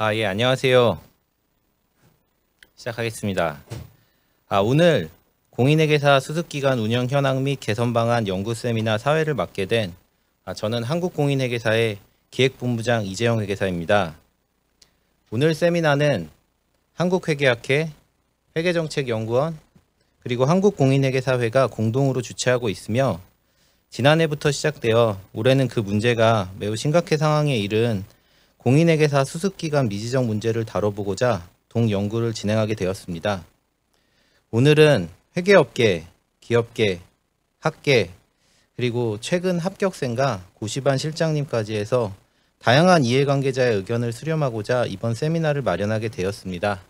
예, 안녕하세요. 시작하겠습니다. 오늘 공인회계사 수습기간 운영 현황 및 개선 방안 연구 세미나 사회를 맡게 된 저는 한국공인회계사의 기획본부장 이재영 회계사입니다. 오늘 세미나는 한국회계학회, 회계정책연구원, 그리고 한국공인회계사회가 공동으로 주최하고 있으며 지난해부터 시작되어 올해는 그 문제가 매우 심각한 상황에 이른 공인회계사 수습기간 미지정 문제를 다뤄보고자 동연구를 진행하게 되었습니다. 오늘은 회계업계, 기업계, 학계, 그리고 최근 합격생과 고시반 실장님까지 해서 다양한 이해관계자의 의견을 수렴하고자 이번 세미나를 마련하게 되었습니다.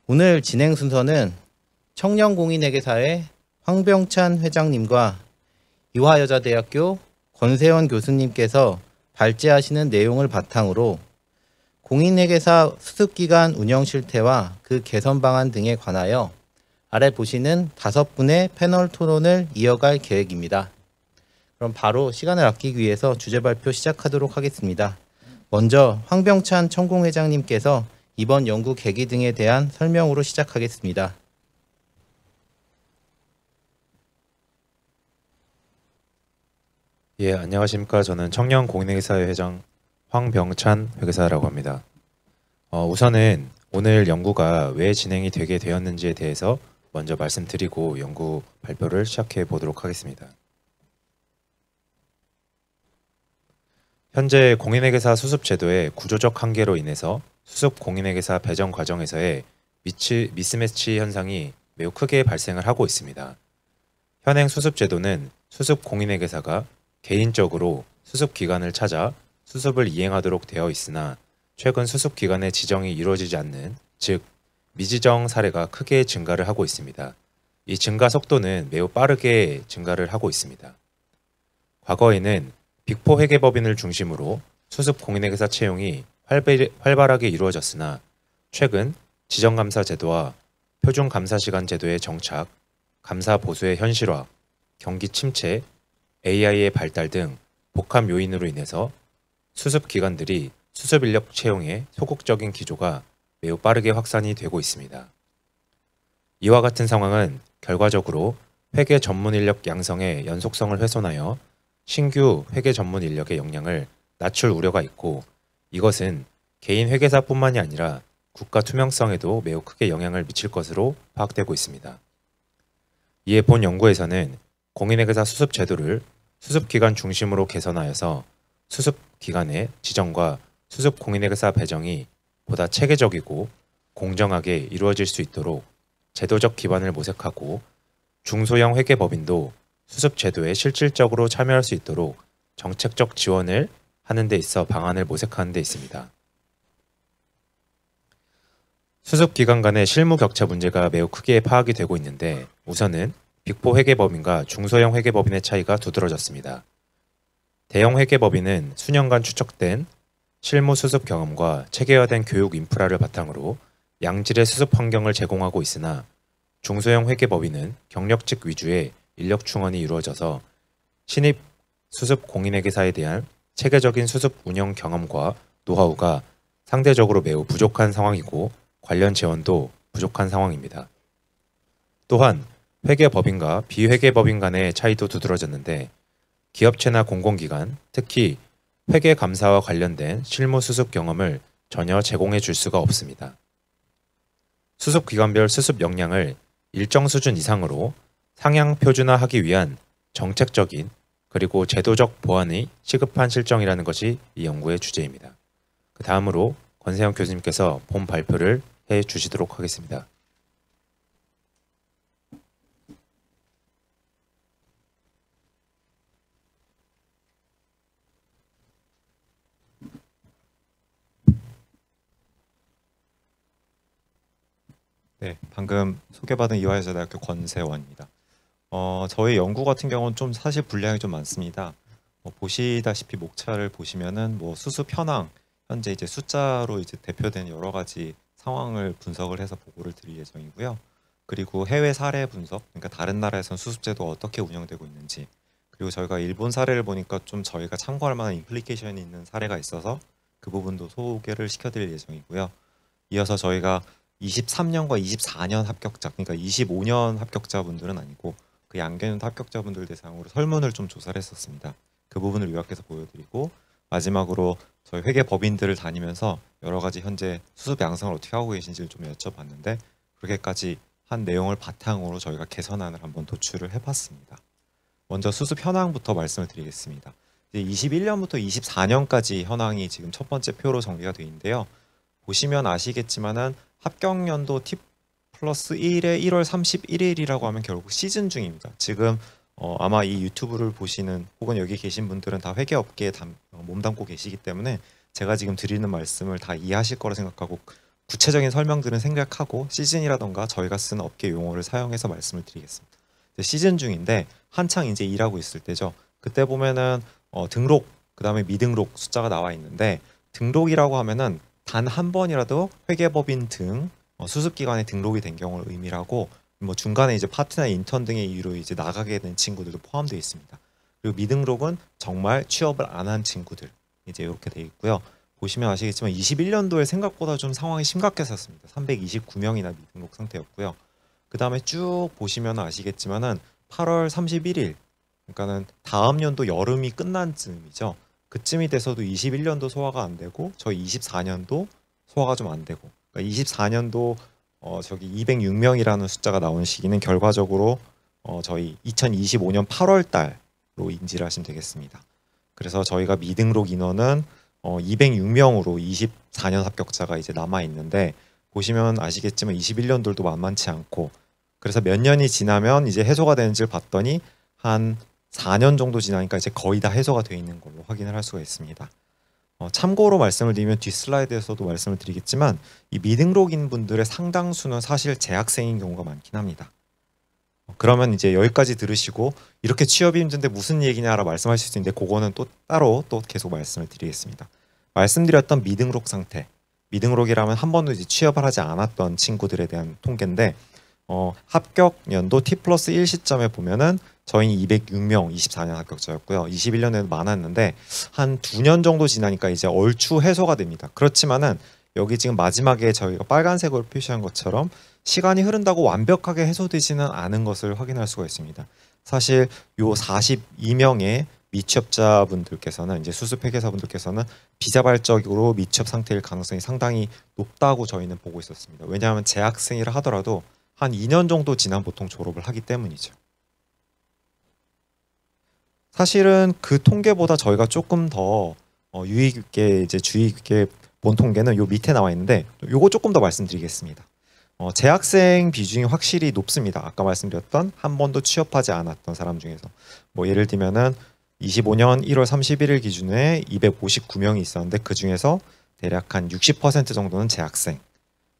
오늘 진행 순서는 청년공인회계사의 황병찬 회장님과 이화여자대학교 권세원 교수님께서 발제하시는 내용을 바탕으로 공인회계사 수습기간 운영 실태와 그 개선 방안 등에 관하여 아래 보시는 5분의 패널 토론을 이어갈 계획입니다. 그럼 바로 시간을 아끼기 위해서 주제 발표 시작하도록 하겠습니다. 먼저 황병찬 청공회장님께서 이번 연구 계기 등에 대한 설명으로 시작하겠습니다. 예, 안녕하십니까. 저는 청년공인회계사회 회장 황병찬 회계사라고 합니다. 우선은 오늘 연구가 왜 진행이 되게 되었는지에 대해서 먼저 말씀드리고 연구 발표를 시작해 보도록 하겠습니다. 현재 공인회계사 수습제도의 구조적 한계로 인해서 수습 공인회계사 배정 과정에서의 미스매치 현상이 매우 크게 발생을 하고 있습니다. 현행 수습제도는 수습 공인회계사가 개인적으로 수습기관을 찾아 수습을 이행하도록 되어 있으나 최근 수습기관의 지정이 이루어지지 않는, 즉 미지정 사례가 크게 증가를 하고 있습니다. 이 증가 속도는 매우 빠르게 증가를 하고 있습니다. 과거에는 빅4 회계법인을 중심으로 수습 공인회계사 채용이 활발하게 이루어졌으나 최근 지정감사 제도와 표준감사시간 제도의 정착, 감사 보수의 현실화, 경기 침체, AI의 발달 등 복합 요인으로 인해서 수습기관들이 수습인력 채용의 소극적인 기조가 매우 빠르게 확산이 되고 있습니다. 이와 같은 상황은 결과적으로 회계 전문 인력 양성의 연속성을 훼손하여 신규 회계 전문 인력의 역량을 낮출 우려가 있고, 이것은 개인 회계사뿐만이 아니라 국가 투명성에도 매우 크게 영향을 미칠 것으로 파악되고 있습니다. 이에 본 연구에서는 공인회계사 수습 제도를 수습기관 중심으로 개선하여서 수습기관의 지정과 수습 공인회계사 배정이 보다 체계적이고 공정하게 이루어질 수 있도록 제도적 기반을 모색하고 중소형 회계법인도 수습 제도에 실질적으로 참여할 수 있도록 정책적 지원을 하는 데 있어 방안을 모색하는 데 있습니다. 수습기관 간의 실무 격차 문제가 매우 크게 파악이 되고 있는데, 우선은 빅4 회계법인과 중소형 회계법인의 차이가 두드러졌습니다. 대형 회계법인은 수년간 추적된 실무 수습 경험과 체계화된 교육 인프라를 바탕으로 양질의 수습 환경을 제공하고 있으나 중소형 회계법인은 경력직 위주의 인력 충원이 이루어져서 신입 수습 공인회계사에 대한 체계적인 수습 운영 경험과 노하우가 상대적으로 매우 부족한 상황이고 관련 지원도 부족한 상황입니다. 또한 회계법인과 비회계법인 간의 차이도 두드러졌는데, 기업체나 공공기관, 특히 회계감사와 관련된 실무 수습 경험을 전혀 제공해 줄 수가 없습니다. 수습기관별 수습 역량을 일정 수준 이상으로 상향 표준화하기 위한 정책적인 그리고 제도적 보완이 시급한 실정이라는 것이 이 연구의 주제입니다. 그 다음으로 권세영 교수님께서 본 발표를 해 주시도록 하겠습니다. 네, 방금 소개받은 이화여자대학교 권세원입니다. 저희 연구 같은 경우는 좀 사실 분량이 좀 많습니다. 보시다시피 목차를 보시면은 수습 현황, 현재 이제 숫자로 이제 대표된 여러 가지 상황을 분석을 해서 보고를 드릴 예정이고요. 그리고 해외 사례 분석, 그러니까 다른 나라에선 수습제도가 어떻게 운영되고 있는지, 그리고 저희가 일본 사례를 보니까 좀 저희가 참고할 만한 임플리케이션이 있는 사례가 있어서 그 부분도 소개를 시켜드릴 예정이고요. 이어서 저희가 23년과 24년 합격자, 그러니까 25년 합격자분들은 아니고 그 양계년 합격자분들 대상으로 설문을 좀 조사를 했었습니다. 그 부분을 요약해서 보여드리고 마지막으로 저희 회계법인들을 다니면서 여러 가지 현재 수습 양성을 어떻게 하고 계신지를 좀 여쭤봤는데 그렇게까지 한 내용을 바탕으로 저희가 개선안을 한번 도출을 해봤습니다. 먼저 수습 현황부터 말씀을 드리겠습니다. 이제 21년부터 24년까지 현황이 지금 첫 번째 표로 정리가 되어 있는데요. 보시면 아시겠지만은 합격연도 T 플러스 1의 1월 31일이라고 하면 결국 시즌 중입니다. 지금 아마 이 유튜브를 보시는 혹은 여기 계신 분들은 다 회계업계에 몸담고 계시기 때문에 제가 지금 드리는 말씀을 다 이해하실 거라 생각하고 구체적인 설명들은 생략하고 시즌이라던가 저희가 쓰는 업계 용어를 사용해서 말씀을 드리겠습니다. 시즌 중인데 한창 이제 일하고 있을 때죠. 그때 보면은 등록 그다음에 미등록 숫자가 나와 있는데 등록이라고 하면은 단 한 번이라도 회계법인 등 수습기관에 등록이 된 경우를 의미를 하고 뭐 중간에 이제 파트나 인턴 등의 이유로 이제 나가게 된 친구들도 포함되어 있습니다. 그리고 미등록은 정말 취업을 안 한 친구들 이제 이렇게 되어 있고요. 보시면 아시겠지만 21년도에 생각보다 좀 상황이 심각했었습니다. 329명이나 미등록 상태였고요. 그 다음에 쭉 보시면 아시겠지만은 8월 31일 그러니까는 다음 연도 여름이 끝난 즈음이죠. 그쯤이 돼서도 21년도 소화가 안 되고 저희 24년도 소화가 좀 안 되고 그러니까 24년도 저기 206명이라는 숫자가 나온 시기는 결과적으로 저희 2025년 8월 달로 인지를 하시면 되겠습니다. 그래서 저희가 미등록 인원은 206명으로 24년 합격자가 이제 남아 있는데 보시면 아시겠지만 21년도도 만만치 않고 그래서 몇 년이 지나면 이제 해소가 되는지를 봤더니 한 4년 정도 지나니까 이제 거의 다 해소가 되어 있는 걸로 확인을 할 수가 있습니다. 참고로 말씀을 드리면 뒷 슬라이드에서도 말씀을 드리겠지만 이 미등록인 분들의 상당수는 사실 재학생인 경우가 많긴 합니다. 그러면 이제 여기까지 들으시고 이렇게 취업이 힘든데 무슨 얘기냐라 말씀하실 수 있는데 그거는 또 따로 또 계속 말씀을 드리겠습니다. 말씀드렸던 미등록 상태, 미등록이라면 한 번도 이제 취업을 하지 않았던 친구들에 대한 통계인데 합격 연도 T 플러스 1 시점에 보면은 저희는 206명 24년 합격자였고요. 21년에는 많았는데 한 2년 정도 지나니까 이제 얼추 해소가 됩니다. 그렇지만은 여기 지금 마지막에 저희가 빨간색으로 표시한 것처럼 시간이 흐른다고 완벽하게 해소되지는 않은 것을 확인할 수가 있습니다. 사실 요 42명의 미취업자분들께서는 이제 수습회계사분들께서는 비자발적으로 미취업 상태일 가능성이 상당히 높다고 저희는 보고 있었습니다. 왜냐하면 재학생이라 하더라도 한 2년 정도 지난 보통 졸업을 하기 때문이죠. 사실은 그 통계보다 저희가 조금 더 유익 있게 이제 주의 있게 본 통계는 요 밑에 나와 있는데 요거 조금 더 말씀드리겠습니다. 재학생 비중이 확실히 높습니다. 아까 말씀드렸던 한 번도 취업하지 않았던 사람 중에서 뭐 예를 들면은 25년 1월 31일 기준에 259명이 있었는데 그 중에서 대략 한 60% 정도는 재학생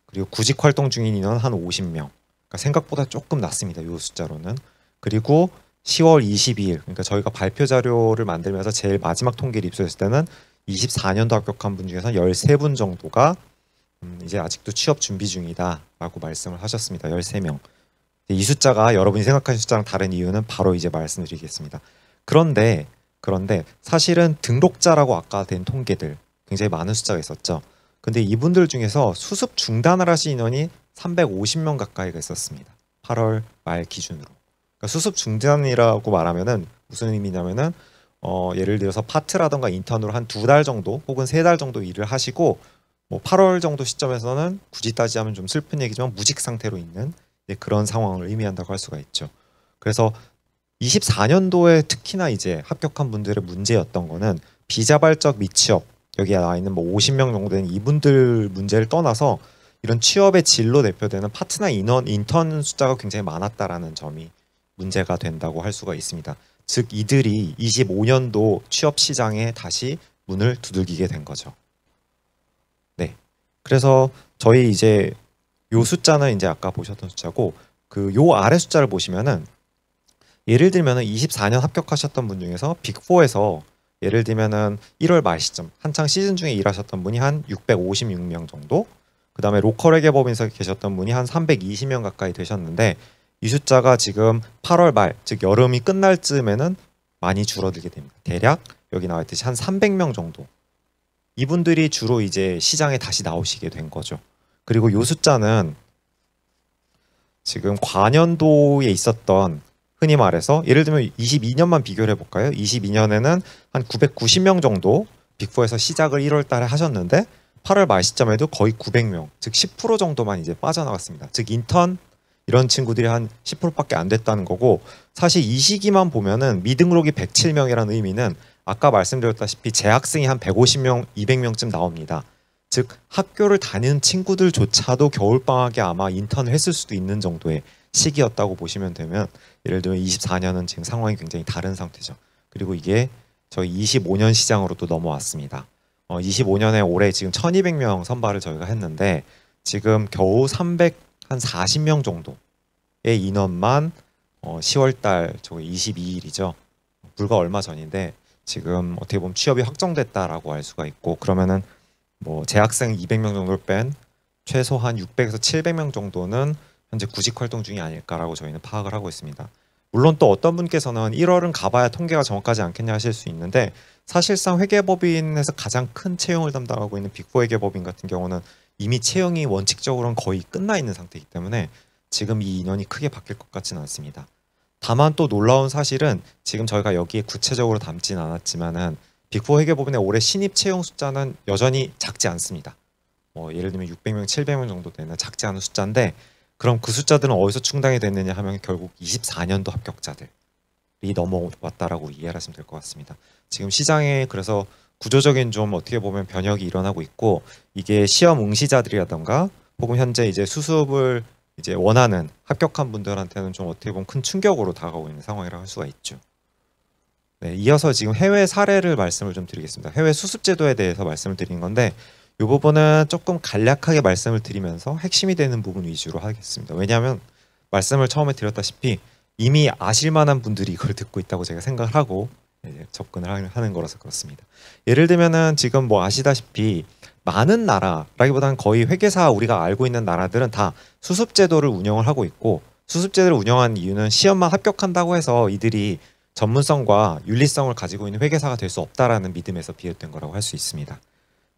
그리고 구직 활동 중인 인원 한 50명 그러니까 생각보다 조금 낮습니다. 요 숫자로는. 그리고 10월 22일 그러니까 저희가 발표 자료를 만들면서 제일 마지막 통계를 입수했을 때는 24년도 합격한 분 중에서 13분 정도가 이제 아직도 취업 준비 중이다라고 말씀을 하셨습니다. 13명. 이 숫자가 여러분이 생각하신 숫자랑 다른 이유는 바로 이제 말씀드리겠습니다. 그런데 사실은 등록자라고 아까 된 통계들 굉장히 많은 숫자가 있었죠. 근데 이분들 중에서 수습 중단을 하신 인원이 350명 가까이가 있었습니다. 8월 말 기준으로. 그러니까 수습 중단이라고 말하면은 무슨 의미냐면은 예를 들어서 파트라던가 인턴으로 한 2달 정도 혹은 3달 정도 일을 하시고 뭐 8월 정도 시점에서는 굳이 따지자면 좀 슬픈 얘기지만 무직 상태로 있는 그런 상황을 의미한다고 할 수가 있죠. 그래서 24년도에 특히나 이제 합격한 분들의 문제였던 거는 비자발적 미취업 여기에 나와 있는 뭐 50명 정도 되는 이분들 문제를 떠나서 이런 취업의 질로 대표되는 파트나 인턴 숫자가 굉장히 많았다라는 점이 문제가 된다고 할 수가 있습니다. 즉 이들이 25년도 취업 시장에 다시 문을 두들기게 된 거죠. 네. 그래서 저희 이제 요 숫자는 이제 아까 보셨던 숫자고 그 요 아래 숫자를 보시면은 예를 들면은 24년 합격하셨던 분 중에서 빅4에서 예를 들면은 1월 말 시점 한창 시즌 중에 일하셨던 분이 한 656명 정도 그 다음에 로컬 회계법인에서 계셨던 분이 한 320명 가까이 되셨는데 이 숫자가 지금 8월 말, 즉 여름이 끝날 즈음에는 많이 줄어들게 됩니다. 대략 여기 나와 있듯이 한 300명 정도 이분들이 주로 이제 시장에 다시 나오시게 된 거죠. 그리고 요 숫자는 지금 과년도에 있었던, 흔히 말해서 예를 들면 22년만 비교를 해볼까요? 22년에는 한 990명 정도 빅4에서 시작을 1월 달에 하셨는데 8월 말 시점에도 거의 900명, 즉 10% 정도만 이제 빠져나갔습니다. 즉 인턴 이런 친구들이 한 10%밖에 안 됐다는 거고, 사실 이 시기만 보면은 미등록이 107명이라는 의미는 아까 말씀드렸다시피 재학생이 한 150명, 200명쯤 나옵니다. 즉 학교를 다니는 친구들조차도 겨울방학에 아마 인턴을 했을 수도 있는 정도의 시기였다고 보시면 되면, 예를 들면 24년은 지금 상황이 굉장히 다른 상태죠. 그리고 이게 저희 25년 시장으로 또 넘어왔습니다. 25년에 올해 지금 1200명 선발을 저희가 했는데 지금 겨우 340명 정도의 인원만 10월달 저희 22일이죠. 불과 얼마 전인데 지금 어떻게 보면 취업이 확정됐다라고 알 수가 있고, 그러면은 뭐 재학생 200명 정도를 뺀 최소한 600에서 700명 정도는 현재 구직 활동 중이 아닐까라고 저희는 파악을 하고 있습니다. 물론 또 어떤 분께서는 1월은 가봐야 통계가 정확하지 않겠냐 하실 수 있는데, 사실상 회계법인에서 가장 큰 채용을 담당하고 있는 빅4 회계법인 같은 경우는 이미 채용이 원칙적으로는 거의 끝나 있는 상태이기 때문에 지금 이 인원이 크게 바뀔 것 같지는 않습니다. 다만 또 놀라운 사실은 지금 저희가 여기에 구체적으로 담진 않았지만은 빅4 회계법인의 올해 신입 채용 숫자는 여전히 작지 않습니다. 예를 들면 600명, 700명 정도 되는 작지 않은 숫자인데, 그럼 그 숫자들은 어디서 충당이 됐느냐 하면 결국 24년도 합격자들이 넘어왔다라고 이해하시면 될 것 같습니다. 지금 시장에 그래서 구조적인 좀 어떻게 보면 변혁이 일어나고 있고, 이게 시험 응시자들이라던가 혹은 현재 이제 수습을 이제 원하는 합격한 분들한테는 좀 어떻게 보면 큰 충격으로 다가오고 있는 상황이라고 할 수가 있죠. 네, 이어서 지금 해외 사례를 말씀을 좀 드리겠습니다. 해외 수습 제도에 대해서 말씀을 드리는 건데, 이 부분은 조금 간략하게 말씀을 드리면서 핵심이 되는 부분 위주로 하겠습니다. 왜냐하면 말씀을 처음에 드렸다시피 이미 아실 만한 분들이 이걸 듣고 있다고 제가 생각을 하고 접근을 하는 거라서 그렇습니다. 예를 들면은 지금 뭐 아시다시피 많은 나라라기보다는 거의 회계사 우리가 알고 있는 나라들은 다 수습 제도를 운영을 하고 있고, 수습 제도를 운영한 이유는 시험만 합격한다고 해서 이들이 전문성과 윤리성을 가지고 있는 회계사가 될 수 없다라는 믿음에서 비롯된 거라고 할 수 있습니다.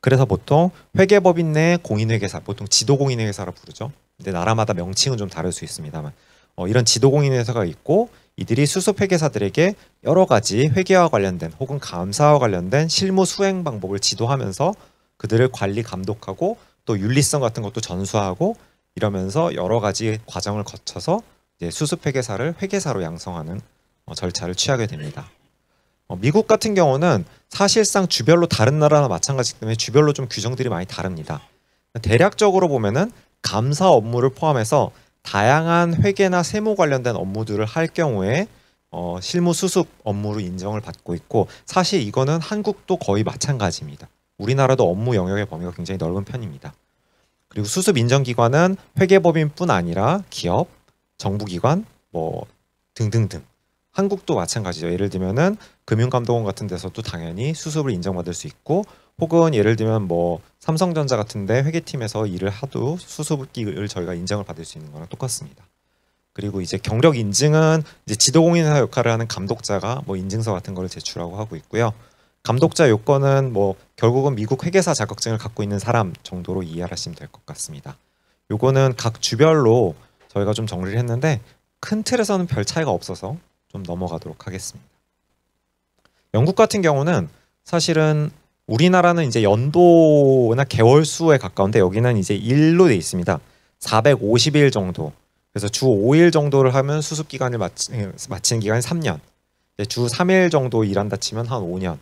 그래서 보통 회계법인 내 공인회계사, 보통 지도공인회계사라 부르죠. 근데 나라마다 명칭은 좀 다를 수 있습니다만 이런 지도공인회계사가 있고, 이들이 수습회계사들에게 여러 가지 회계와 관련된 혹은 감사와 관련된 실무 수행 방법을 지도하면서 그들을 관리 감독하고 또 윤리성 같은 것도 전수하고 이러면서 여러 가지 과정을 거쳐서 이제 수습회계사를 회계사로 양성하는 절차를 취하게 됩니다. 미국 같은 경우는 사실상 주별로 다른 나라나 마찬가지이기 때문에 주별로 좀 규정들이 많이 다릅니다. 대략적으로 보면은 감사 업무를 포함해서 다양한 회계나 세무 관련된 업무들을 할 경우에 실무 수습 업무로 인정을 받고 있고, 사실 이거는 한국도 거의 마찬가지입니다. 우리나라도 업무 영역의 범위가 굉장히 넓은 편입니다. 그리고 수습 인정기관은 회계법인뿐 아니라 기업, 정부기관 뭐 등등등. 한국도 마찬가지죠. 예를 들면은 금융감독원 같은 데서도 당연히 수습을 인정받을 수 있고, 혹은 예를 들면 뭐 삼성전자 같은데 회계팀에서 일을 하도 수습을 저희가 인정을 받을 수 있는 거랑 똑같습니다. 그리고 이제 경력 인증은 이제 지도공인회사 역할을 하는 감독자가 뭐 인증서 같은 거를 제출하고 하고 있고요. 감독자 요건은 뭐 결국은 미국 회계사 자격증을 갖고 있는 사람 정도로 이해하시면 될 것 같습니다. 요거는 각 주별로 저희가 좀 정리를 했는데 큰 틀에서는 별 차이가 없어서 좀 넘어가도록 하겠습니다. 영국 같은 경우는 사실은 우리나라는 이제 연도나 개월 수에 가까운데 여기는 이제 일로 돼 있습니다. 450일 정도. 그래서 주 5일 정도를 하면 수습 기간을 마치는 기간이 3년. 주 3일 정도 일한다 치면 한 5년.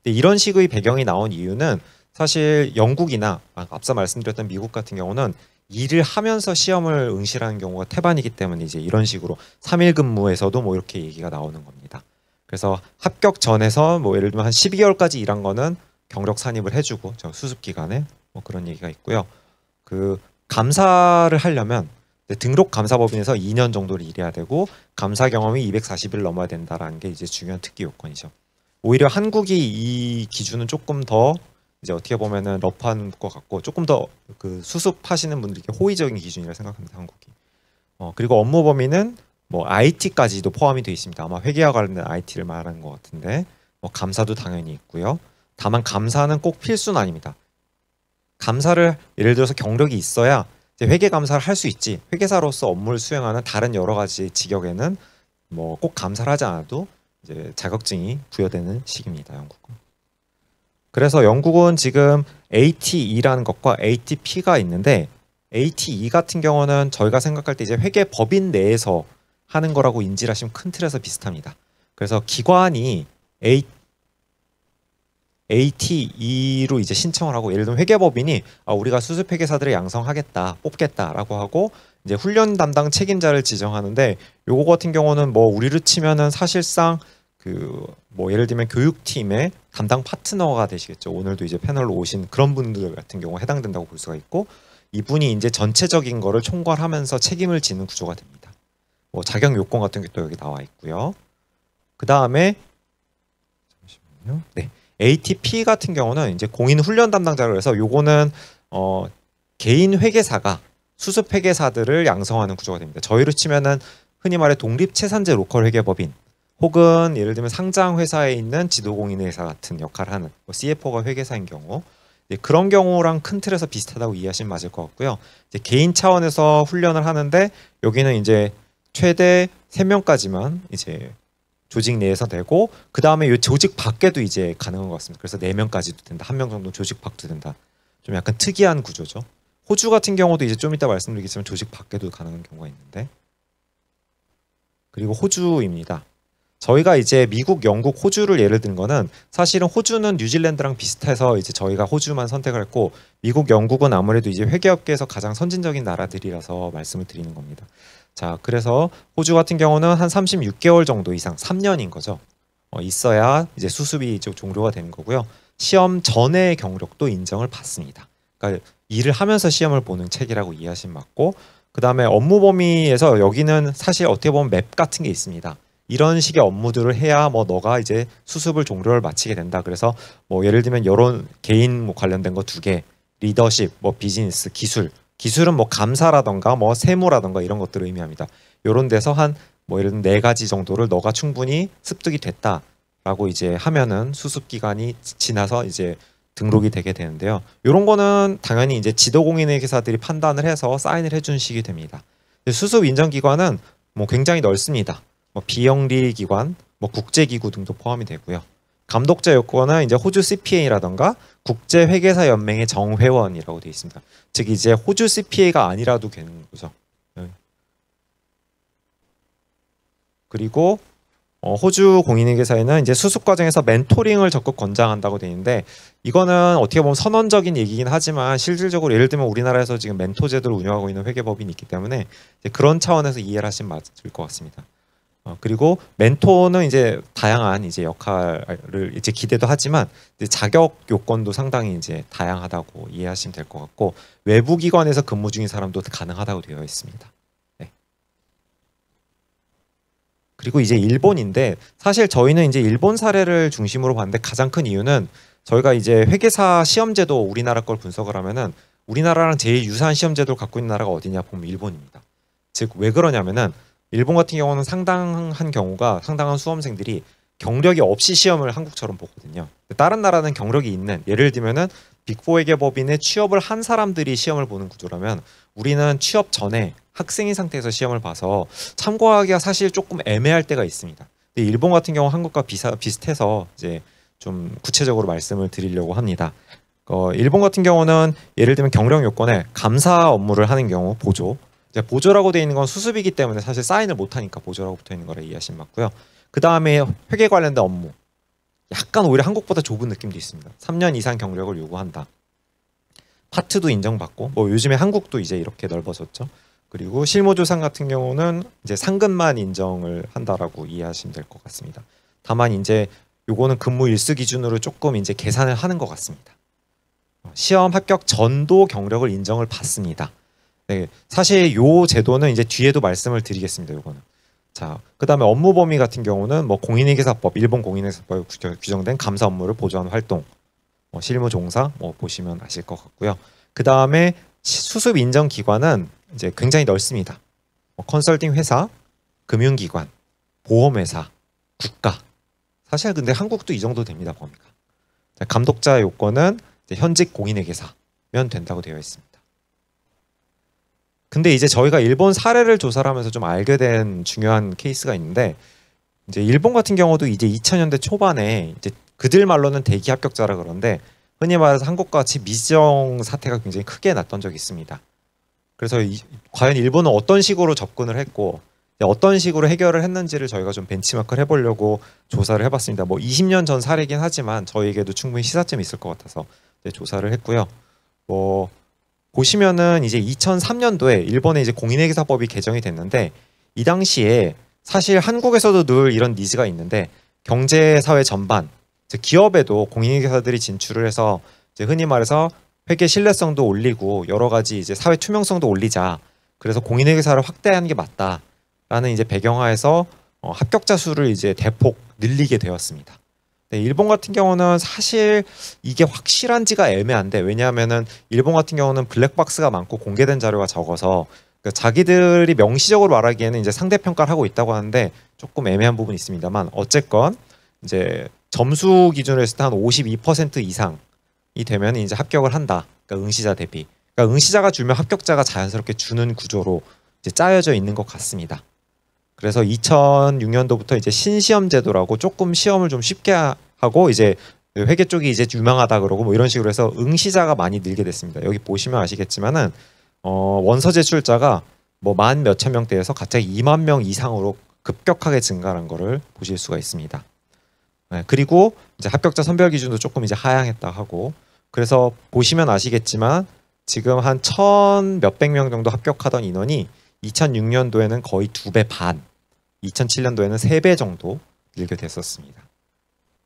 이런 식의 배경이 나온 이유는 사실 영국이나 앞서 말씀드렸던 미국 같은 경우는 일을 하면서 시험을 응시하는 경우가 태반이기 때문에 이제 이런 식으로 3일 근무에서도 뭐 이렇게 얘기가 나오는 겁니다. 그래서 합격 전에서 뭐 예를 들면 한 12개월까지 일한 거는 경력 산입을 해주고 저 수습 기간에 뭐 그런 얘기가 있고요. 그 감사를 하려면 등록 감사법인에서 2년 정도를 일해야 되고 감사 경험이 240일 넘어야 된다라는 게 이제 중요한 특기 요건이죠. 오히려 한국이 이 기준은 조금 더 이제 어떻게 보면은 러프한 것 같고 조금 더 그 수습하시는 분들에게 호의적인 기준이라 생각합니다. 한국이. 그리고 업무 범위는 뭐 IT까지도 포함이 되어 있습니다. 아마 회계와 관련된 IT를 말하는 것 같은데 뭐 감사도 당연히 있고요. 다만 감사는 꼭 필수는 아닙니다. 감사를 예를 들어서 경력이 있어야 이제 회계 감사를 할 수 있지. 회계사로서 업무를 수행하는 다른 여러 가지 직역에는 뭐 꼭 감사를 하지 않아도 이제 자격증이 부여되는 시기입니다. 영국은. 그래서 영국은 지금 ATE라는 것과 ATP가 있는데 ATE 같은 경우는 저희가 생각할 때 이제 회계법인 내에서 하는 거라고 인지를 하시면 큰 틀에서 비슷합니다. 그래서 기관이 ATE로 이제 신청을 하고, 예를 들면 회계법인이 우리가 수습 회계사들을 양성하겠다, 뽑겠다라고 하고 이제 훈련 담당 책임자를 지정하는데, 요거 같은 경우는 뭐 우리로 치면은 사실상 그 뭐 예를 들면 교육팀의 담당 파트너가 되시겠죠. 오늘도 이제 패널로 오신 그런 분들 같은 경우 해당된다고 볼 수가 있고, 이분이 이제 전체적인 거를 총괄하면서 책임을 지는 구조가 됩니다. 뭐 자격 요건 같은 게 또 여기 나와 있고요. 그 다음에 잠시만요. 네, ATP 같은 경우는 이제 공인 훈련 담당자로 해서 요거는 개인 회계사가 수습 회계사들을 양성하는 구조가 됩니다. 저희로 치면은 흔히 말해 독립채산제 로컬 회계법인, 혹은 예를 들면 상장 회사에 있는 지도공인 회사 같은 역할을 하는 뭐 CFO가 회계사인 경우, 그런 경우랑 큰 틀에서 비슷하다고 이해하시면 맞을 것 같고요. 이제 개인 차원에서 훈련을 하는데 여기는 이제 최대 3명까지만 이제 조직 내에서 되고, 그 다음에 이 조직 밖에도 이제 가능한 것 같습니다. 그래서 4명까지도 된다. 1명 정도 조직 밖도 된다. 좀 약간 특이한 구조죠. 호주 같은 경우도 이제 좀 이따 말씀드리겠지만 조직 밖에도 가능한 경우가 있는데, 그리고 호주입니다. 저희가 이제 미국, 영국, 호주를 예를 든 거는 사실은 호주는 뉴질랜드랑 비슷해서 이제 저희가 호주만 선택을 했고, 미국, 영국은 아무래도 이제 회계업계에서 가장 선진적인 나라들이라서 말씀을 드리는 겁니다. 자, 그래서 호주 같은 경우는 한 36개월 정도 이상, 3년인 거죠. 있어야 이제 수습이 이제 종료가 되는 거고요. 시험 전의 경력도 인정을 받습니다. 그러니까 일을 하면서 시험을 보는 책이라고 이해하시면 맞고, 그 다음에 업무 범위에서 여기는 사실 어떻게 보면 맵 같은 게 있습니다. 이런 식의 업무들을 해야 뭐 너가 이제 수습을 종료를 마치게 된다. 그래서 뭐 예를 들면 이런 개인 뭐 관련된 거 2개, 리더십, 뭐 비즈니스, 기술은 뭐 감사라던가 뭐 세무라던가 이런 것들을 의미합니다. 이런 데서 한 뭐 예를 들면 4가지 정도를 너가 충분히 습득이 됐다라고 이제 하면은 수습 기간이 지나서 이제 등록이 되게 되는데요. 이런 거는 당연히 이제 지도공인 회계사들이 판단을 해서 사인을 해준 식이 됩니다. 수습 인정 기관은 뭐 굉장히 넓습니다. 뭐 비영리 기관, 뭐 국제기구 등도 포함이 되고요. 감독자 요건은 이제 호주 CPA라던가 국제회계사연맹의 정회원이라고 되어 있습니다. 즉 이제 호주 CPA가 아니라도 되는 거죠. 그리고 호주 공인회계사에는 이제 수습 과정에서 멘토링을 적극 권장한다고 되어 있는데, 이거는 어떻게 보면 선언적인 얘기긴 하지만 실질적으로 예를 들면 우리나라에서 지금 멘토 제도를 운영하고 있는 회계법인이 있기 때문에 이제 그런 차원에서 이해를 하시면 맞을 것 같습니다. 그리고 멘토는 이제 다양한 이제 역할을 이제 기대도 하지만 이제 자격 요건도 상당히 이제 다양하다고 이해하시면 될 것 같고, 외부 기관에서 근무 중인 사람도 가능하다고 되어 있습니다. 네. 그리고 이제 일본인데, 사실 저희는 이제 일본 사례를 중심으로 봤는데 가장 큰 이유는 저희가 이제 회계사 시험제도 우리나라 걸 분석을 하면은 우리나라랑 제일 유사한 시험제도를 갖고 있는 나라가 어디냐 보면 일본입니다. 즉 왜 그러냐면은 일본 같은 경우는 상당한 경우가 상당한 수험생들이 경력이 없이 시험을 한국처럼 보거든요. 다른 나라는 경력이 있는, 예를 들면은 빅4 회계법인에 취업을 한 사람들이 시험을 보는 구조라면 우리는 취업 전에 학생인 상태에서 시험을 봐서 참고하기가 사실 조금 애매할 때가 있습니다. 근데 일본 같은 경우 한국과 비슷해서 이제 좀 구체적으로 말씀을 드리려고 합니다. 일본 같은 경우는 예를 들면 경력 요건에 감사 업무를 하는 경우 보조, 보조라고 되어 있는 건 수습이기 때문에 사실 사인을 못하니까 보조라고 붙어 있는 거라 이해하시면 맞고요. 그 다음에 회계 관련된 업무, 약간 오히려 한국보다 좁은 느낌도 있습니다. 3년 이상 경력을 요구한다. 파트도 인정받고, 뭐 요즘에 한국도 이제 이렇게 넓어졌죠. 그리고 실무조상 같은 경우는 이제 상근만 인정을 한다라고 이해하시면 될 것 같습니다. 다만 이제 요거는 근무 일수 기준으로 조금 이제 계산을 하는 것 같습니다. 시험 합격 전도 경력을 인정을 받습니다. 네, 사실 요 제도는 이제 뒤에도 말씀을 드리겠습니다. 요거는. 자, 그다음에 업무 범위 같은 경우는 뭐 공인회계사법, 일본 공인회계사법에 규정된 감사 업무를 보조하는 활동, 실무 종사 뭐 보시면 아실 것 같고요. 그다음에 수습 인정 기관은 이제 굉장히 넓습니다. 컨설팅 회사, 금융기관, 보험회사, 국가. 사실 근데 한국도 이 정도 됩니다, 범위가. 자, 감독자 요건은 이제 현직 공인회계사면 된다고 되어 있습니다. 근데 이제 저희가 일본 사례를 조사를 하면서 좀 알게 된 중요한 케이스가 있는데, 이제 일본 같은 경우도 이제 2000년대 초반에 이제 그들 말로는 대기 합격자라 그러는데 흔히 말해서 한국과 같이 미지정 사태가 굉장히 크게 났던 적이 있습니다. 그래서 과연 일본은 어떤 식으로 접근을 했고 어떤 식으로 해결을 했는지를 저희가 좀 벤치마크를 해보려고 조사를 해봤습니다. 뭐 20년 전 사례이긴 하지만 저희에게도 충분히 시사점이 있을 것 같아서 조사를 했고요. 뭐 보시면은 이제 2003년도에 일본의 이제 공인회계사법이 개정이 됐는데, 이 당시에 사실 한국에서도 늘 이런 니즈가 있는데 경제 사회 전반, 즉 기업에도 공인회계사들이 진출을 해서 이제 흔히 말해서 회계 신뢰성도 올리고 여러 가지 이제 사회 투명성도 올리자. 그래서 공인회계사를 확대하는 게 맞다라는 이제 배경하에서 합격자 수를 이제 대폭 늘리게 되었습니다. 네, 일본 같은 경우는 사실 이게 확실한지가 애매한데, 왜냐하면은 일본 같은 경우는 블랙박스가 많고 공개된 자료가 적어서 자기들이 명시적으로 말하기에는 이제 상대 평가를 하고 있다고 하는데 조금 애매한 부분이 있습니다만, 어쨌건 이제 점수 기준으로 했을 때 한 52% 이상이 되면 이제 합격을 한다. 그러니까 응시자 대비. 그러니까 응시자가 주면 합격자가 자연스럽게 주는 구조로 이제 짜여져 있는 것 같습니다. 그래서 2006년도부터 이제 신시험 제도라고 조금 시험을 좀 쉽게 하고 이제 회계 쪽이 이제 유망하다 그러고 뭐 이런 식으로 해서 응시자가 많이 늘게 됐습니다. 여기 보시면 아시겠지만은 원서 제출자가 뭐 만 몇천 명대에서 갑자기 2만 명 이상으로 급격하게 증가한 거를 보실 수가 있습니다. 네, 그리고 이제 합격자 선별 기준도 조금 이제 하향했다 하고, 그래서 보시면 아시겠지만 지금 한 1,000 몇백 명 정도 합격하던 인원이 2006년도에는 거의 2배 반, 2007년도에는 3배 정도 늘게 됐었습니다.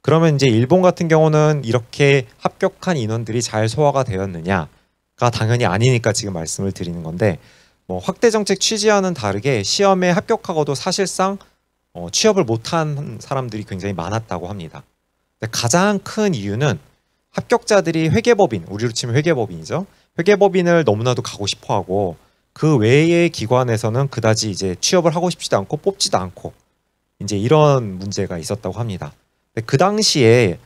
그러면 이제 일본 같은 경우는 이렇게 합격한 인원들이 잘 소화가 되었느냐가 당연히 아니니까 지금 말씀을 드리는 건데, 뭐 확대 정책 취지와는 다르게 시험에 합격하고도 사실상 취업을 못한 사람들이 굉장히 많았다고 합니다. 근데 가장 큰 이유는 합격자들이 회계법인, 우리로 치면 회계법인이죠. 회계법인을 너무나도 가고 싶어하고 그 외의 기관에서는 그다지 이제 취업을 하고 싶지도 않고 뽑지도 않고 이제 이런 문제가 있었다고 합니다. 근데 그 당시에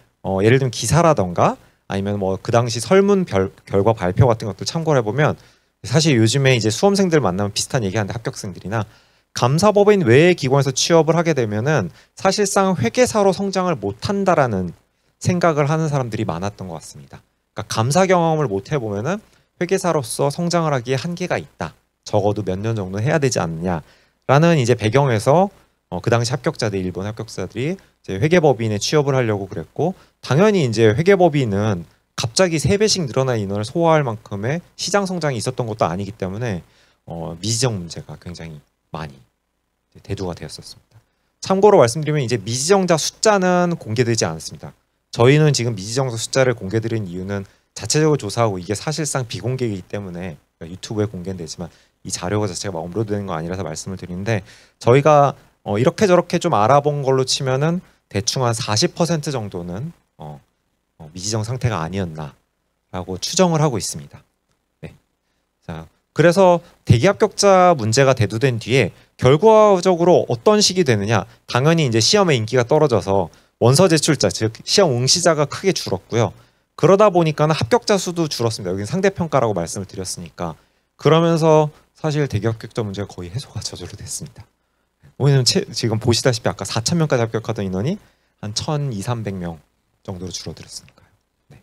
예를 들면 기사라던가 아니면 뭐 그 당시 설문 결과 발표 같은 것도 참고를 해보면 사실 요즘에 이제 수험생들 만나면 비슷한 얘기하는데, 합격생들이나 감사법인 외의 기관에서 취업을 하게 되면은 사실상 회계사로 성장을 못한다라는 생각을 하는 사람들이 많았던 것 같습니다. 그러니까 감사 경험을 못 해보면은 회계사로서 성장을 하기에 한계가 있다. 적어도 몇 년 정도 해야 되지 않느냐라는 이제 배경에서 그 당시 합격자들, 일본 합격자들이 이제 회계법인에 취업을 하려고 그랬고, 당연히 이제 회계법인은 갑자기 3배씩 늘어난 인원을 소화할 만큼의 시장 성장이 있었던 것도 아니기 때문에 미지정 문제가 굉장히 많이 대두가 되었었습니다. 참고로 말씀드리면 이제 미지정자 숫자는 공개되지 않습니다. 저희는 지금 미지정자 숫자를 공개드린 이유는 자체적으로 조사하고 이게 사실상 비공개이기 때문에, 그러니까 유튜브에 공개는 되지만 이 자료가 자체가 막 업로드된 거 아니라서 말씀을 드리는데, 저희가 이렇게 저렇게 좀 알아본 걸로 치면은 대충 한 40% 정도는 미지정 상태가 아니었나라고 추정을 하고 있습니다. 네. 자, 그래서 대기 합격자 문제가 대두된 뒤에 결과적으로 어떤 식이 되느냐, 당연히 이제 시험의 인기가 떨어져서 원서 제출자, 즉 시험 응시자가 크게 줄었고요. 그러다 보니까는 합격자 수도 줄었습니다. 여기는 상대평가라고 말씀을 드렸으니까. 그러면서 사실 대기 합격자 문제가 거의 해소가 저절로 됐습니다. 왜냐면 지금 보시다시피 아까 4,000명까지 합격하던 인원이 한 1,200~300명 정도로 줄어들었으니까요. 네.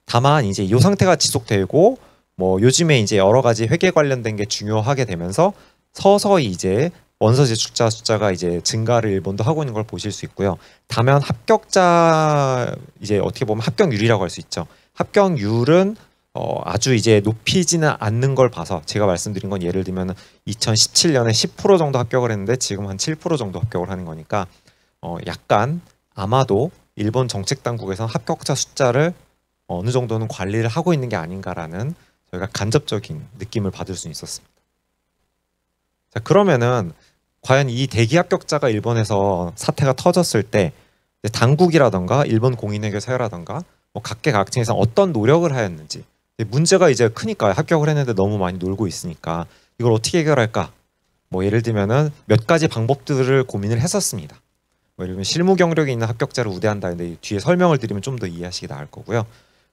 다만 이제 이 상태가 지속되고 뭐 요즘에 이제 여러 가지 회계 관련된 게 중요하게 되면서 서서히 이제 원서 제출자 숫자가 이제 증가를 일본도 하고 있는 걸 보실 수 있고요. 다만 합격자 이제 어떻게 보면 합격률이라고 할 수 있죠. 합격률은 아주 이제 높이지는 않는 걸 봐서 제가 말씀드린 건 예를 들면 2017년에 10% 정도 합격을 했는데 지금 한 7% 정도 합격을 하는 거니까 약간 아마도 일본 정책 당국에서는 합격자 숫자를 어느 정도는 관리를 하고 있는 게 아닌가라는 저희가 간접적인 느낌을 받을 수 있었습니다. 자, 그러면은 과연 이 대기 합격자가 일본에서 사태가 터졌을 때 당국이라던가 일본 공인회계사라던가 뭐 각계각층에서 어떤 노력을 하였는지, 문제가 이제 크니까 합격을 했는데 너무 많이 놀고 있으니까 이걸 어떻게 해결할까? 뭐 예를 들면은 몇 가지 방법들을 고민을 했었습니다. 뭐 예를 들면 실무 경력이 있는 합격자를 우대한다. 근데 뒤에 설명을 드리면 좀 더 이해하시기 나을 거고요.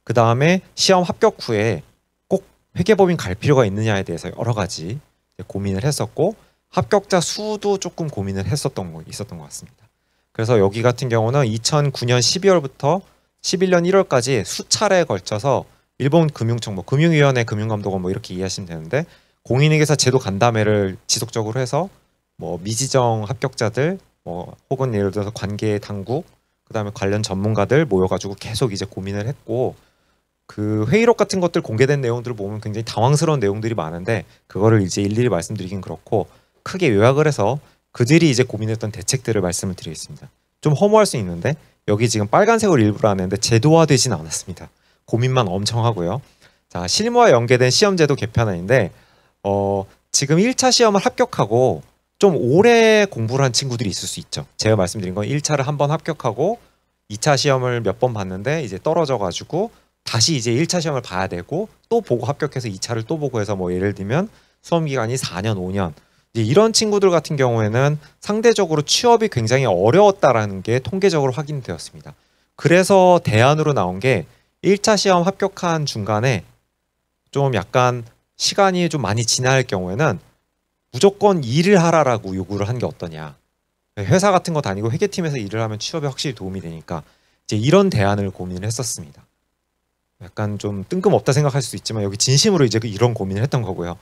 그 다음에 시험 합격 후에 꼭 회계법인 갈 필요가 있느냐에 대해서 여러 가지 고민을 했었고 합격자 수도 조금 고민을 있었던 것 같습니다. 그래서 여기 같은 경우는 2009년 12월부터 11년 1월까지 수차례에 걸쳐서 일본 금융청, 뭐 금융위원회, 금융감독원 뭐 이렇게 이해하시면 되는데 공인회계사 제도 간담회를 지속적으로 해서 뭐 미지정 합격자들 뭐 혹은 예를 들어서 관계 당국 그다음에 관련 전문가들 모여가지고 계속 이제 고민을 했고 그 회의록 같은 것들 공개된 내용들을 보면 굉장히 당황스러운 내용들이 많은데 그거를 이제 일일이 말씀드리긴 그렇고 크게 요약을 해서 그들이 이제 고민했던 대책들을 말씀을 드리겠습니다. 좀 허무할 수 있는데 여기 지금 빨간색으로 일부러 안 했는데 제도화되지는 않았습니다. 고민만 엄청 하고요. 자, 실무와 연계된 시험제도 개편안인데 지금 1차 시험을 합격하고 좀 오래 공부를 한 친구들이 있을 수 있죠. 제가 말씀드린 건 1차를 한 번 합격하고 2차 시험을 몇 번 봤는데 이제 떨어져 가지고 다시 이제 1차 시험을 봐야 되고 또 보고 합격해서 2차를 또 보고 해서 뭐 예를 들면 수험 기간이 4년, 5년 이제 이런 친구들 같은 경우에는 상대적으로 취업이 굉장히 어려웠다라는 게 통계적으로 확인되었습니다. 그래서 대안으로 나온 게 1차 시험 합격한 중간에 좀 약간 시간이 좀 많이 지날 경우에는 무조건 일을 하라라고 요구를 한 게 어떠냐. 회사 같은 거 다니고 회계팀에서 일을 하면 취업에 확실히 도움이 되니까 이제 이런 대안을 고민을 했었습니다. 약간 좀 뜬금없다 생각할 수 있지만 여기 진심으로 이제 이런 고민을 했던 거고요.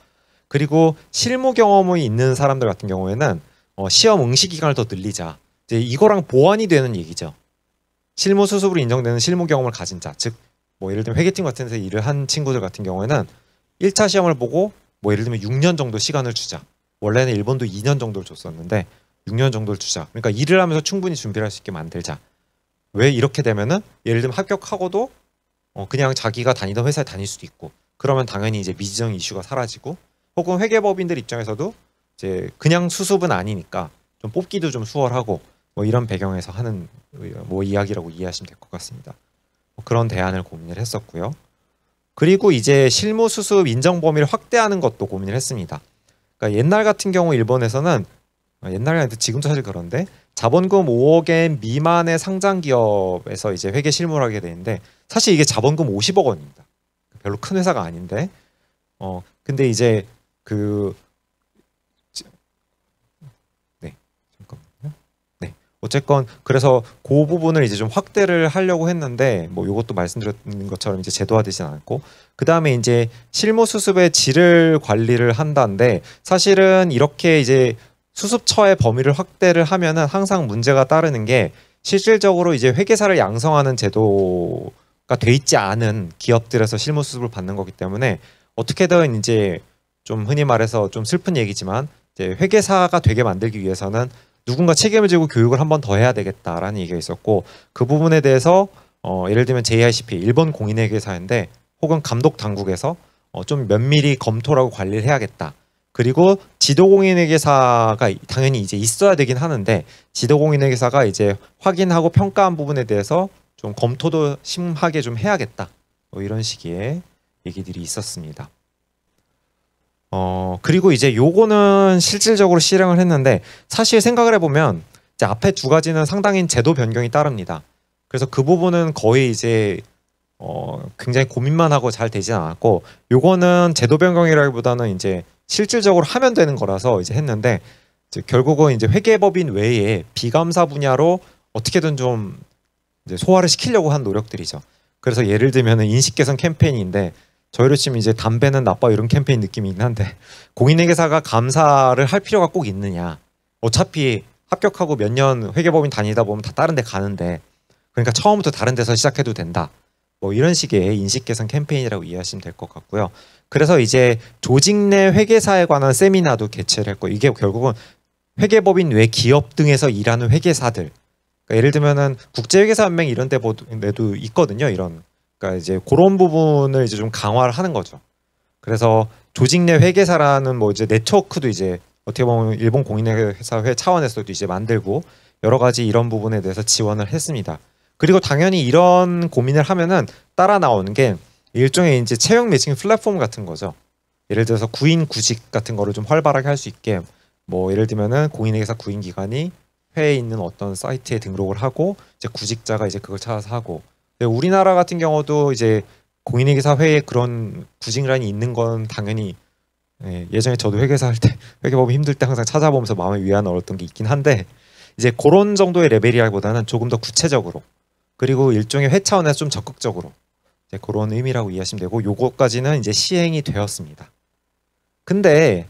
그리고 실무 경험이 있는 사람들 같은 경우에는 시험 응시 기간을 더 늘리자. 이제 이거랑 보완이 되는 얘기죠. 실무 수습으로 인정되는 실무 경험을 가진 자, 즉 뭐 예를 들면 회계팀 같은 데서 일을 한 친구들 같은 경우에는 1차 시험을 보고 뭐 예를 들면 6년 정도 시간을 주자. 원래는 일본도 2년 정도를 줬었는데 6년 정도를 주자. 그러니까 일을 하면서 충분히 준비를 할 수 있게 만들자. 왜 이렇게 되면은 예를 들면 합격하고도 그냥 자기가 다니던 회사에 다닐 수도 있고 그러면 당연히 이제 미지정 이슈가 사라지고 혹은 회계법인들 입장에서도 이제 그냥 수습은 아니니까 좀 뽑기도 좀 수월하고 뭐 이런 배경에서 하는 뭐 이야기라고 이해하시면 될 것 같습니다. 그런 대안을 고민을 했었고요. 그리고 이제 실무 수습 인정 범위를 확대하는 것도 고민을 했습니다. 그러니까 옛날 같은 경우 일본에서는 옛날에 아니라 지금도 사실 그런데 자본금 5억엔 미만의 상장 기업에서 이제 회계 실무를 하게 되는데 사실 이게 자본금 50억 원입니다. 별로 큰 회사가 아닌데 근데 이제 어쨌건 그래서 그 부분을 이제 좀 확대를 하려고 했는데 뭐 이것도 말씀드린 것처럼 이제 제도화되진 않고 그 다음에 이제 실무 수습의 질을 관리를 한다는데 사실은 이렇게 이제 수습처의 범위를 확대를 하면은 항상 문제가 따르는 게 실질적으로 이제 회계사를 양성하는 제도가 돼 있지 않은 기업들에서 실무 수습을 받는 거기 때문에 어떻게든 이제 좀 흔히 말해서 좀 슬픈 얘기지만 이제 회계사가 되게 만들기 위해서는 누군가 책임을 지고 교육을 한 번 더 해야 되겠다라는 얘기가 있었고 그 부분에 대해서 예를 들면 JICP 일본 공인회계사인데 혹은 감독 당국에서 좀 면밀히 검토하고 관리를 해야겠다. 그리고 지도공인회계사가 당연히 이제 있어야 되긴 하는데 지도공인회계사가 이제 확인하고 평가한 부분에 대해서 좀 검토도 심하게 좀 해야겠다. 뭐 이런 식의 얘기들이 있었습니다. 그리고 이제 요거는 실질적으로 실행을 했는데 사실 생각을 해보면 이제 앞에 두 가지는 상당히 제도 변경이 따릅니다. 그래서 그 부분은 거의 이제 굉장히 고민만 하고 잘 되진 않았고 요거는 제도 변경이라기보다는 이제 실질적으로 하면 되는 거라서 이제 했는데 이제 결국은 이제 회계법인 외에 비감사 분야로 어떻게든 좀 이제 소화를 시키려고 한 노력들이죠. 그래서 예를 들면 인식 개선 캠페인인데 저희로 치면 이제 담배는 나빠 이런 캠페인 느낌이긴 한데 공인회계사가 감사를 할 필요가 꼭 있느냐. 어차피 합격하고 몇 년 회계법인 다니다 보면 다 다른 데 가는데 그러니까 처음부터 다른 데서 시작해도 된다. 뭐 이런 식의 인식 개선 캠페인이라고 이해하시면 될 것 같고요. 그래서 이제 조직 내 회계사에 관한 세미나도 개최를 했고 이게 결국은 회계법인 외 기업 등에서 일하는 회계사들 그러니까 예를 들면은 국제회계사연맹 이런 데도 있거든요. 이런 그러니까 이제 그런 부분을 이제 좀 강화를 하는 거죠. 그래서 조직 내 회계사라는 뭐 이제 네트워크도 이제 어떻게 보면 일본 공인회계사회 차원에서도 이제 만들고 여러 가지 이런 부분에 대해서 지원을 했습니다. 그리고 당연히 이런 고민을 하면은 따라 나오는 게 일종의 이제 채용 매칭 플랫폼 같은 거죠. 예를 들어서 구인 구직 같은 거를 좀 활발하게 할 수 있게 뭐 예를 들면은 공인회계사 구인 기관이 회에 있는 어떤 사이트에 등록을 하고 이제 구직자가 이제 그걸 찾아서 하고. 우리나라 같은 경우도 이제 공인회계사 회에 그런 구직란이 있는 건 당연히 예전에 저도 회계사 할 때 회계법이 힘들 때 항상 찾아보면서 마음의 위안을 얻었던 게 있긴 한데 이제 그런 정도의 레벨이라기보다는 조금 더 구체적으로 그리고 일종의 회 차원에서 좀 적극적으로 이제 그런 의미라고 이해하시면 되고 요거까지는 이제 시행이 되었습니다. 근데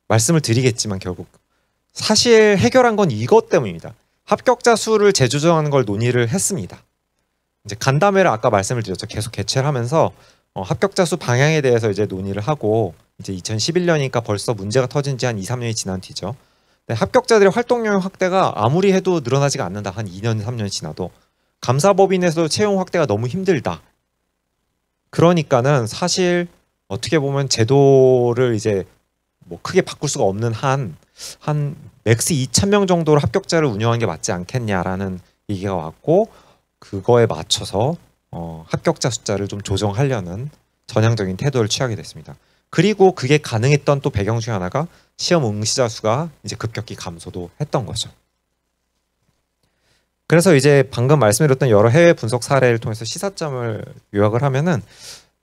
말씀을 드리겠지만 결국 사실 해결한 건 이것 때문입니다. 합격자 수를 재조정하는 걸 논의를 했습니다. 이제 간담회를 아까 말씀을 드렸죠. 계속 개최를 하면서 합격자 수 방향에 대해서 이제 논의를 하고 이제 2011년이니까 벌써 문제가 터진 지 한 2, 3년이 지난 뒤죠. 근데 합격자들의 활동량 확대가 아무리 해도 늘어나지가 않는다. 한 2년, 3년 지나도. 감사법인에서도 채용 확대가 너무 힘들다. 그러니까는 사실 어떻게 보면 제도를 이제 뭐 크게 바꿀 수가 없는 한 맥스 2,000명 정도로 합격자를 운영하는 게 맞지 않겠냐라는 얘기가 왔고 그거에 맞춰서 합격자 숫자를 좀 조정하려는 전향적인 태도를 취하게 됐습니다. 그리고 그게 가능했던 또 배경 중에 하나가 시험 응시자 수가 이제 급격히 감소도 했던 거죠. 그래서 이제 방금 말씀드렸던 여러 해외 분석 사례를 통해서 시사점을 요약을 하면은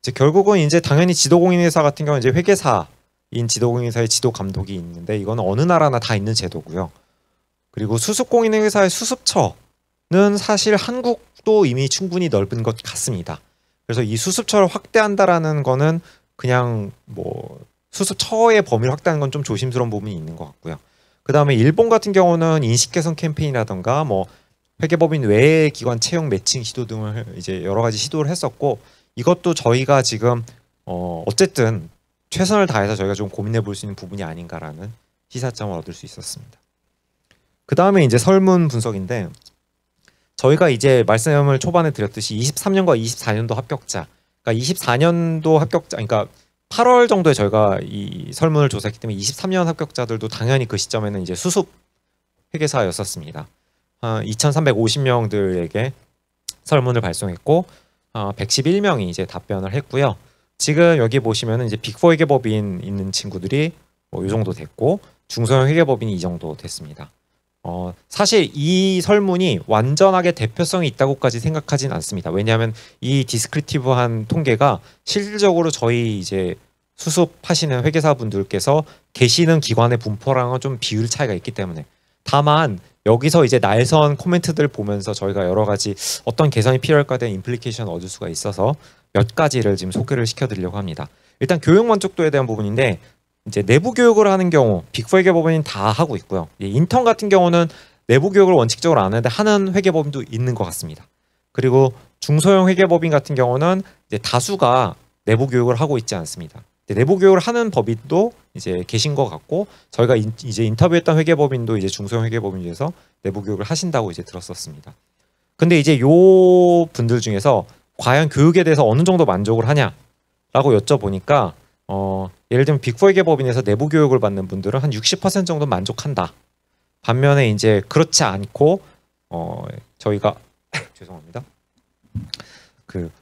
이제 결국은 이제 당연히 지도공인회사 같은 경우는 이제 회계사인 지도공인회사의 지도 감독이 있는데 이거는 어느 나라나 다 있는 제도고요. 그리고 수습공인회사의 수습처는 사실 한국도 이미 충분히 넓은 것 같습니다. 그래서 이 수습처를 확대한다라는 거는 그냥 뭐 수습처의 범위를 확대하는 건 좀 조심스러운 부분이 있는 것 같고요. 그 다음에 일본 같은 경우는 인식 개선 캠페인이라던가 뭐 회계법인 외의 기관 채용 매칭 시도 등을 이제 여러 가지 시도를 했었고 이것도 저희가 지금 어쨌든 최선을 다해서 저희가 좀 고민해 볼 수 있는 부분이 아닌가라는 시사점을 얻을 수 있었습니다. 그 다음에 이제 설문 분석인데 저희가 이제 말씀을 초반에 드렸듯이 23년과 24년도 합격자, 그러니까 24년도 합격자, 그러니까 8월 정도에 저희가 이 설문을 조사했기 때문에 23년 합격자들도 당연히 그 시점에는 이제 수습 회계사였었습니다. 2,350명들에게 설문을 발송했고 111명이 이제 답변을 했고요. 지금 여기 보시면은 이제 빅4 회계법인 있는 친구들이 뭐 이 정도 됐고 중소형 회계법인이 이 정도 됐습니다. 사실 이 설문이 완전하게 대표성이 있다고까지 생각하진 않습니다. 왜냐하면 이 디스크리티브한 통계가 실질적으로 저희 이제 수습하시는 회계사분들께서 계시는 기관의 분포랑은 좀 비율 차이가 있기 때문에 다만 여기서 이제 날선 코멘트들 보면서 저희가 여러 가지 어떤 개선이 필요할까에 대한 임플리케이션을 얻을 수가 있어서 몇 가지를 지금 소개를 시켜드리려고 합니다. 일단 교육 만족도에 대한 부분인데 이제 내부 교육을 하는 경우 빅4 회계법인은 다 하고 있고요. 인턴 같은 경우는 내부 교육을 원칙적으로 안 하는데 하는 회계법인도 있는 것 같습니다. 그리고 중소형 회계법인 같은 경우는 이제 다수가 내부 교육을 하고 있지 않습니다. 내부 교육을 하는 법인도 이제 계신 것 같고 저희가 이제 인터뷰했던 회계법인도 이제 중소형 회계법인 중에서 내부 교육을 하신다고 이제 들었었습니다. 근데 이제 요 분들 중에서 과연 교육에 대해서 어느 정도 만족을 하냐라고 여쭤보니까 예를 들면 빅4 회계법인에서 내부 교육을 받는 분들은 한 60% 정도 만족한다. 반면에 이제 그렇지 않고 저희가 죄송합니다. 그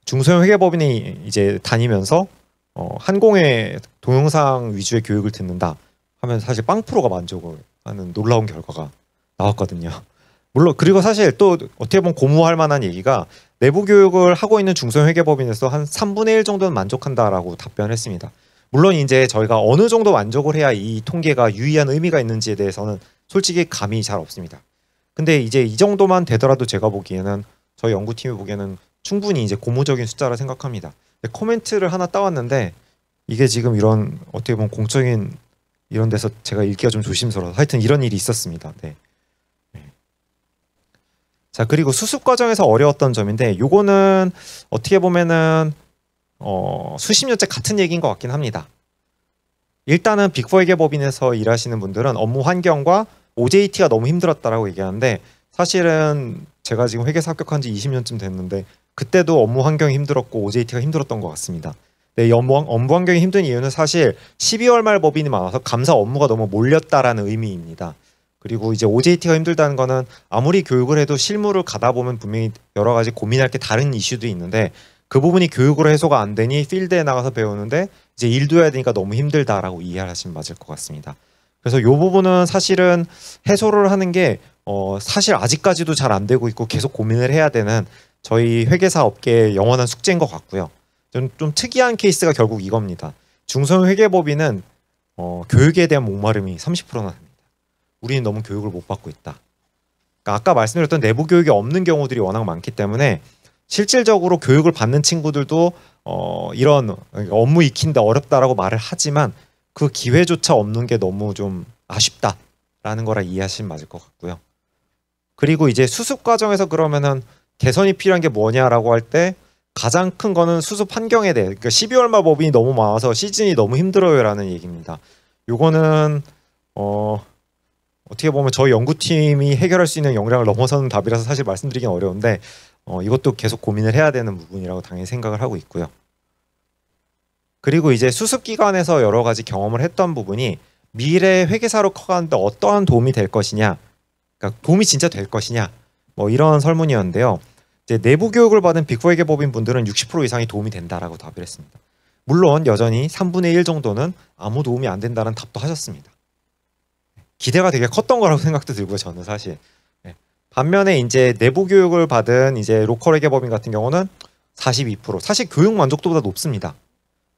중소형 회계법인이 이제 다니면서 한공의 동영상 위주의 교육을 듣는다 하면 사실 0%가 만족을 하는 놀라운 결과가 나왔거든요. 물론 그리고 사실 또 어떻게 보면 고무할 만한 얘기가 내부 교육을 하고 있는 중소형 회계법인에서 한 3분의 1 정도는 만족한다라고 답변했습니다. 물론 이제 저희가 어느 정도 만족을 해야 이 통계가 유의한 의미가 있는지에 대해서는 솔직히 감이 잘 없습니다. 근데 이제 이 정도만 되더라도 제가 보기에는 저희 연구팀이 보기에는 충분히 이제 고무적인 숫자라 생각합니다. 코멘트를 하나 따왔는데 이게 지금 이런 어떻게 보면 공적인 이런 데서 제가 읽기가 좀 조심스러워서 하여튼 이런 일이 있었습니다. 네. 자 그리고 수습 과정에서 어려웠던 점인데 요거는 어떻게 보면은 수십 년째 같은 얘기인 것 같긴 합니다. 일단은 빅4 회계법인에서 일하시는 분들은 업무 환경과 OJT가 너무 힘들었다라고 얘기하는데 사실은 제가 지금 회계사 합격한 지 20년쯤 됐는데 그때도 업무 환경이 힘들었고 OJT가 힘들었던 것 같습니다. 네, 업무 환경이 힘든 이유는 사실 12월 말 법인이 많아서 감사 업무가 너무 몰렸다라는 의미입니다. 그리고 이제 OJT가 힘들다는 거는 아무리 교육을 해도 실무를 가다 보면 분명히 여러 가지 고민할 게 다른 이슈도 있는데 그 부분이 교육으로 해소가 안 되니 필드에 나가서 배우는데 이제 일도 해야 되니까 너무 힘들다라고 이해하시면 맞을 것 같습니다. 그래서 이 부분은 사실은 해소를 하는 게 사실 아직까지도 잘 안 되고 있고 계속 고민을 해야 되는 저희 회계사 업계의 영원한 숙제인 것 같고요. 좀 특이한 케이스가 결국 이겁니다. 중소형회계법인은 교육에 대한 목마름이 30%나 됩니다. 우리는 너무 교육을 못 받고 있다. 그러니까 아까 말씀드렸던 내부 교육이 없는 경우들이 워낙 많기 때문에 실질적으로 교육을 받는 친구들도 이런 업무 익힌다 어렵다라고 말을 하지만 그 기회조차 없는 게 너무 좀 아쉽다라는 거라 이해하시면 맞을 것 같고요. 그리고 이제 수습 과정에서 그러면은 개선이 필요한 게 뭐냐라고 할 때 가장 큰 거는 수습 환경에 대해, 그러니까 12월 말 법인이 너무 많아서 시즌이 너무 힘들어요라는 얘기입니다. 요거는 어떻게 보면 저희 연구팀이 해결할 수 있는 역량을 넘어서는 답이라서 사실 말씀드리긴 어려운데 이것도 계속 고민을 해야 되는 부분이라고 당연히 생각을 하고 있고요. 그리고 이제 수습 기간에서 여러 가지 경험을 했던 부분이 미래 회계사로 커가는데 어떠한 도움이 될 것이냐, 그러니까 도움이 진짜 될 것이냐, 뭐 이런 설문이었는데요. 이제 내부 교육을 받은 빅4 회계법인 분들은 60% 이상이 도움이 된다라고 답을 했습니다. 물론 여전히 3분의 1 정도는 아무 도움이 안 된다는 답도 하셨습니다. 기대가 되게 컸던 거라고 생각도 들고요, 저는 사실. 반면에 이제 내부 교육을 받은 이제 로컬 회계법인 같은 경우는 42%, 사실 교육 만족도보다 높습니다.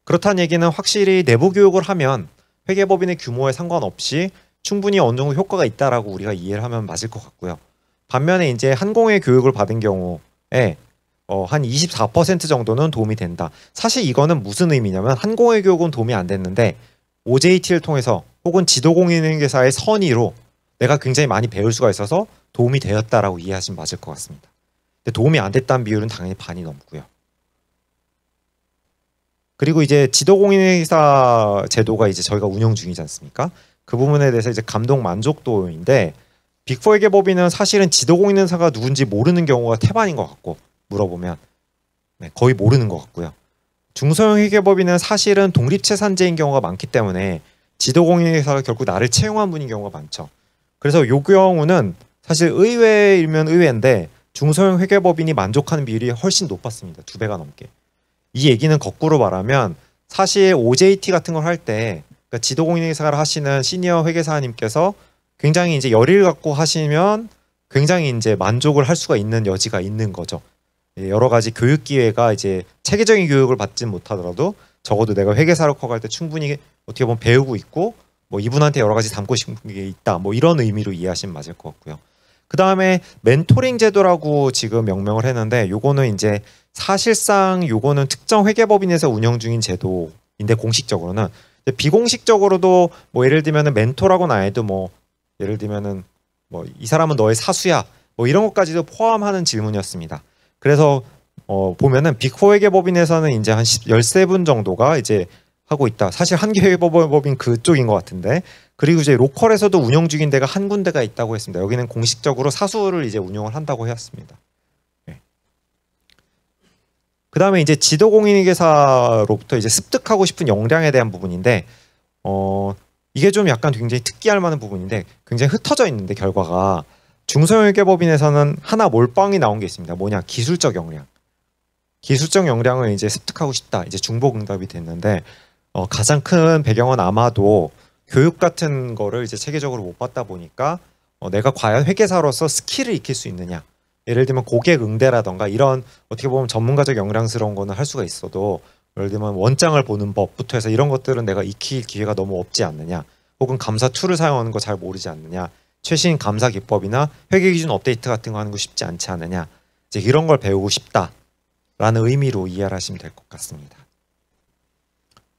그렇다는 얘기는 확실히 내부 교육을 하면 회계법인의 규모에 상관없이 충분히 어느 정도 효과가 있다라고 우리가 이해를 하면 맞을 것 같고요. 반면에 이제 한공회 교육을 받은 경우에 한 24% 정도는 도움이 된다. 사실 이거는 무슨 의미냐면 한공회 교육은 도움이 안 됐는데 OJT를 통해서 혹은 지도공인회계사의 선의로 내가 굉장히 많이 배울 수가 있어서 도움이 되었다라고 이해하시면 맞을 것 같습니다. 근데 도움이 안 됐다는 비율은 당연히 반이 넘고요. 그리고 이제 지도공인회계사 제도가 이제 저희가 운영 중이지 않습니까? 그 부분에 대해서 이제 감독 만족도인데 빅4 회계법인은 사실은 지도공인회계사가 누군지 모르는 경우가 태반인 것 같고 물어보면 거의 모르는 것 같고요. 중소형 회계법인은 사실은 독립채산제인 경우가 많기 때문에 지도공인회계사가 결국 나를 채용한 분인 경우가 많죠. 그래서 이 경우는 사실 의외이면 의외인데 중소형 회계법인이 만족하는 비율이 훨씬 높았습니다. 2배가 넘게. 이 얘기는 거꾸로 말하면 사실 OJT 같은 걸 할 때 그러니까 지도공인회계사를 하시는 시니어 회계사님께서 굉장히 이제 열의를 갖고 하시면 굉장히 이제 만족을 할 수가 있는 여지가 있는 거죠. 여러 가지 교육 기회가 이제 체계적인 교육을 받진 못하더라도 적어도 내가 회계사로 커갈 때 충분히 어떻게 보면 배우고 있고 뭐 이분한테 여러 가지 담고 싶은 게 있다 뭐 이런 의미로 이해하시면 맞을 것 같고요. 그 다음에 멘토링 제도라고 지금 명명을 했는데 요거는 이제 사실상 요거는 특정 회계법인에서 운영 중인 제도인데 공식적으로는 비공식적으로도 뭐 예를 들면은 멘토라고는 안 해도 뭐 예를 들면은 뭐 이 사람은 너의 사수야 뭐 이런 것까지도 포함하는 질문이었습니다. 그래서 보면은 빅4 회계법인에서는 이제 한 13분 정도가 이제 하고 있다. 사실 한계 회계법인 그쪽인 것 같은데 그리고 이제 로컬에서도 운영 중인 데가 한 군데가 있다고 했습니다. 여기는 공식적으로 사수를 이제 운영을 한다고 했습니다. 네. 그 다음에 이제 지도공인회계사로부터 이제 습득하고 싶은 역량에 대한 부분인데 이게 좀 약간 굉장히 특기할 만한 부분인데 굉장히 흩어져 있는데 결과가 중소형 회계법인에서는 하나 몰빵이 나온 게 있습니다. 뭐냐 기술적 역량. 기술적 역량을 이제 습득하고 싶다. 이제 중복응답이 됐는데 가장 큰 배경은 아마도 교육 같은 거를 이제 체계적으로 못 받다 보니까 내가 과연 회계사로서 스킬을 익힐 수 있느냐. 예를 들면 고객 응대라던가 이런 어떻게 보면 전문가적 역량스러운 거는 할 수가 있어도 예를 들면 원장을 보는 법부터 해서 이런 것들은 내가 익힐 기회가 너무 없지 않느냐. 혹은 감사 툴을 사용하는 거 잘 모르지 않느냐. 최신 감사 기법이나 회계기준 업데이트 같은 거 하는 거 쉽지 않지 않느냐. 이제 이런 걸 배우고 싶다라는 의미로 이해를 하시면 될 것 같습니다.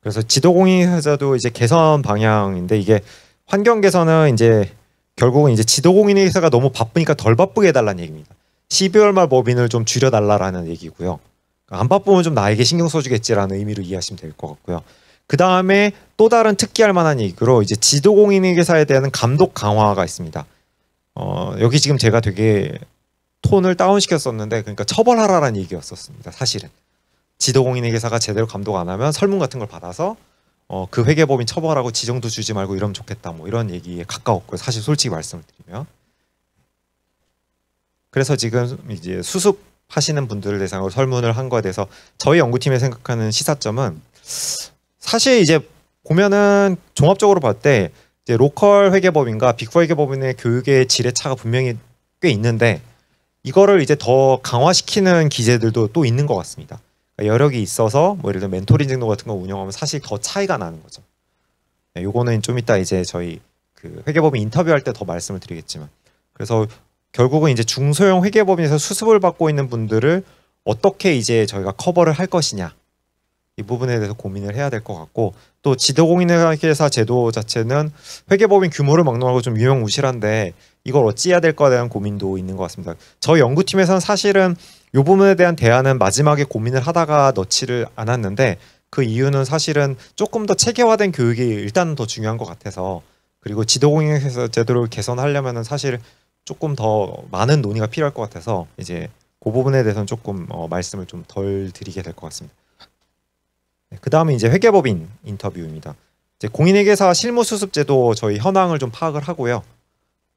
그래서 지도공인회계사도 이제 개선 방향인데 이게 환경 개선은 이제 결국은 이제 지도공인회계사가 너무 바쁘니까 덜 바쁘게 해달라는 얘기입니다. 12월 말 법인을 좀 줄여달라라는 얘기고요. 안 바쁘면 좀 나에게 신경 써주겠지라는 의미로 이해하시면 될 것 같고요. 그 다음에 또 다른 특기할 만한 얘기로 이제 지도공인회계사에 대한 감독 강화가 있습니다. 여기 지금 제가 되게 톤을 다운시켰었는데 그러니까 처벌하라라는 얘기였었습니다. 사실은 지도공인회계사가 제대로 감독 안 하면 설문 같은 걸 받아서 그 회계법인 처벌하고 지정도 주지 말고 이러면 좋겠다 뭐 이런 얘기에 가까웠고요. 사실 솔직히 말씀을 드리면 그래서 지금 이제 수습하시는 분들을 대상으로 설문을 한 거에 대해서 저희 연구팀이 생각하는 시사점은 사실 이제 보면은 종합적으로 봤을 때 이제 로컬 회계법인과 빅4 회계법인의 교육의 질의 차가 분명히 꽤 있는데 이거를 이제 더 강화시키는 기재들도 또 있는 것 같습니다. 그러니까 여력이 있어서 뭐 예를 들어 멘토링 제도 같은 거 운영하면 사실 더 차이가 나는 거죠. 네, 요거는 좀 이따 이제 저희 그 회계법인 인터뷰할 때 더 말씀을 드리겠지만, 그래서 결국은 이제 중소형 회계법인에서 수습을 받고 있는 분들을 어떻게 이제 저희가 커버를 할 것이냐, 이 부분에 대해서 고민을 해야 될 것 같고, 또 지도공인회계사 제도 자체는 회계법인 규모를 막론하고 좀 유명무실한데 이걸 어찌해야 될까에 대한 고민도 있는 것 같습니다. 저희 연구팀에서는 사실은 이 부분에 대한 대안은 마지막에 고민을 하다가 넣지를 않았는데, 그 이유는 사실은 조금 더 체계화된 교육이 일단은 더 중요한 것 같아서, 그리고 지도공인회계사 제도를 개선하려면은 사실 조금 더 많은 논의가 필요할 것 같아서 이제 그 부분에 대해서는 조금 말씀을 좀 덜 드리게 될 것 같습니다. 네, 그 다음에 이제 회계법인 인터뷰입니다. 이제 공인회계사 실무수습제도 저희 현황을 좀 파악을 하고요.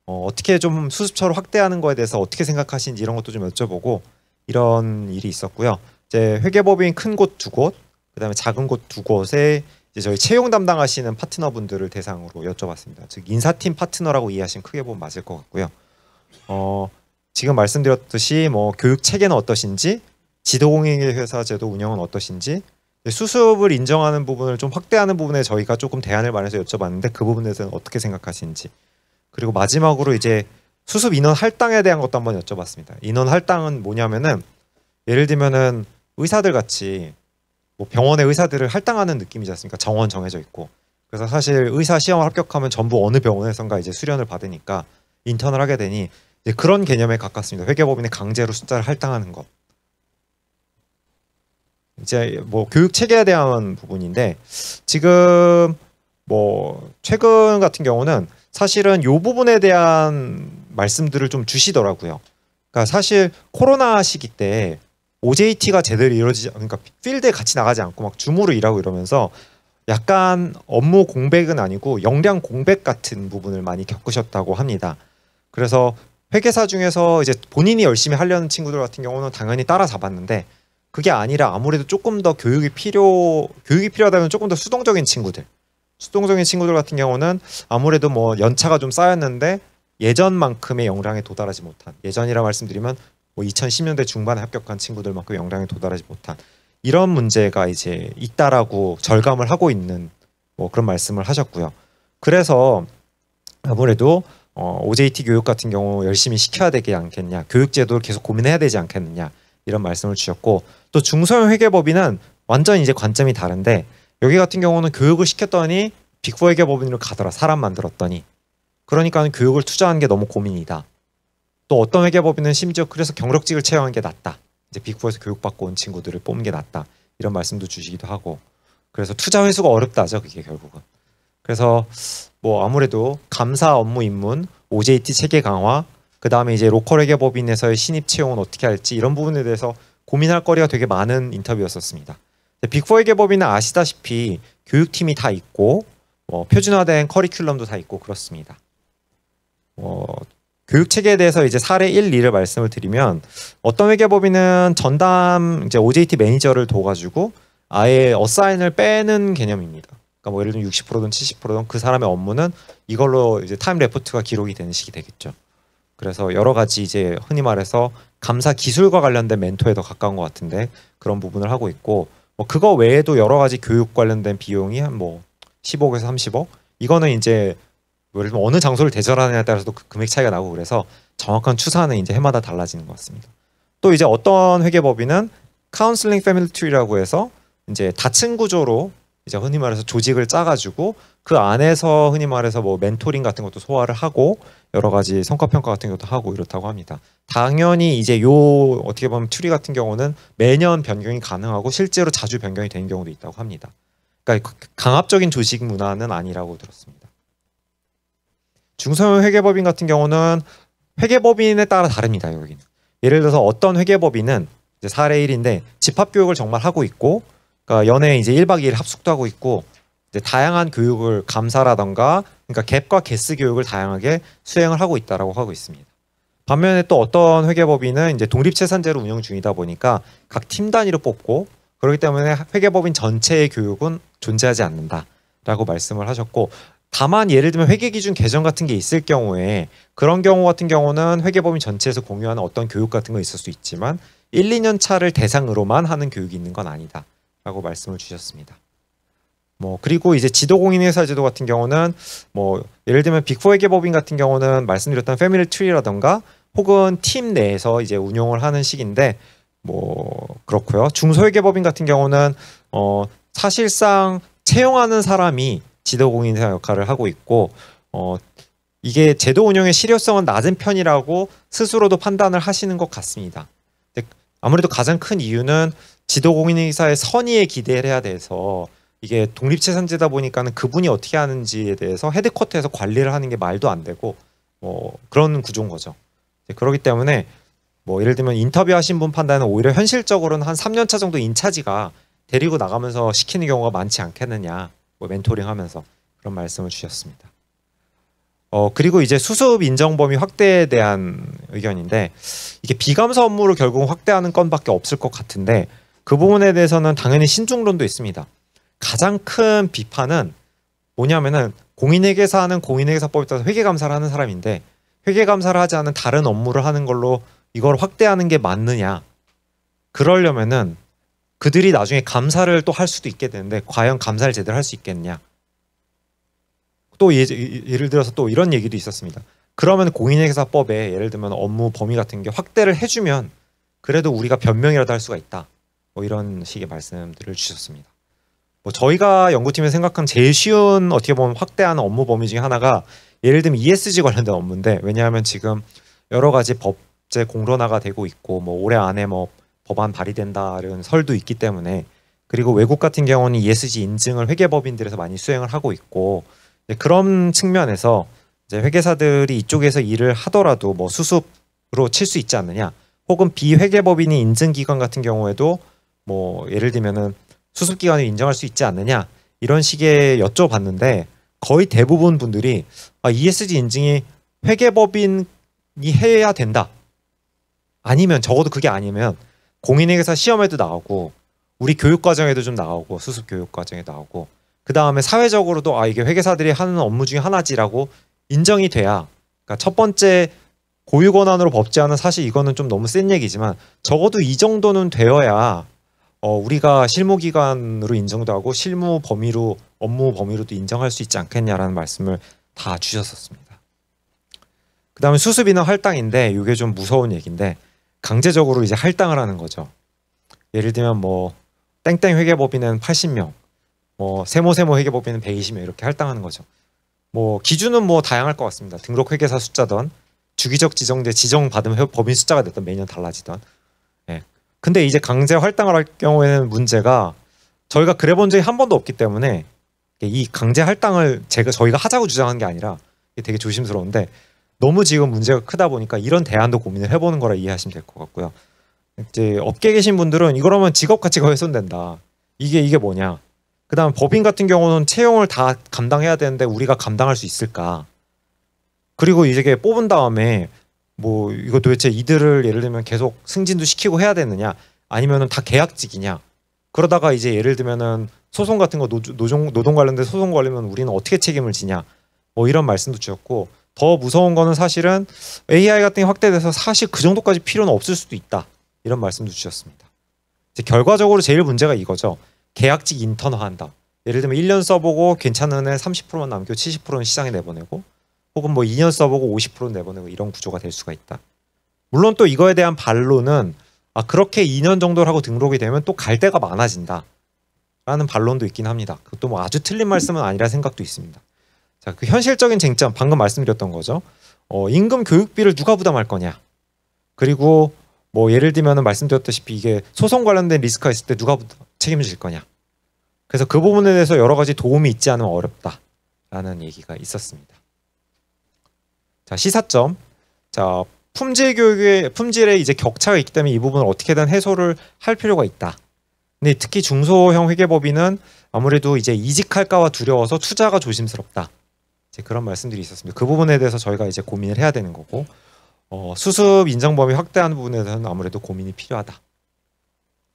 어떻게 좀 수습처를 확대하는 거에 대해서 어떻게 생각하시는지 이런 것도 좀 여쭤보고 이런 일이 있었고요. 이제 회계법인 큰 곳 2곳, 그다음에 작은 곳 2곳에 이제 저희 채용 담당하시는 파트너분들을 대상으로 여쭤봤습니다. 즉 인사팀 파트너라고 이해하시면 크게 보면 맞을 것 같고요. 지금 말씀드렸듯이 뭐 교육 체계는 어떠신지, 지도공인회계사 제도 운영은 어떠신지, 수습을 인정하는 부분을 좀 확대하는 부분에 저희가 조금 대안을 마련해서 여쭤봤는데 그 부분에 대해서는 어떻게 생각하시는지, 그리고 마지막으로 이제 수습 인원 할당에 대한 것도 한번 여쭤봤습니다. 인원 할당은 뭐냐면은 예를 들면은 의사들 같이 뭐 병원의 의사들을 할당하는 느낌이지 않습니까? 정원 정해져 있고. 그래서 사실 의사 시험을 합격하면 전부 어느 병원에선가 이제 수련을 받으니까 인턴을 하게 되니 이제 그런 개념에 가깝습니다. 회계법인의 강제로 숫자를 할당하는 것. 이제 뭐 교육 체계에 대한 부분인데 지금 뭐 최근 같은 경우는 사실은 요 부분에 대한 말씀들을 좀 주시더라고요. 그러니까 사실 코로나 시기 때 OJT가 제대로 이루어지지, 그러니까 필드에 같이 나가지 않고 막 줌으로 일하고 이러면서 약간 업무 공백은 아니고 역량 공백 같은 부분을 많이 겪으셨다고 합니다. 그래서 회계사 중에서 이제 본인이 열심히 하려는 친구들 같은 경우는 당연히 따라잡았는데 그게 아니라 아무래도 조금 더 교육이 필요하다면 조금 더 수동적인 친구들 같은 경우는 아무래도 뭐 연차가 좀 쌓였는데 예전만큼의 역량에 도달하지 못한, 예전이라 말씀드리면 뭐 2010년대 중반에 합격한 친구들만큼 역량에 도달하지 못한 이런 문제가 이제 있다라고 절감을 하고 있는 뭐 그런 말씀을 하셨고요. 그래서 아무래도 OJT 교육 같은 경우 열심히 시켜야 되지 않겠냐, 교육제도를 계속 고민해야 되지 않겠느냐 이런 말씀을 주셨고, 또 중소형 회계법인은 완전 이제 관점이 다른데 여기 같은 경우는 교육을 시켰더니 빅4 회계법인으로 가더라, 사람 만들었더니. 그러니까 교육을 투자하는 게 너무 고민이다. 또 어떤 회계법인은 심지어 그래서 경력직을 채용하는 게 낫다, 이제 빅4에서 교육받고 온 친구들을 뽑는 게 낫다 이런 말씀도 주시기도 하고, 그래서 투자 회수가 어렵다죠 그게 결국은. 그래서 뭐 아무래도 감사 업무 입문, OJT 체계 강화, 그 다음에 이제 로컬 회계법인에서의 신입 채용은 어떻게 할지 이런 부분에 대해서 고민할 거리가 되게 많은 인터뷰였었습니다. 빅4 회계법인은 아시다시피 교육팀이 다 있고 표준화된 커리큘럼도 다 있고 그렇습니다. 교육 체계에 대해서 이제 사례 1, 2를 말씀을 드리면, 어떤 회계법인은 전담 이제 OJT 매니저를 둬가지고 아예 어사인을 빼는 개념입니다. 그러니까 뭐 예를 들면 60%든 70%든 그 사람의 업무는 이걸로 이제 타임 레포트가 기록이 되는 식이 되겠죠. 그래서 여러 가지 이제 흔히 말해서 감사 기술과 관련된 멘토에 더 가까운 것 같은데 그런 부분을 하고 있고, 뭐 그거 외에도 여러 가지 교육 관련된 비용이 한 뭐 15억에서 30억, 이거는 이제 예를 들면 어느 장소를 대절하느냐에 따라서도 그 금액 차이가 나고, 그래서 정확한 추산은 이제 해마다 달라지는 것 같습니다. 또 이제 어떤 회계법인은 카운슬링 패밀리 트리라고 해서 이제 다층 구조로 이제 흔히 말해서 조직을 짜가지고 그 안에서 흔히 말해서 뭐 멘토링 같은 것도 소화를 하고 여러 가지 성과 평가 같은 것도 하고 이렇다고 합니다. 당연히 이제 요 어떻게 보면 트리 같은 경우는 매년 변경이 가능하고 실제로 자주 변경이 되는 경우도 있다고 합니다. 그러니까 강압적인 조직 문화는 아니라고 들었습니다. 중소형 회계법인 같은 경우는 회계법인에 따라 다릅니다. 여기는 예를 들어서 어떤 회계법인은 이제 사례 1인데 집합교육을 정말 하고 있고, 그러니까 연에 이제 1박 2일 합숙도 하고 있고, 이제 다양한 교육을 감사라던가 그러니까 갭과 개스 교육을 다양하게 수행을 하고 있다라고 하고 있습니다. 반면에 또 어떤 회계법인은 이제 독립채산제로 운영 중이다 보니까 각 팀 단위로 뽑고, 그렇기 때문에 회계법인 전체의 교육은 존재하지 않는다라고 말씀을 하셨고, 다만 예를 들면 회계기준 개정 같은 게 있을 경우에 그런 경우 같은 경우는 회계법인 전체에서 공유하는 어떤 교육 같은 거 있을 수 있지만 1, 2년 차를 대상으로만 하는 교육이 있는 건 아니다 라고 말씀을 주셨습니다. 그리고 이제 지도공인회사 제도 같은 경우는 예를 들면 빅4 회계법인 같은 경우는 말씀드렸던 패밀리 트리라던가 혹은 팀 내에서 이제 운용을 하는 식인데 그렇고요. 중소회계법인 같은 경우는 사실상 채용하는 사람이 지도공인회사 역할을 하고 있고 이게 제도 운영의 실효성은 낮은 편이라고 스스로도 판단을 하시는 것 같습니다. 아무래도 가장 큰 이유는 지도공인회사의 선의에 기대를 해야 돼서 이게 독립채산제다 보니까는 그분이 어떻게 하는지에 대해서 헤드쿼터에서 관리를 하는 게 말도 안 되고 그런 구조인 거죠. 그렇기 때문에 예를 들면 인터뷰하신 분 판단은 오히려 현실적으로는 한 3년 차 정도 인차지가 데리고 나가면서 시키는 경우가 많지 않겠느냐, 멘토링 하면서 그런 말씀을 주셨습니다. 그리고 이제 수습 인정 범위 확대에 대한 의견인데 이게 비감사 업무를 결국 확대하는 건밖에 없을 것 같은데 그 부분에 대해서는 당연히 신중론도 있습니다. 가장 큰 비판은 뭐냐면은 공인회계사는 공인회계사법에 따라서 회계감사를 하는 사람인데 회계감사를 하지 않은 다른 업무를 하는 걸로 이걸 확대하는 게 맞느냐. 그러려면은 그들이 나중에 감사를 또 할 수도 있게 되는데 과연 감사를 제대로 할 수 있겠냐. 또 예를 들어서 또 이런 얘기도 있었습니다. 그러면 공인회계사법에 예를 들면 업무 범위 같은 게 확대를 해주면 그래도 우리가 변명이라도 할 수가 있다. 이런 식의 말씀들을 주셨습니다. 저희가 연구팀에서 생각한 제일 쉬운 어떻게 보면 확대하는 업무 범위 중에 하나가 예를 들면 ESG 관련된 업무인데 왜냐하면 지금 여러 가지 법제 공론화가 되고 있고 올해 안에 법안 발의된다는 설도 있기 때문에 그리고 외국 같은 경우는 ESG 인증을 회계법인들에서 많이 수행을 하고 있고 그런 측면에서 이제 회계사들이 이쪽에서 일을 하더라도 수습으로 칠 수 있지 않느냐 혹은 비회계법인이 인증기관 같은 경우에도 예를 들면은 수습기관을 인정할 수 있지 않느냐 이런 식의 여쭤봤는데 거의 대부분 분들이 ESG 인증이 회계법인이 해야 된다. 아니면 적어도 그게 아니면 공인회계사 시험에도 나오고 우리 교육과정에도 좀 나오고 수습 교육과정에 나오고 그 다음에 사회적으로도 이게 회계사들이 하는 업무 중에 하나지라고 인정이 돼야 그러니까 첫 번째 고유 권한으로 법제화는 사실 이거는 좀 너무 센 얘기지만 적어도 이 정도는 되어야 우리가 실무기관으로 인정도 하고 실무 범위로 업무 범위로도 인정할 수 있지 않겠냐라는 말씀을 다 주셨었습니다. 그 다음에 수습이나 할당인데 이게 좀 무서운 얘기인데 강제적으로 이제 할당을 하는 거죠. 예를 들면 땡땡 회계법인은 80명, 세모 회계법인은 120명 이렇게 할당하는 거죠. 기준은 다양할 것 같습니다. 등록 회계사 숫자든 주기적 지정받은 법인 숫자가 됐든 매년 달라지던. 근데 이제 강제 할당을 할 경우에는 문제가 저희가 그래 본 적이 한 번도 없기 때문에 이 강제 할당을 저희가 하자고 주장한 게 아니라 되게 조심스러운데 너무 지금 문제가 크다 보니까 이런 대안도 고민을 해보는 거라 이해하시면 될 것 같고요. 이제 업계에 계신 분들은 이거라면 직업 가치가 훼손된다. 이게 뭐냐. 그 다음 법인 같은 경우는 채용을 다 감당해야 되는데 우리가 감당할 수 있을까. 그리고 이제 뽑은 다음에 이거 도대체 이들을 예를 들면 계속 승진도 시키고 해야 되느냐 아니면은 다 계약직이냐 그러다가 이제 예를 들면은 소송 같은 거 노동 관련된 소송 걸리면 우리는 어떻게 책임을 지냐 이런 말씀도 주셨고 더 무서운 거는 사실은 AI 같은 게 확대돼서 사실 그 정도까지 필요는 없을 수도 있다 이런 말씀도 주셨습니다. 이제 결과적으로 제일 문제가 이거죠. 계약직 인턴화한다. 예를 들면 1년 써보고 괜찮은 애 30%만 남기고 70%는 시장에 내보내고 혹은 2년 써보고 50% 내보내고 이런 구조가 될 수가 있다. 물론 또 이거에 대한 반론은 그렇게 2년 정도를 하고 등록이 되면 또 갈 데가 많아진다. 라는 반론도 있긴 합니다. 그것도 아주 틀린 말씀은 아니라 생각도 있습니다. 자, 그 현실적인 쟁점 방금 말씀드렸던 거죠. 임금 교육비를 누가 부담할 거냐. 그리고 예를 들면 말씀드렸다시피 이게 소송 관련된 리스크가 있을 때 누가 책임을 질 거냐. 그래서 그 부분에 대해서 여러 가지 도움이 있지 않으면 어렵다라는 얘기가 있었습니다. 자, 시사점. 자, 품질에 이제 격차가 있기 때문에 이 부분을 어떻게든 해소를 할 필요가 있다. 근데 특히 중소형 회계법인은 아무래도 이제 이직할까봐 두려워서 투자가 조심스럽다. 이제 그런 말씀들이 있었습니다. 그 부분에 대해서 저희가 이제 고민을 해야 되는 거고, 수습 인정 범위 확대하는 부분에 대해서는 아무래도 고민이 필요하다.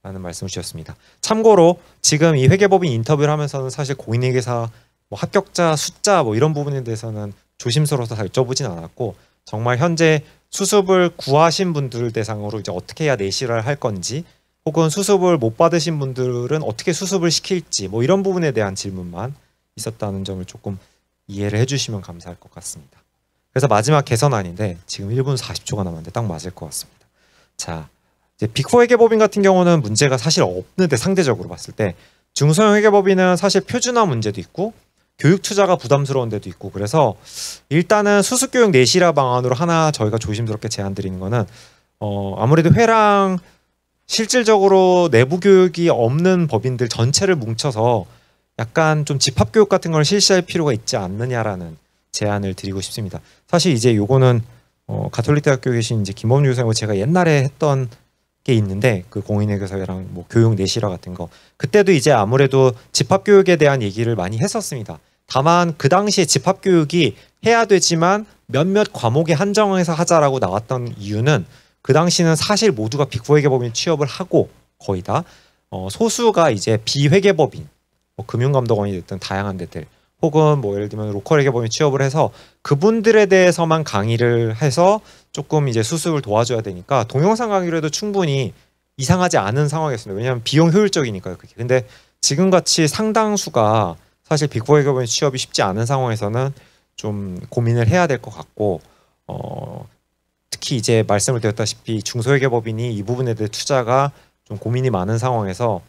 라는 말씀을 주셨습니다. 참고로 지금 이 회계법인 인터뷰를 하면서는 사실 공인회계사 뭐 합격자 숫자 뭐 이런 부분에 대해서는 조심스러워서 다 여쭤보진 않았고 정말 현재 수습을 구하신 분들 대상으로 이제 어떻게 해야 내실을 할 건지 혹은 수습을 못 받으신 분들은 어떻게 수습을 시킬지 뭐 이런 부분에 대한 질문만 있었다는 점을 조금 이해를 해주시면 감사할 것 같습니다. 그래서 마지막 개선안인데 지금 1분 40초가 남았는데 딱 맞을 것 같습니다. 자, 이제 빅4 회계법인 같은 경우는 문제가 사실 없는데 상대적으로 봤을 때 중소형 회계법인은 사실 표준화 문제도 있고 교육 투자가 부담스러운 데도 있고 그래서 일단은 수습교육 내실화 방안으로 하나 저희가 조심스럽게 제안드리는 거는 아무래도 회랑 실질적으로 내부 교육이 없는 법인들 전체를 뭉쳐서 약간 좀 집합교육 같은 걸 실시할 필요가 있지 않느냐라는 제안을 드리고 싶습니다. 사실 이제 요거는 가톨릭대학교에 계신 이제 김범유 교수님 제가 옛날에 했던 게 있는데 그 공인회계사랑 뭐 교육 내실화 같은 거 그때도 이제 아무래도 집합교육에 대한 얘기를 많이 했었습니다. 다만 그 당시에 집합교육이 해야 되지만 몇몇 과목에 한정해서 하자라고 나왔던 이유는 그 당시는 사실 모두가 빅4 회계법인 취업을 하고 거의 다 소수가 이제 비회계법인 뭐 금융감독원이 됐든 다양한 데들 혹은 뭐 예를 들면 로컬 회계법인 취업을 해서 그분들에 대해서만 강의를 해서 조금 이제 수습을 도와줘야 되니까 동영상 강의로 해도 충분히 이상하지 않은 상황이었습니다. 왜냐하면 비용 효율적이니까요. 그게. 근데 지금같이 상당수가 사실 빅4 회계법인 취업이 쉽지 않은 상황에서는 좀 고민을 해야 될 것 같고 특히 이제 말씀을 드렸다시피 중소회계법인이 이 부분에 대해 투자가 좀 고민이 많은 상황에서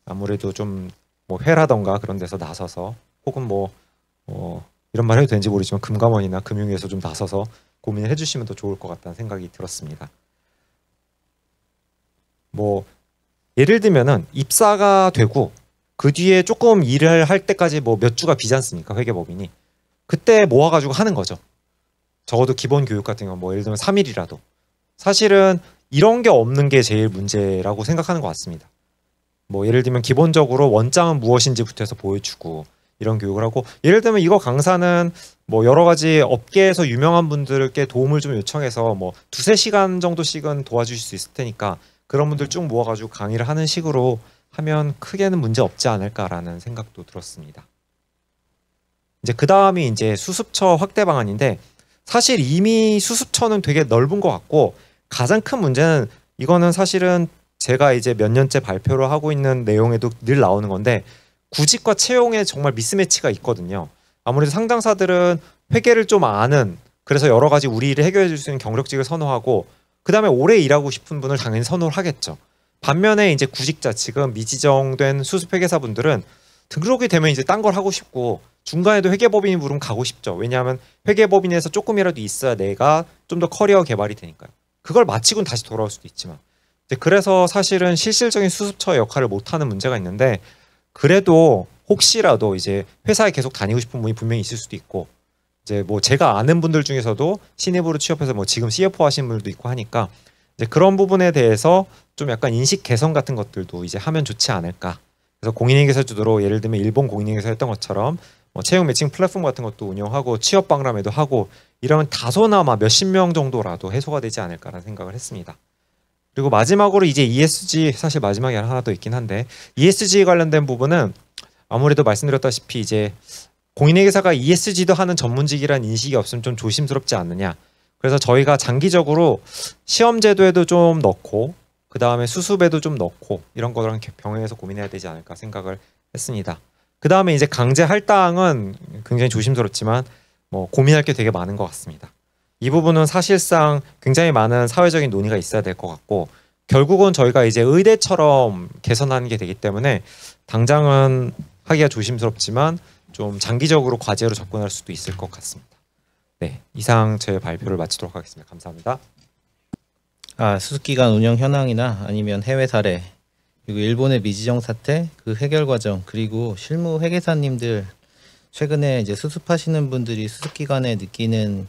아무래도 좀 뭐 회라던가 그런 데서 나서서 혹은 뭐 이런 말 해도 되는지 모르지만 금감원이나 금융위에서 좀 나서서 고민을 해주시면 더 좋을 것 같다는 생각이 들었습니다. 뭐 예를 들면은 입사가 되고 그 뒤에 조금 일을 할 때까지 뭐 몇 주가 비지 않습니까? 회계법인이 그때 모아가지고 하는 거죠. 적어도 기본 교육 같은 경우 뭐 예를 들면 3일이라도 사실은 이런 게 없는 게 제일 문제라고 생각하는 것 같습니다. 뭐 예를 들면 기본적으로 원장은 무엇인지부터 해서 보여주고 이런 교육을 하고 예를 들면 이거 강사는 뭐 여러 가지 업계에서 유명한 분들께 도움을 좀 요청해서 뭐 2-3시간 정도씩은 도와주실 수 있을 테니까 그런 분들 쭉 모아가지고 강의를 하는 식으로 하면 크게는 문제 없지 않을까라는 생각도 들었습니다. 이제 그 다음이 이제 수습처 확대 방안인데 사실 이미 수습처는 되게 넓은 것 같고 가장 큰 문제는 이거는 사실은 제가 이제 몇 년째 발표를 하고 있는 내용에도 늘 나오는 건데 구직과 채용에 정말 미스매치가 있거든요. 아무래도 상장사들은 회계를 좀 아는 그래서 여러 가지 우리 일을 해결해 줄 수 있는 경력직을 선호하고 그 다음에 오래 일하고 싶은 분을 당연히 선호를 하겠죠. 반면에 이제 구직자 지금 미지정된 수습회계사분들은 등록이 되면 이제 딴 걸 하고 싶고 중간에도 회계법인이 부르면 가고 싶죠. 왜냐하면 회계법인에서 조금이라도 있어야 내가 좀 더 커리어 개발이 되니까요. 그걸 마치고는 다시 돌아올 수도 있지만 그래서 사실은 실질적인 수습처의 역할을 못하는 문제가 있는데 그래도 혹시라도 이제 회사에 계속 다니고 싶은 분이 분명히 있을 수도 있고 이제 뭐 제가 아는 분들 중에서도 신입으로 취업해서 뭐 지금 CFO 하시는 분들도 있고 하니까 이제 그런 부분에 대해서 좀 약간 인식 개선 같은 것들도 이제 하면 좋지 않을까. 그래서 공인회계사 주도로 예를 들면 일본 공인회계사 했던 것처럼 뭐 채용 매칭 플랫폼 같은 것도 운영하고 취업 박람회도 하고 이러면 다소나마 몇십 명 정도라도 해소가 되지 않을까라는 생각을 했습니다. 그리고 마지막으로 이제 ESG 사실 마지막에 하나 더 있긴 한데 ESG 관련된 부분은 아무래도 말씀드렸다시피 이제 공인회계사가 ESG도 하는 전문직이라는 인식이 없으면 좀 조심스럽지 않느냐. 그래서 저희가 장기적으로 시험 제도에도 좀 넣고 그 다음에 수습에도 좀 넣고 이런 거랑 병행해서 고민해야 되지 않을까 생각을 했습니다. 그 다음에 이제 강제 할당은 굉장히 조심스럽지만 뭐 고민할 게 되게 많은 것 같습니다. 이 부분은 사실상 굉장히 많은 사회적인 논의가 있어야 될 것 같고 결국은 저희가 이제 의대처럼 개선하는 게 되기 때문에 당장은 하기가 조심스럽지만 좀 장기적으로 과제로 접근할 수도 있을 것 같습니다. 네, 이상 제 발표를 마치도록 하겠습니다. 감사합니다. 수습기관 운영 현황이나 아니면 해외 사례 그리고 일본의 미지정 사태 그 해결 과정 그리고 실무 회계사님들 최근에 이제 수습하시는 분들이 수습기관에 느끼는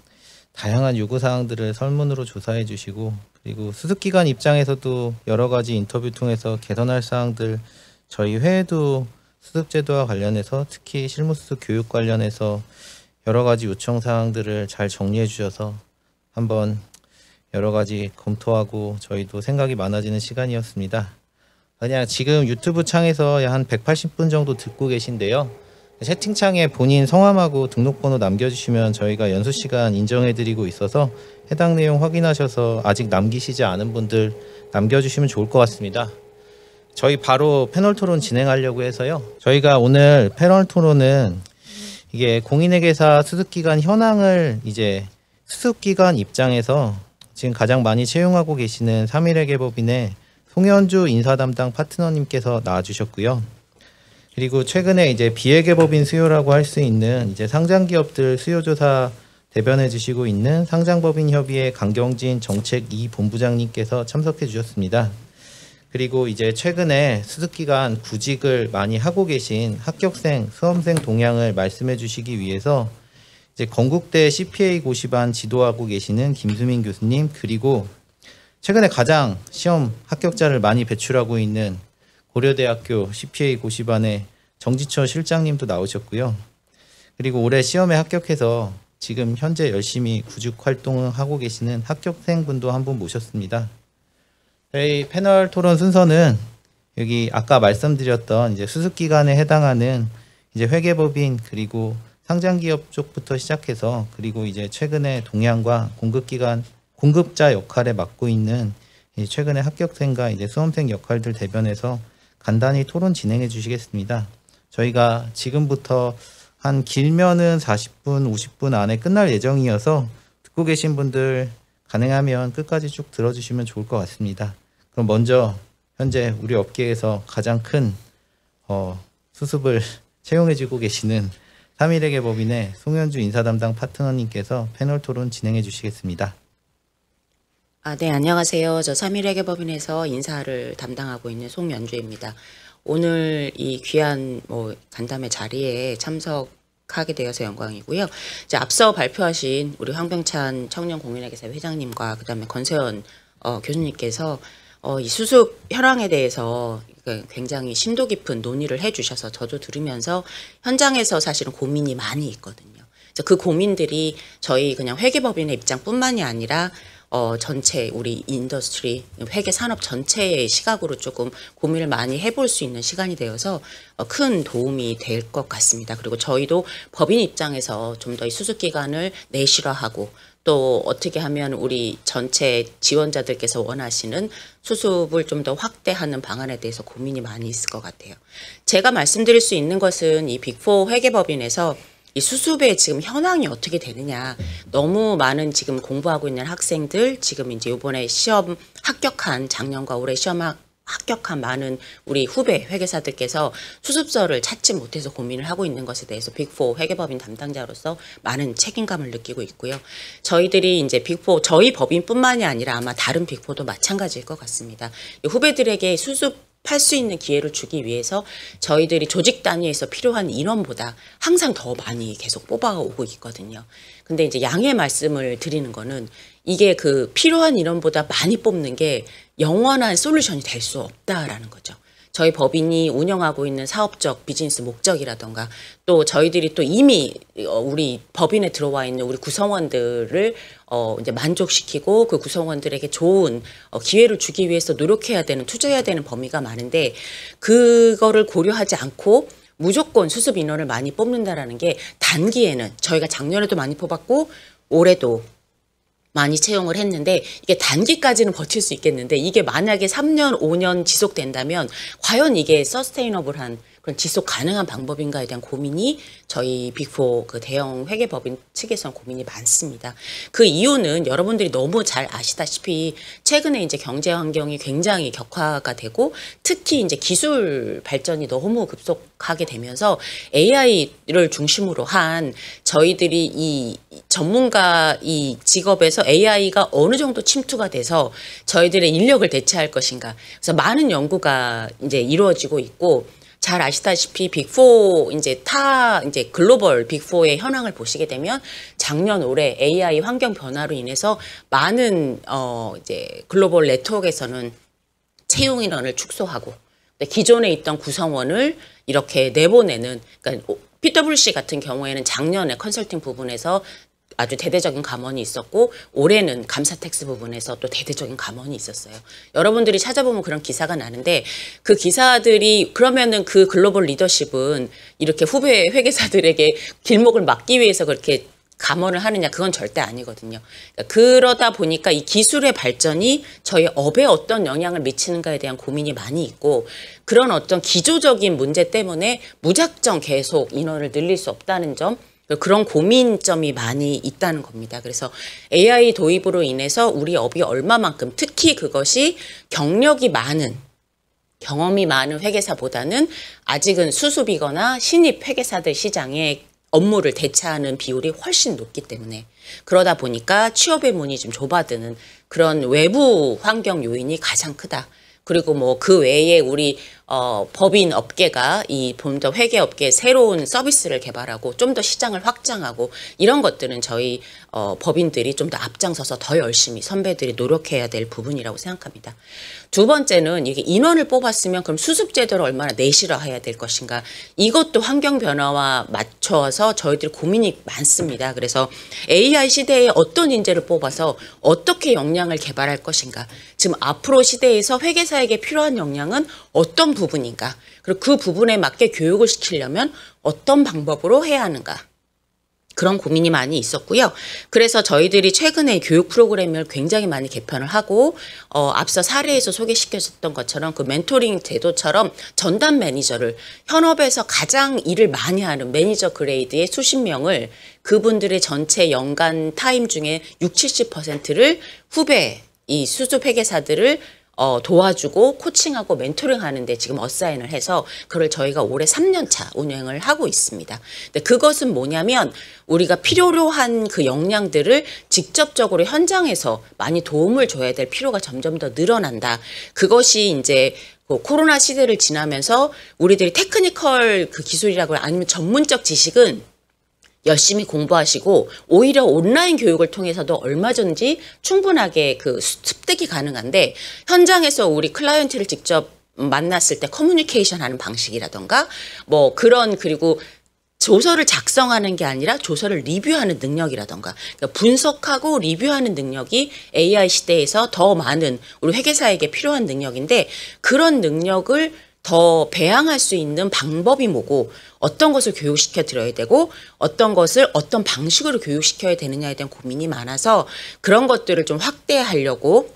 다양한 요구사항들을 설문으로 조사해 주시고 그리고 수습기관 입장에서도 여러 가지 인터뷰 통해서 개선할 사항들 저희 회에도 수습제도와 관련해서 특히 실무수습 교육 관련해서 여러 가지 요청 사항들을 잘 정리해 주셔서 한번 여러 가지 검토하고 저희도 생각이 많아지는 시간이었습니다. 그냥 지금 유튜브 창에서 한 180분 정도 듣고 계신데요. 채팅창에 본인 성함하고 등록번호 남겨주시면 저희가 연수 시간 인정해드리고 있어서 해당 내용 확인하셔서 아직 남기시지 않은 분들 남겨주시면 좋을 것 같습니다. 저희 바로 패널 토론 진행하려고 해서요. 저희가 오늘 패널 토론은 이게 공인회계사 수습기간 현황을 이제 수습기간 입장에서 지금 가장 많이 채용하고 계시는 3일회계법인의 송현주 인사담당 파트너님께서 나와주셨고요. 그리고 최근에 이제 비회계법인 수요라고 할 수 있는 이제 상장기업들 수요조사 대변해 주시고 있는 상장법인협의회 강경진 정책 2 본부장님께서 참석해 주셨습니다. 그리고 이제 최근에 수습기간 구직을 많이 하고 계신 합격생, 수험생 동향을 말씀해 주시기 위해서 이제 건국대 CPA 고시반 지도하고 계시는 김수민 교수님, 그리고 최근에 가장 시험 합격자를 많이 배출하고 있는 고려대학교 CPA 고시반의 정지철 실장님도 나오셨고요. 그리고 올해 시험에 합격해서 지금 현재 열심히 구직 활동을 하고 계시는 합격생분도 한 분 모셨습니다. 저희 패널 토론 순서는 여기 아까 말씀드렸던 이제 수습기간에 해당하는 이제 회계법인 그리고 상장기업 쪽부터 시작해서 그리고 이제 최근에 동향과 공급자 역할에 맡고 있는 최근에 합격생과 이제 수험생 역할들 대변해서 간단히 토론 진행해 주시겠습니다. 저희가 지금부터 한 길면은 40분, 50분 안에 끝날 예정이어서 듣고 계신 분들 가능하면 끝까지 쭉 들어주시면 좋을 것 같습니다. 그럼 먼저 현재 우리 업계에서 가장 큰 수습을 채용해주고 계시는 3일회계법인의 송현주 인사담당 파트너님께서 패널 토론 진행해 주시겠습니다. 네, 안녕하세요. 저 3일회계법인에서 인사를 담당하고 있는 송연주입니다. 오늘 이 귀한 간담회 자리에 참석하게 되어서 영광이고요. 이제 앞서 발표하신 우리 황병찬 청년공인회계사 회장님과 그다음에 권세원 교수님께서 이 수습 현황에 대해서 굉장히 심도 깊은 논의를 해주셔서 저도 들으면서 현장에서 사실은 고민이 많이 있거든요. 그래서 그 고민들이 저희 그냥 회계법인의 입장뿐만이 아니라 전체 우리 인더스트리 회계 산업 전체의 시각으로 조금 고민을 많이 해볼 수 있는 시간이 되어서 큰 도움이 될 것 같습니다. 그리고 저희도 법인 입장에서 좀 더 이 수습 기간을 내실화하고 또 어떻게 하면 우리 전체 지원자들께서 원하시는 수습을 좀 더 확대하는 방안에 대해서 고민이 많이 있을 것 같아요. 제가 말씀드릴 수 있는 것은 이 빅4 회계법인에서 이 수습의 지금 현황이 어떻게 되느냐. 너무 많은 지금 공부하고 있는 학생들, 지금 이제 이번에 시험 합격한 작년과 올해 시험 합격한 많은 우리 후배 회계사들께서 수습서를 찾지 못해서 고민을 하고 있는 것에 대해서 빅4 회계법인 담당자로서 많은 책임감을 느끼고 있고요. 저희들이 이제 빅4 저희 법인뿐만이 아니라 아마 다른 빅4도 마찬가지일 것 같습니다. 후배들에게 수습할 수 있는 기회를 주기 위해서 저희들이 조직 단위에서 필요한 인원보다 항상 더 많이 계속 뽑아오고 있거든요. 근데 이제 양해 말씀을 드리는 거는 이게 그 필요한 인원보다 많이 뽑는 게 영원한 솔루션이 될 수 없다라는 거죠. 저희 법인이 운영하고 있는 사업적 비즈니스 목적이라던가 또 저희들이 또 이미 우리 법인에 들어와 있는 우리 구성원들을 이제 만족시키고 그 구성원들에게 좋은 기회를 주기 위해서 노력해야 되는 투자해야 되는 범위가 많은데 그거를 고려하지 않고 무조건 수습 인원을 많이 뽑는다라는 게 단기에는 저희가 작년에도 많이 뽑았고 올해도 많이 채용을 했는데 이게 단기까지는 버틸 수 있겠는데 이게 만약에 3년, 5년 지속된다면 과연 이게 서스테이너블한 그런 지속 가능한 방법인가에 대한 고민이 저희 빅4 그 대형 회계법인 측에서는 고민이 많습니다. 그 이유는 여러분들이 너무 잘 아시다시피 최근에 이제 경제 환경이 굉장히 격화가 되고 특히 이제 기술 발전이 너무 급속하게 되면서 AI를 중심으로 한 저희들이 이 전문가 이 직업에서 AI가 어느 정도 침투가 돼서 저희들의 인력을 대체할 것인가. 그래서 많은 연구가 이제 이루어지고 있고 잘 아시다시피 빅4 이제 글로벌 빅4의 현황을 보시게 되면 작년 올해 AI 환경 변화로 인해서 많은 이제 글로벌 네트워크에서는 채용 인원을 축소하고 기존에 있던 구성원을 이렇게 내보내는 그러니까 PwC 같은 경우에는 작년에 컨설팅 부분에서 아주 대대적인 감원이 있었고 올해는 감사 텍스 부분에서 또 대대적인 감원이 있었어요. 여러분들이 찾아보면 그런 기사가 나는데 그 기사들이 그러면은 그 글로벌 리더십은 이렇게 후배 회계사들에게 길목을 막기 위해서 그렇게 감원을 하느냐, 그건 절대 아니거든요. 그러다 보니까 이 기술의 발전이 저희 업에 어떤 영향을 미치는가에 대한 고민이 많이 있고 그런 어떤 기조적인 문제 때문에 무작정 계속 인원을 늘릴 수 없다는 점, 그런 고민점이 많이 있다는 겁니다. 그래서 AI 도입으로 인해서 우리 업이 얼마만큼, 특히 그것이 경력이 많은, 경험이 많은 회계사보다는 아직은 수습이거나 신입 회계사들 시장에 업무를 대체하는 비율이 훨씬 높기 때문에, 그러다 보니까 취업의 문이 좀 좁아드는 그런 외부 환경 요인이 가장 크다. 그리고 뭐 그 외에 우리 법인 업계가 이 본더 회계 업계에 새로운 서비스를 개발하고 좀 더 시장을 확장하고 이런 것들은 저희 법인들이 좀 더 앞장서서 더 열심히 선배들이 노력해야 될 부분이라고 생각합니다. 두 번째는 이게 인원을 뽑았으면 그럼 수습 제도를 얼마나 내실화해야 될 것인가, 이것도 환경 변화와 맞춰서 저희들이 고민이 많습니다. 그래서 AI 시대에 어떤 인재를 뽑아서 어떻게 역량을 개발할 것인가, 지금 앞으로 시대에서 회계사에게 필요한 역량은 어떤 부분인가, 그리고 그 부분에 맞게 교육을 시키려면 어떤 방법으로 해야 하는가, 그런 고민이 많이 있었고요. 그래서 저희들이 최근에 교육 프로그램을 굉장히 많이 개편을 하고 앞서 사례에서 소개시켰던 것처럼 그 멘토링 제도처럼 전담 매니저를, 현업에서 가장 일을 많이 하는 매니저 그레이드의 수십 명을, 그분들의 전체 연간 타임 중에 60~70%를 후배 이 수습 회계사들을 도와주고 코칭하고 멘토링 하는데 지금 어사인을 해서 그걸 저희가 올해 3년차 운영을 하고 있습니다. 근데 그것은 뭐냐면 우리가 필요로 한 그 역량들을 직접적으로 현장에서 많이 도움을 줘야 될 필요가 점점 더 늘어난다. 그것이 이제 코로나 시대를 지나면서 우리들이 테크니컬 그 기술이라고 아니면 전문적 지식은 열심히 공부하시고 오히려 온라인 교육을 통해서도 얼마든지 충분하게 그 습득이 가능한데, 현장에서 우리 클라이언트를 직접 만났을 때 커뮤니케이션 하는 방식이라던가 뭐 그런, 그리고 조서를 작성하는 게 아니라 조서를 리뷰하는 능력이라던가, 그러니까 분석하고 리뷰하는 능력이 AI 시대에서 더 많은 우리 회계사에게 필요한 능력인데, 그런 능력을 더 배양할 수 있는 방법이 뭐고, 어떤 것을 교육시켜 드려야 되고 어떤 것을 어떤 방식으로 교육시켜야 되느냐에 대한 고민이 많아서 그런 것들을 좀 확대하려고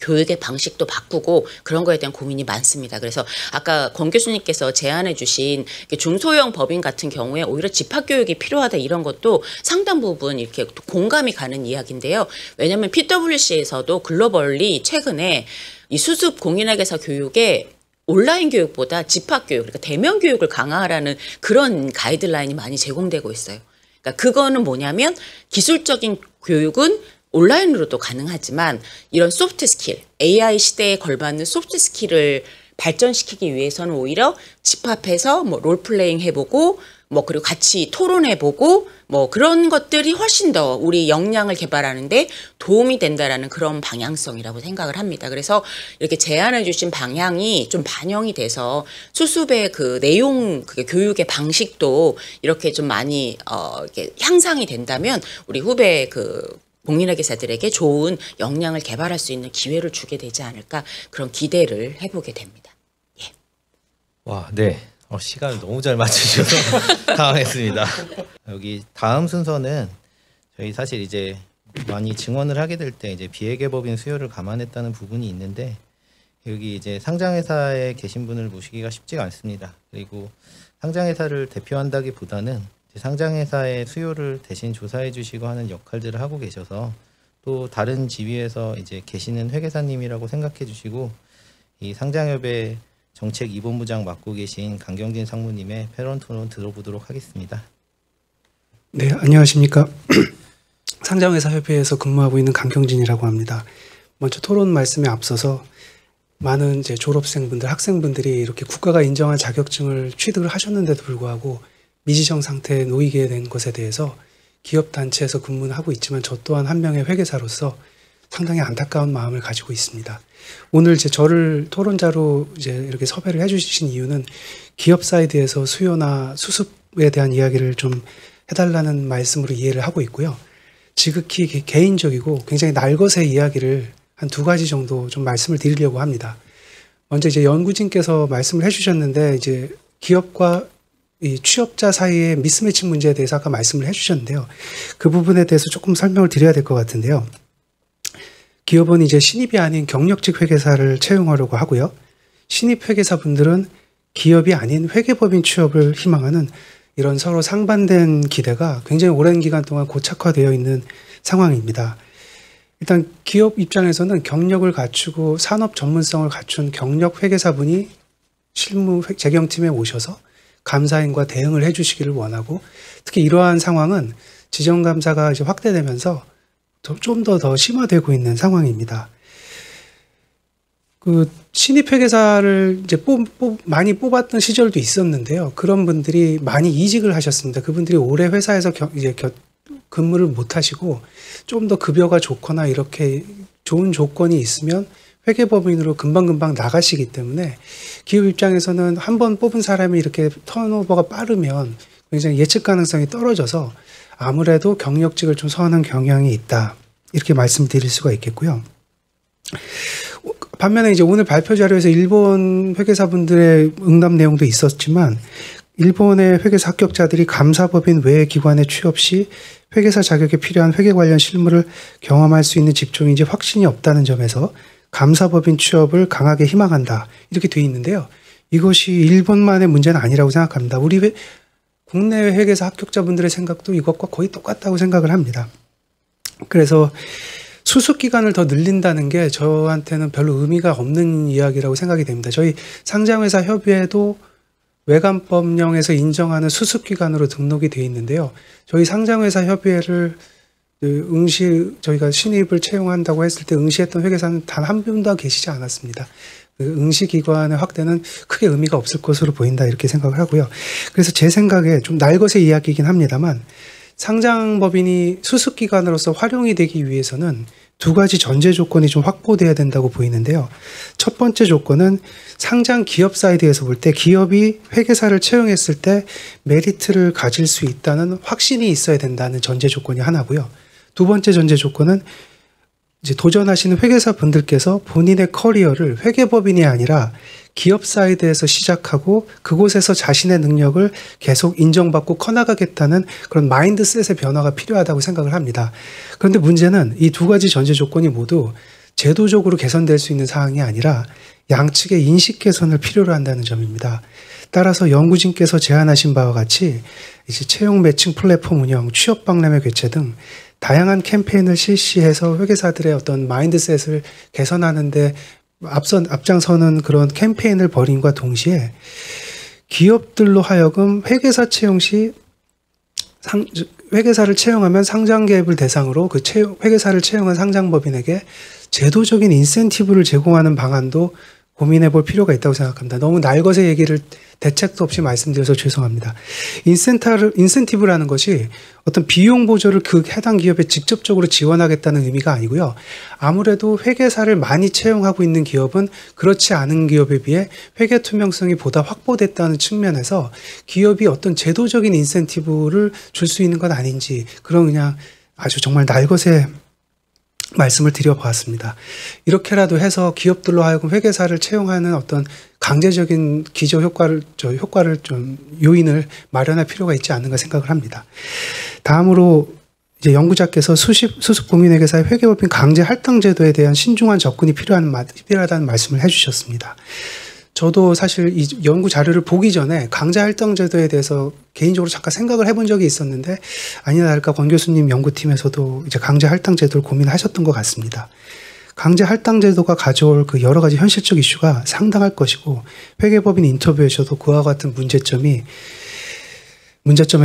교육의 방식도 바꾸고 그런 거에 대한 고민이 많습니다. 그래서 아까 권 교수님께서 제안해 주신 중소형 법인 같은 경우에 오히려 집합교육이 필요하다, 이런 것도 상당 부분 이렇게 공감이 가는 이야기인데요. 왜냐하면 PwC에서도 글로벌리 최근에 이 수습 공인회계사 교육에 온라인 교육보다 집합교육, 그러니까 대면 교육을 강화하라는 그런 가이드라인이 많이 제공되고 있어요. 그러니까 그거는 뭐냐면 기술적인 교육은 온라인으로도 가능하지만 이런 소프트 스킬, AI 시대에 걸맞는 소프트 스킬을 발전시키기 위해서는 오히려 집합해서 뭐 롤플레잉 해보고 뭐 그리고 같이 토론해보고 뭐 그런 것들이 훨씬 더 우리 역량을 개발하는데 도움이 된다라는 그런 방향성이라고 생각을 합니다. 그래서 이렇게 제안해 주신 방향이 좀 반영이 돼서 수습의 그 내용, 그 교육의 방식도 이렇게 좀 많이 이렇게 향상이 된다면 우리 후배 그 공인회계사들에게 좋은 역량을 개발할 수 있는 기회를 주게 되지 않을까, 그런 기대를 해보게 됩니다. 예. 와, 네. 시간을 너무 잘 맞추셔서 당황했습니다. 여기 다음 순서는 저희 사실 이제 많이 증언을 하게 될 때 이제 비회계법인 수요를 감안했다는 부분이 있는데, 여기 이제 상장회사에 계신 분을 모시기가 쉽지가 않습니다. 그리고 상장회사를 대표한다기보다는 상장회사의 수요를 대신 조사해 주시고 하는 역할들을 하고 계셔서, 또 다른 지위에서 이제 계시는 회계사님이라고 생각해 주시고, 이 상장협의 정책 2본부장 맡고 계신 강경진 상무님의 패런 토론 들어보도록 하겠습니다. 네, 안녕하십니까. 상장회사협회에서 근무하고 있는 강경진이라고 합니다. 먼저 토론 말씀에 앞서서 많은 이제 졸업생분들, 학생분들이 이렇게 국가가 인정한 자격증을 취득을 하셨는데도 불구하고 미지정 상태에 놓이게 된 것에 대해서 기업 단체에서 근무를 하고 있지만 저 또한 한 명의 회계사로서 상당히 안타까운 마음을 가지고 있습니다. 오늘 이제 저를 토론자로 이제 이렇게 섭외를 해주신 이유는 기업 사이드에서 수요나 수습에 대한 이야기를 좀 해달라는 말씀으로 이해를 하고 있고요. 지극히 개인적이고 굉장히 날것의 이야기를 한 두 가지 정도 좀 말씀을 드리려고 합니다. 먼저 이제 연구진께서 말씀을 해주셨는데 이제 기업과 이 취업자 사이의 미스매치 문제에 대해서 아까 말씀을 해주셨는데요. 그 부분에 대해서 조금 설명을 드려야 될 것 같은데요. 기업은 이제 신입이 아닌 경력직 회계사를 채용하려고 하고요. 신입 회계사 분들은 기업이 아닌 회계법인 취업을 희망하는 이런 서로 상반된 기대가 굉장히 오랜 기간 동안 고착화되어 있는 상황입니다. 일단 기업 입장에서는 경력을 갖추고 산업 전문성을 갖춘 경력 회계사분이 실무 재경팀에 오셔서 감사인과 대응을 해주시기를 원하고, 특히 이러한 상황은 지정감사가 이제 확대되면서 좀 더 심화되고 있는 상황입니다. 그 신입 회계사를 이제 많이 뽑았던 시절도 있었는데요. 그런 분들이 많이 이직을 하셨습니다. 그분들이 오래 회사에서 근무를 못 하시고 좀 더 급여가 좋거나 이렇게 좋은 조건이 있으면 회계법인으로 금방금방 나가시기 때문에 기업 입장에서는 한 번 뽑은 사람이 이렇게 턴오버가 빠르면 굉장히 예측 가능성이 떨어져서 아무래도 경력직을 좀 선호하는 경향이 있다. 이렇게 말씀드릴 수가 있겠고요. 반면에 이제 오늘 발표 자료에서 일본 회계사분들의 응답 내용도 있었지만, 일본의 회계사 합격자들이 감사법인 외 기관에 취업 시 회계사 자격에 필요한 회계 관련 실무를 경험할 수 있는 직종인지 확신이 없다는 점에서 감사법인 취업을 강하게 희망한다. 이렇게 돼 있는데요. 이것이 일본만의 문제는 아니라고 생각합니다. 우리 국내 회계사 합격자분들의 생각도 이것과 거의 똑같다고 생각을 합니다. 그래서 수습 기간을 더 늘린다는 게 저한테는 별로 의미가 없는 이야기라고 생각이 됩니다. 저희 상장회사 협의회도 외관법령에서 인정하는 수습 기간으로 등록이 되어 있는데요. 저희 상장회사 협의회를 저희가 신입을 채용한다고 했을 때 응시했던 회계사는 단 한 분도 계시지 않았습니다. 그 응시 기관의 확대는 크게 의미가 없을 것으로 보인다, 이렇게 생각을 하고요. 그래서 제 생각에 좀 날것의 이야기이긴 합니다만, 상장법인이 수습기관으로서 활용이 되기 위해서는 두 가지 전제 조건이 좀 확보돼야 된다고 보이는데요. 첫 번째 조건은 상장 기업 사이드에서 볼 때 기업이 회계사를 채용했을 때 메리트를 가질 수 있다는 확신이 있어야 된다는 전제 조건이 하나고요. 두 번째 전제 조건은 이제 도전하시는 회계사 분들께서 본인의 커리어를 회계법인이 아니라 기업 사이드에서 시작하고 그곳에서 자신의 능력을 계속 인정받고 커나가겠다는 그런 마인드셋의 변화가 필요하다고 생각을 합니다. 그런데 문제는 이 두 가지 전제 조건이 모두 제도적으로 개선될 수 있는 사항이 아니라 양측의 인식 개선을 필요로 한다는 점입니다. 따라서 연구진께서 제안하신 바와 같이 이제 채용 매칭 플랫폼 운영, 취업 박람회 개최 등 다양한 캠페인을 실시해서 회계사들의 어떤 마인드셋을 개선하는데 앞장서는 그런 캠페인을 벌임과 동시에 기업들로 하여금 회계사 채용 시 회계사를 채용하면 상장기업을 대상으로 그 회계사를 채용한 상장법인에게 제도적인 인센티브를 제공하는 방안도 고민해 볼 필요가 있다고 생각합니다. 너무 날것의 얘기를 대책도 없이 말씀드려서 죄송합니다. 인센티브라는 것이 어떤 비용 보조를 그 해당 기업에 직접적으로 지원하겠다는 의미가 아니고요. 아무래도 회계사를 많이 채용하고 있는 기업은 그렇지 않은 기업에 비해 회계 투명성이 보다 확보됐다는 측면에서 기업이 어떤 제도적인 인센티브를 줄 수 있는 건 아닌지, 그런 그냥 아주 정말 날것의 말씀을 드려보았습니다. 이렇게라도 해서 기업들로 하여금 회계사를 채용하는 어떤 강제적인 기저 효과를 좀 요인을 마련할 필요가 있지 않는가 생각을 합니다. 다음으로 이제 연구자께서 수습 공인회계사의 회계법인 강제 할당 제도에 대한 신중한 접근이 필요하다는 말씀을 해주셨습니다. 저도 사실 이 연구 자료를 보기 전에 강제 할당 제도에 대해서 개인적으로 잠깐 생각을 해본 적이 있었는데, 아니나 다를까 권 교수님 연구팀에서도 이제 강제 할당 제도를 고민하셨던 것 같습니다. 강제 할당 제도가 가져올 그 여러 가지 현실적 이슈가 상당할 것이고, 회계법인 인터뷰에서도 그와 같은 문제점에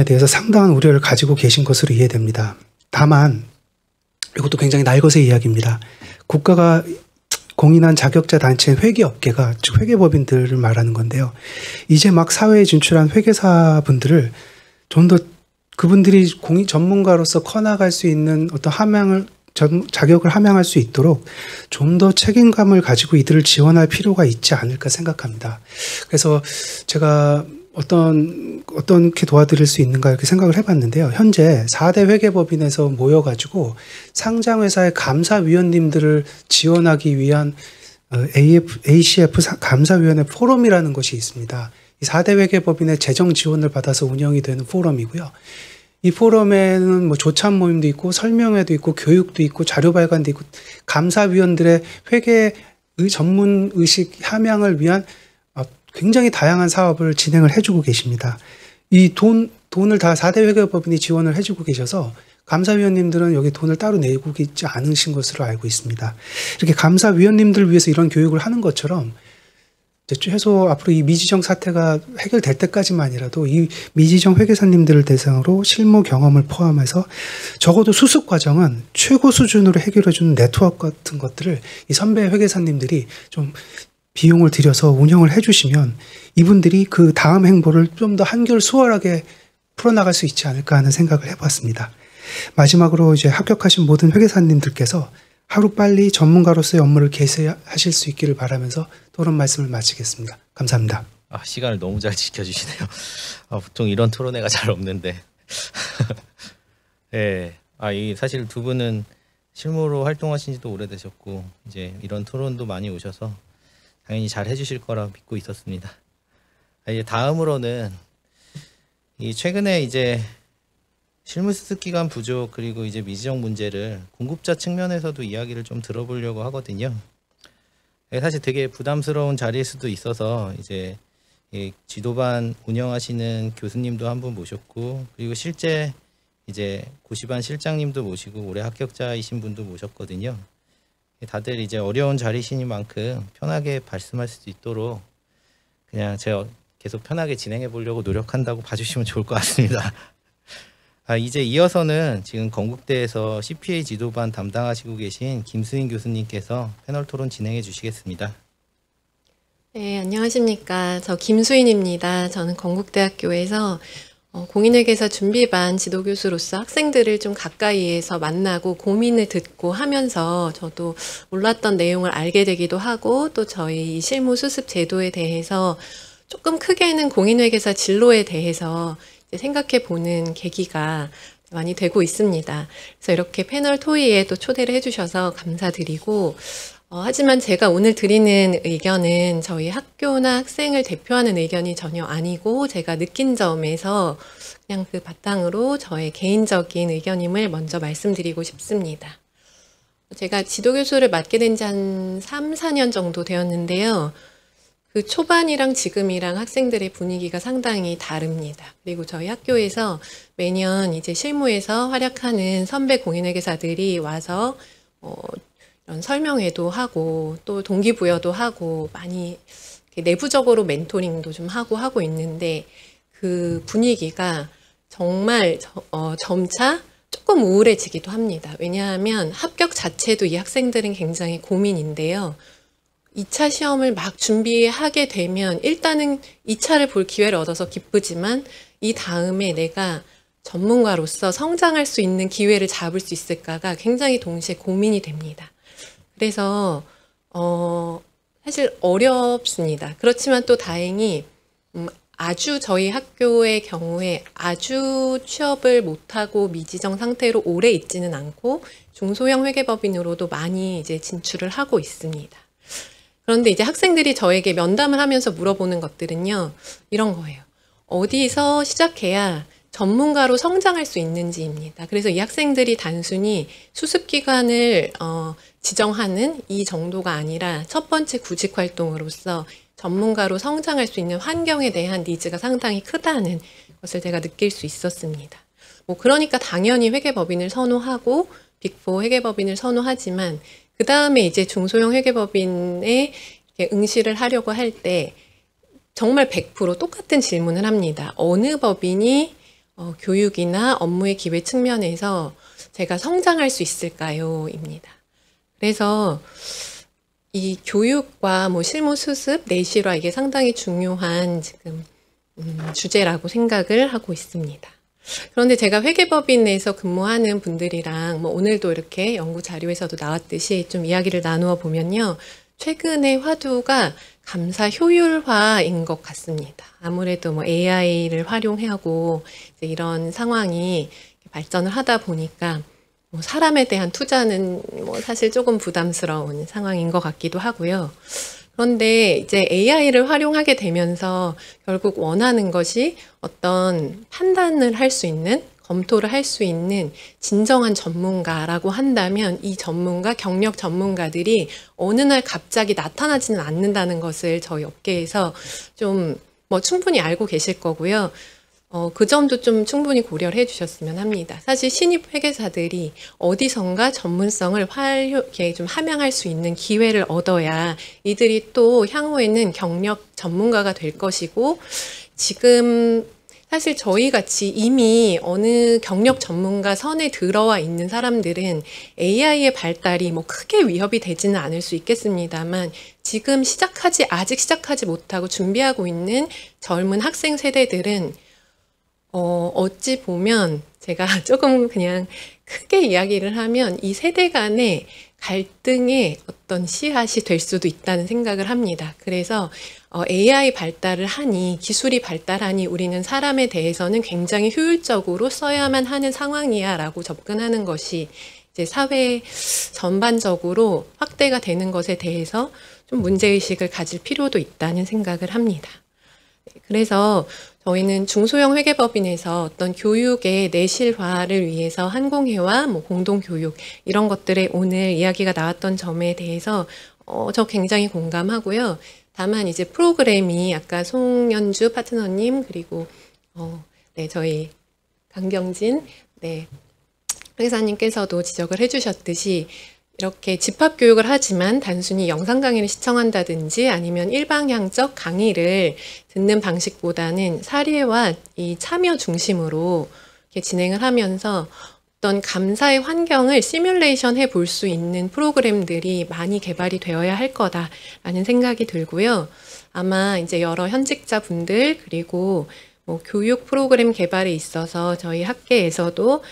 대해서 상당한 우려를 가지고 계신 것으로 이해됩니다. 다만 이것도 굉장히 날것의 이야기입니다. 국가가 공인한 자격자 단체인 회계업계가, 즉 회계법인들을 말하는 건데요. 이제 막 사회에 진출한 회계사분들을 좀 더 그분들이 전문가로서 커나갈 수 있는 어떤 자격을 함양할 수 있도록 좀 더 책임감을 가지고 이들을 지원할 필요가 있지 않을까 생각합니다. 그래서 제가 어떻게 도와드릴 수 있는가 이렇게 생각을 해봤는데요. 현재 4대 회계법인에서 모여가지고 상장회사의 감사위원님들을 지원하기 위한 ACF 감사위원회 포럼이라는 것이 있습니다. 이 4대 회계법인의 재정 지원을 받아서 운영이 되는 포럼이고요. 이 포럼에는 뭐 조찬 모임도 있고 설명회도 있고 교육도 있고 자료 발간도 있고 감사위원들의 회계 전문 의식 함양을 위한 굉장히 다양한 사업을 진행을 해주고 계십니다. 이 돈을 다 4대 회계법인이 지원을 해주고 계셔서 감사위원님들은 여기 돈을 따로 내고 있지 않으신 것으로 알고 있습니다. 이렇게 감사위원님들을 위해서 이런 교육을 하는 것처럼 최소 앞으로 이 미지정 사태가 해결될 때까지만이라도 이 미지정 회계사님들을 대상으로 실무 경험을 포함해서 적어도 수습 과정은 최고 수준으로 해결해주는 네트워크 같은 것들을 이 선배 회계사님들이 좀 비용을 들여서 운영을 해주시면 이분들이 그 다음 행보를 좀 더 한결 수월하게 풀어나갈 수 있지 않을까 하는 생각을 해봤습니다. 마지막으로 이제 합격하신 모든 회계사님들께서 하루빨리 전문가로서의 업무를 개시하실 수 있기를 바라면서 토론 말씀을 마치겠습니다. 감사합니다. 시간을 너무 잘 지켜주시네요. 보통 이런 토론회가 잘 없는데. 네. 사실 두 분은 실무로 활동하신 지도 오래되셨고 이제 이런 토론도 많이 오셔서 당연히 잘 해주실 거라 믿고 있었습니다. 이제 다음으로는 최근에 이제 실무 수습 기간 부족 그리고 이제 미지정 문제를 공급자 측면에서도 이야기를 좀 들어보려고 하거든요. 사실 되게 부담스러운 자리일 수도 있어서 이제 지도반 운영하시는 교수님도 한 분 모셨고 그리고 실제 이제 고시반 실장님도 모시고 올해 합격자이신 분도 모셨거든요. 다들 이제 어려운 자리시니만큼 편하게 말씀할 수 있도록 그냥 제가 계속 편하게 진행해 보려고 노력한다고 봐주시면 좋을 것 같습니다. 이제 이어서는 지금 건국대에서 CPA 지도반 담당하시고 계신 김수인 교수님께서 패널 토론 진행해 주시겠습니다. 네, 안녕하십니까. 저 김수인입니다. 저는 건국대학교에서 공인회계사 준비반 지도교수로서 학생들을 좀 가까이에서 만나고 고민을 듣고 하면서 저도 몰랐던 내용을 알게 되기도 하고 또 저희 실무 수습 제도에 대해서 조금 크게는 공인회계사 진로에 대해서 생각해 보는 계기가 많이 되고 있습니다. 그래서 이렇게 패널 토의에 또 초대를 해주셔서 감사드리고 하지만 제가 오늘 드리는 의견은 저희 학교나 학생을 대표하는 의견이 전혀 아니고 제가 느낀 점에서 그냥 그 바탕으로 저의 개인적인 의견임을 먼저 말씀드리고 싶습니다. 제가 지도교수를 맡게 된 지 한 3, 4년 정도 되었는데요. 그 초반이랑 지금이랑 학생들의 분위기가 상당히 다릅니다. 그리고 저희 학교에서 매년 이제 실무에서 활약하는 선배 공인회계사들이 와서 이런 설명회도 하고 또 동기부여도 하고 많이 내부적으로 멘토링도 좀 하고 있는데 그 분위기가 정말 점차 조금 우울해지기도 합니다. 왜냐하면 합격 자체도 이 학생들은 굉장히 고민인데요. 2차 시험을 막 준비하게 되면 일단은 2차를 볼 기회를 얻어서 기쁘지만 이 다음에 내가 전문가로서 성장할 수 있는 기회를 잡을 수 있을까가 굉장히 동시에 고민이 됩니다. 그래서 사실 어렵습니다. 그렇지만 또 다행히 아주 저희 학교의 경우에 아주 취업을 못하고 미지정 상태로 오래 있지는 않고 중소형 회계법인으로도 많이 이제 진출을 하고 있습니다. 그런데 이제 학생들이 저에게 면담을 하면서 물어보는 것들은요, 이런 거예요. 어디서 시작해야 전문가로 성장할 수 있는지입니다. 그래서 이 학생들이 단순히 수습기간을 지정하는 이 정도가 아니라 첫 번째 구직 활동으로서 전문가로 성장할 수 있는 환경에 대한 니즈가 상당히 크다는 것을 제가 느낄 수 있었습니다. 그러니까 당연히 회계법인을 선호하고 빅4 회계법인을 선호하지만 그 다음에 이제 중소형 회계법인에 응시를 하려고 할 때 정말 100% 똑같은 질문을 합니다. 어느 법인이 교육이나 업무의 기회 측면에서 제가 성장할 수 있을까요? 입니다. 그래서 이 교육과 실무 수습, 내실화 이게 상당히 중요한 지금 주제라고 생각을 하고 있습니다. 그런데 제가 회계법인에서 근무하는 분들이랑 오늘도 이렇게 연구 자료에서도 나왔듯이 좀 이야기를 나누어 보면요. 최근의 화두가 감사 효율화인 것 같습니다. 아무래도 뭐 AI를 활용하고 이제 이런 상황이 발전을 하다 보니까 뭐 사람에 대한 투자는 뭐 사실 조금 부담스러운 상황인 것 같기도 하고요. 그런데 이제 AI를 활용하게 되면서 결국 원하는 것이 어떤 판단을 할 수 있는, 검토를 할 수 있는 진정한 전문가라고 한다면 이 전문가, 경력 전문가들이 어느 날 갑자기 나타나지는 않는다는 것을 저희 업계에서 좀 뭐 충분히 알고 계실 거고요. 그 점도 좀 충분히 고려를 해주셨으면 합니다. 사실 신입 회계사들이 어디선가 전문성을 이렇게 좀 함양할 수 있는 기회를 얻어야 이들이 또 향후에는 경력 전문가가 될 것이고, 지금 사실 저희 같이 이미 어느 경력 전문가 선에 들어와 있는 사람들은 AI의 발달이 뭐 크게 위협이 되지는 않을 수 있겠습니다만, 지금 아직 시작하지 못하고 준비하고 있는 젊은 학생 세대들은 어찌 보면 제가 조금 그냥 크게 이야기를 하면 이 세대 간의 갈등의 어떤 씨앗이 될 수도 있다는 생각을 합니다. 그래서 AI 발달을 하니, 기술이 발달하니 우리는 사람에 대해서는 굉장히 효율적으로 써야만 하는 상황이야 라고 접근하는 것이 이제 사회 전반적으로 확대가 되는 것에 대해서 좀 문제의식을 가질 필요도 있다는 생각을 합니다. 그래서 저희는 중소형 회계법인에서 어떤 교육의 내실화를 위해서 한공회와 뭐 공동교육 이런 것들에 오늘 이야기가 나왔던 점에 대해서 저 굉장히 공감하고요. 다만 이제 프로그램이 아까 송연주 파트너님 그리고 네, 저희 강경진 회계사님께서도 지적을 해주셨듯이 이렇게 집합교육을 하지만 단순히 영상 강의를 시청한다든지 아니면 일방향적 강의를 듣는 방식보다는 사례와 이 참여 중심으로 이렇게 진행을 하면서 어떤 감사의 환경을 시뮬레이션 해 볼 수 있는 프로그램들이 많이 개발이 되어야 할 거다라는 생각이 들고요. 아마 이제 여러 현직자분들 그리고 뭐 교육 프로그램 개발에 있어서 저희 학계에서도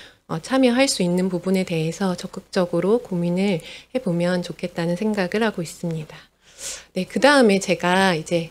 참여할 수 있는 부분에 대해서 적극적으로 고민을 해보면 좋겠다는 생각을 하고 있습니다. 네, 그 다음에 제가 이제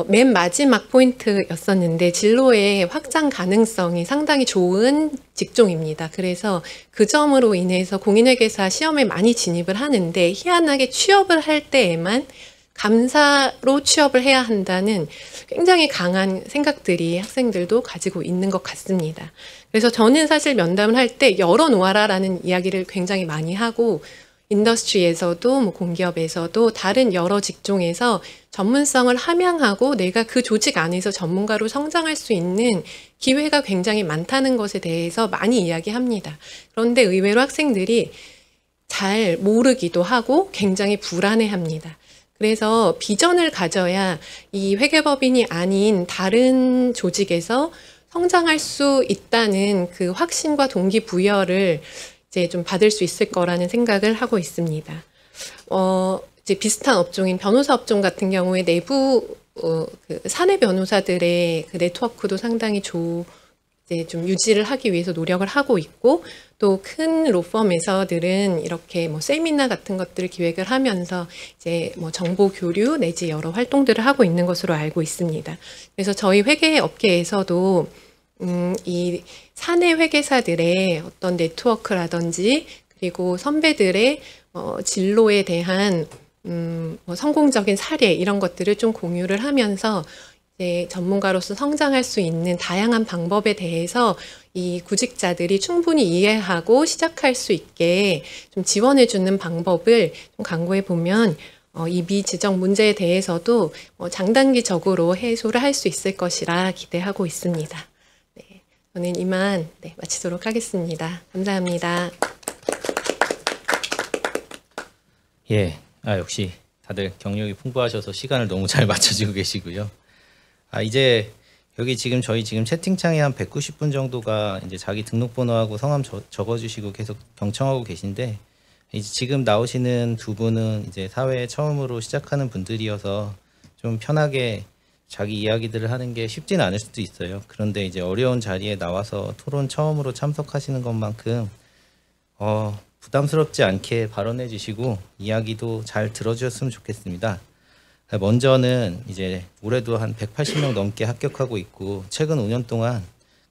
맨 마지막 포인트였었는데 진로의 확장 가능성이 상당히 좋은 직종입니다. 그래서 그 점으로 인해서 공인회계사 시험에 많이 진입을 하는데 희한하게 취업을 할 때에만 감사로 취업을 해야 한다는 굉장히 강한 생각들이 학생들도 가지고 있는 것 같습니다. 그래서 저는 사실 면담을 할 때 열어놓아라라는 이야기를 굉장히 많이 하고 인더스트리에서도 뭐 공기업에서도 다른 여러 직종에서 전문성을 함양하고 내가 그 조직 안에서 전문가로 성장할 수 있는 기회가 굉장히 많다는 것에 대해서 많이 이야기합니다. 그런데 의외로 학생들이 잘 모르기도 하고 굉장히 불안해합니다. 그래서 비전을 가져야 이 회계법인이 아닌 다른 조직에서 성장할 수 있다는 그 확신과 동기부여를 이제 좀 받을 수 있을 거라는 생각을 하고 있습니다. 이제 비슷한 업종인 변호사 업종 같은 경우에 내부 그 사내 변호사들의 그 네트워크도 상당히 이제 좀 유지를 하기 위해서 노력을 하고 있고, 또 큰 로펌에서들은 이렇게 뭐 세미나 같은 것들을 기획을 하면서 이제 뭐 정보 교류 내지 여러 활동들을 하고 있는 것으로 알고 있습니다. 그래서 저희 회계 업계에서도 이 사내 회계사들의 어떤 네트워크라든지 그리고 선배들의 진로에 대한 뭐 성공적인 사례 이런 것들을 좀 공유를 하면서 이제 전문가로서 성장할 수 있는 다양한 방법에 대해서 이 구직자들이 충분히 이해하고 시작할 수 있게 좀 지원해 주는 방법을 좀 강구해 보면 이 미지적 문제에 대해서도 장단기적으로 해소를 할 수 있을 것이라 기대하고 있습니다. 네, 저는 이만 마치도록 하겠습니다. 감사합니다. 예, 역시 다들 경력이 풍부하셔서 시간을 너무 잘 맞춰주고 계시고요. 이제 여기 저희 채팅창에 한 190분 정도가 이제 자기 등록번호하고 성함 적어주시고 계속 경청하고 계신데, 이제 지금 나오시는 두 분은 이제 사회에 처음으로 시작하는 분들이어서 좀 편하게 자기 이야기들을 하는 게 쉽지는 않을 수도 있어요. 그런데 이제 어려운 자리에 나와서 토론 처음으로 참석하시는 것만큼 부담스럽지 않게 발언해 주시고 이야기도 잘 들어주셨으면 좋겠습니다. 먼저는 이제 올해도 한 180명 넘게 합격하고 있고 최근 5년 동안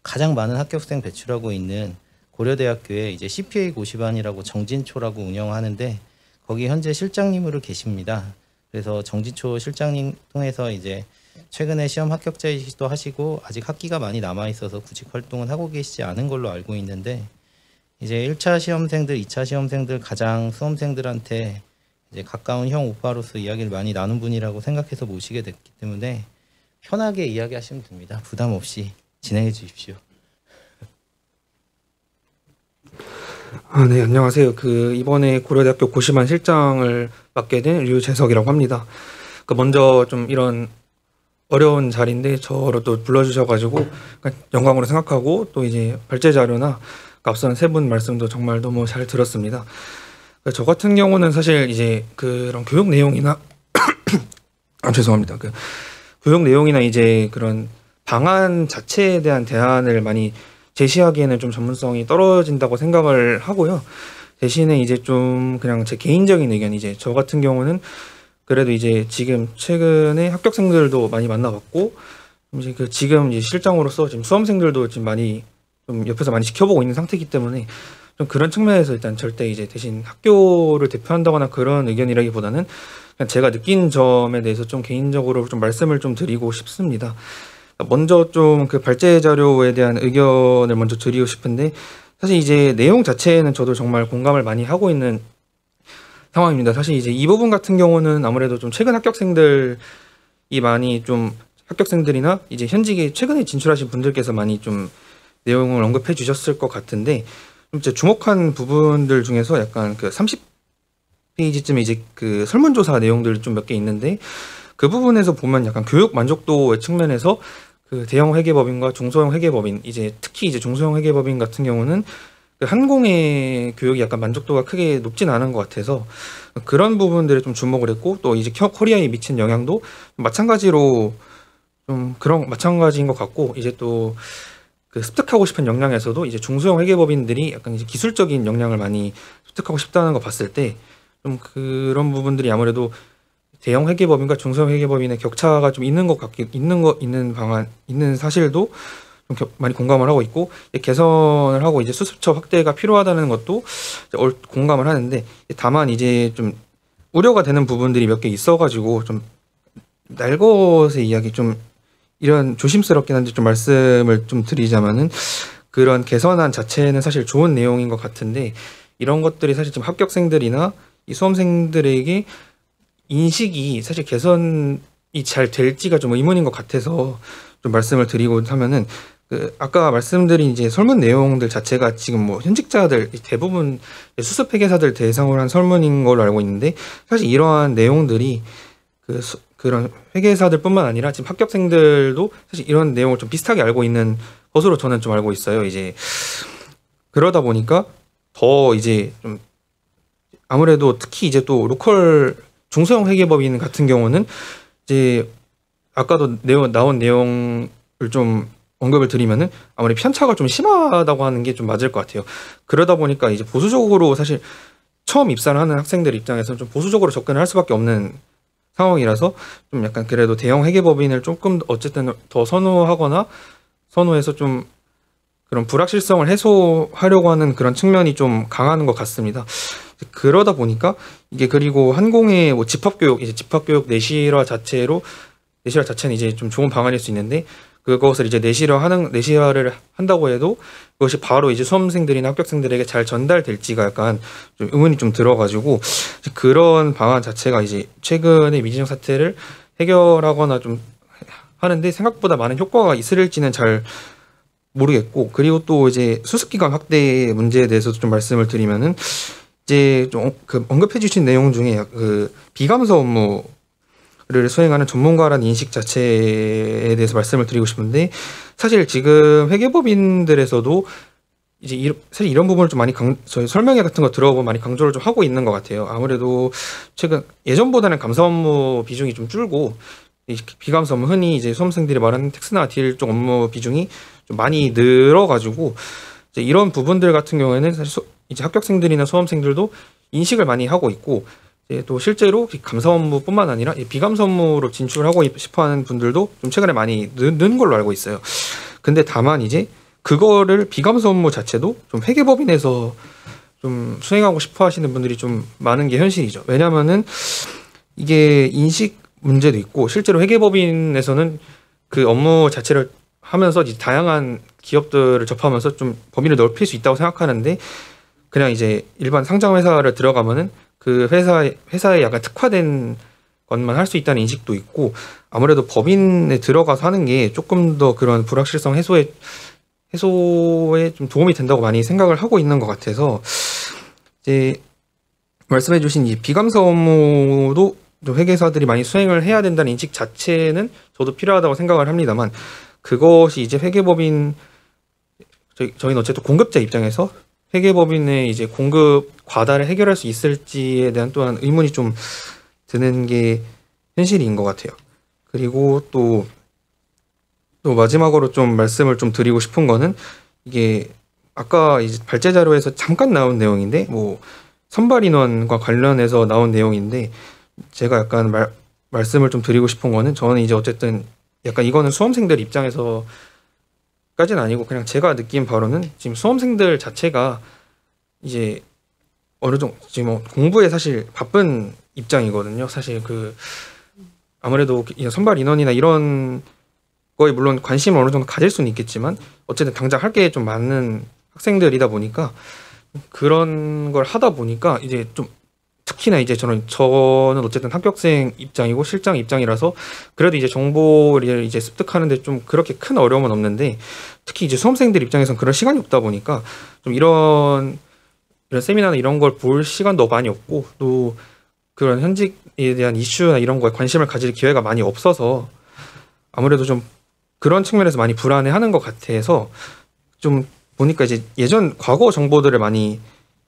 가장 많은 합격생 배출하고 있는 고려대학교에 이제 CPA 고시반이라고 정진초라고 운영하는데 거기 현재 실장님으로 계십니다. 그래서 정진초 실장님 통해서 이제 최근에 시험 합격자이시기도 하시고 아직 학기가 많이 남아 있어서 구직 활동은 하고 계시지 않은 걸로 알고 있는데 이제 1차 시험생들, 2차 시험생들 가장 수험생들한테 이제 가까운 형 오빠로서 이야기를 많이 나눈 분이라고 생각해서 모시게 됐기 때문에 편하게 이야기하시면 됩니다. 부담 없이 진행해 주십시오. 네, 안녕하세요. 이번에 고려대학교 고시반 실장을 맡게 된 류재석이라고 합니다. 먼저 좀 이런 어려운 자리인데 저를 또 불러주셔가지고 영광으로 생각하고 또 이제 발제 자료나 앞선 세 분 말씀도 정말 너무 잘 들었습니다. 저 같은 경우는 사실 이제 그런 교육 내용이나 죄송합니다. 교육 내용이나 이제 그런 방안 자체에 대한 대안을 많이 제시하기에는 좀 전문성이 떨어진다고 생각을 하고요. 대신에 이제 좀 그냥 제 개인적인 의견, 이제 저 같은 경우는 그래도 이제 지금 최근에 합격생들도 많이 만나봤고 이제 지금 이제 실장으로서 지금 수험생들도 지금 많이 좀 옆에서 많이 지켜보고 있는 상태이기 때문에 좀 그런 측면에서 일단 절대 이제 대신 학교를 대표한다거나 그런 의견이라기보다는 그냥 제가 느낀 점에 대해서 좀 개인적으로 좀 말씀을 좀 드리고 싶습니다. 먼저 좀 발제 자료에 대한 의견을 먼저 드리고 싶은데 사실 이제 내용 자체에는 저도 정말 공감을 많이 하고 있는 상황입니다. 사실 이제 이 부분 같은 경우는 아무래도 좀 최근 합격생들이 많이 좀 합격생들이나 이제 현직에 최근에 진출하신 분들께서 많이 좀 내용을 언급해 주셨을 것 같은데 좀 이제 주목한 부분들 중에서 약간 30페이지쯤에 이제 설문조사 내용들 좀 몇 개 있는데 그 부분에서 보면 약간 교육 만족도의 측면에서 대형 회계법인과 중소형 회계법인, 이제 특히 이제 중소형 회계법인 같은 경우는 한공의 교육이 약간 만족도가 크게 높진 않은 것 같아서 그런 부분들에 좀 주목을 했고 또 이제 코리아에 미친 영향도 마찬가지로 좀 그런 마찬가지인 것 같고 이제 또 습득하고 싶은 역량에서도 이제 중소형 회계법인들이 약간 이제 기술적인 역량을 많이 습득하고 싶다는 거 봤을 때 좀 그런 부분들이 아무래도 대형 회계법인과 중소형 회계법인의 격차가 좀 있는 있는 사실도 좀 많이 공감을 하고 있고 개선을 하고 이제 수습처 확대가 필요하다는 것도 공감을 하는데 다만 이제 좀 우려가 되는 부분들이 몇 개 있어가지고 좀 날것의 이야기 좀 이런 조심스럽긴 한데 좀 말씀을 좀 드리자면은 그런 개선안 자체는 사실 좋은 내용인 것 같은데 이런 것들이 사실 좀 합격생들이나 이 수험생들에게 인식이 사실 개선이 잘 될지가 좀 의문인 것 같아서 좀 말씀을 드리고 하면은 아까 말씀드린 이제 설문 내용들 자체가 지금 뭐 현직자들 대부분 수습 회계사들 대상으로 한 설문인 걸로 알고 있는데 사실 이러한 내용들이 그런 회계사들뿐만 아니라 지금 합격생들도 사실 이런 내용을 좀 비슷하게 알고 있는 것으로 저는 좀 알고 있어요. 이제 그러다 보니까 더 이제 좀 아무래도 특히 이제 또 로컬 중소형 회계법인 같은 경우는 이제 아까도 나온 내용을 좀 언급을 드리면은 아무래도 편차가 좀 심하다고 하는 게 좀 맞을 것 같아요. 그러다 보니까 이제 보수적으로 사실 처음 입사를 하는 학생들 입장에서는 좀 보수적으로 접근을 할 수밖에 없는 상황이라서 좀 약간 그래도 대형 회계법인을 조금 어쨌든 더 선호해서 좀 그런 불확실성을 해소하려고 하는 그런 측면이 좀 강한 것 같습니다. 그러다 보니까 이게 그리고 한공의 뭐 집합교육 내실화 자체는 이제 좀 좋은 방안일 수 있는데 그것을 이제 내실화를 한다고 해도 그것이 바로 이제 수험생들이나 합격생들에게 잘 전달될지가 약간 좀 의문이 좀 들어가지고 그런 방안 자체가 이제 최근에 미지정 사태를 해결하거나 좀 하는데 생각보다 많은 효과가 있을지는 잘 모르겠고 그리고 또 이제 수습기간 확대 문제에 대해서도 좀 말씀을 드리면은 이제 좀 언급해 주신 내용 중에 비감사 업무를 수행하는 전문가라는 인식 자체에 대해서 말씀을 드리고 싶은데 사실 지금 회계법인들에서도 이제 사실 이런 부분을 좀 많이 저희 설명회 같은 거 들어보면 많이 강조를 좀 하고 있는 것 같아요. 아무래도 최근 예전보다는 감사 업무 비중이 좀 줄고 비감사 업무 흔히 이제 수험생들이 말하는 텍스나 딜 쪽 업무 비중이 좀 많이 늘어가지고 이런 부분들 같은 경우에는 사실 이제 합격생들이나 수험생들도 인식을 많이 하고 있고 이제 또 실제로 감사 업무뿐만 아니라 비감사 업무로 진출하고 싶어하는 분들도 좀 최근에 많이 는 걸로 알고 있어요. 근데 다만 이제 그거를 비감사 업무 자체도 좀 회계법인에서 좀 수행하고 싶어하시는 분들이 좀 많은 게 현실이죠. 왜냐하면은 이게 인식 문제도 있고 실제로 회계법인에서는 그 업무 자체를 하면서 이제 다양한 기업들을 접하면서 좀 범위를 넓힐 수 있다고 생각하는데 그냥 이제 일반 상장 회사를 들어가면은 그 회사에 약간 특화된 것만 할 수 있다는 인식도 있고 아무래도 법인에 들어가서 하는 게 조금 더 그런 불확실성 해소에 좀 도움이 된다고 많이 생각을 하고 있는 것 같아서 이제 말씀해주신 이 비감사 업무도 좀 회계사들이 많이 수행을 해야 된다는 인식 자체는 저도 필요하다고 생각을 합니다만 그것이 이제 회계법인 저희는 어쨌든 공급자 입장에서 회계법인의 이제 공급 과다를 해결할 수 있을지에 대한 또한 의문이 좀 드는 게 현실인 것 같아요. 그리고 또 마지막으로 좀 말씀을 좀 드리고 싶은 거는 이게 아까 이제 발제 자료에서 잠깐 나온 내용인데 뭐 선발 인원과 관련해서 나온 내용인데 제가 약간 말씀을 좀 드리고 싶은 거는 저는 이제 어쨌든 약간 이거는 수험생들 입장에서까지는 아니고 그냥 제가 느낀 바로는 지금 수험생들 자체가 이제 어느 정도 지금 뭐 공부에 사실 바쁜 입장이거든요. 사실 그 아무래도 선발 인원이나 이런 거에 물론 관심을 어느 정도 가질 수는 있겠지만 어쨌든 당장 할 게 좀 많은 학생들이다 보니까 그런 걸 하다 보니까 이제 좀 특히나 이제 저는 어쨌든 합격생 입장이고 실장 입장이라서 그래도 이제 정보를 이제 습득하는데 좀 그렇게 큰 어려움은 없는데 특히 이제 수험생들 입장에서는 그런 시간이 없다 보니까 좀 이런 세미나나 이런 걸 볼 시간도 많이 없고 또 그런 현직에 대한 이슈나 이런 거에 관심을 가질 기회가 많이 없어서 아무래도 좀 그런 측면에서 많이 불안해하는 것 같아서 좀 보니까 이제 예전 과거 정보들을 많이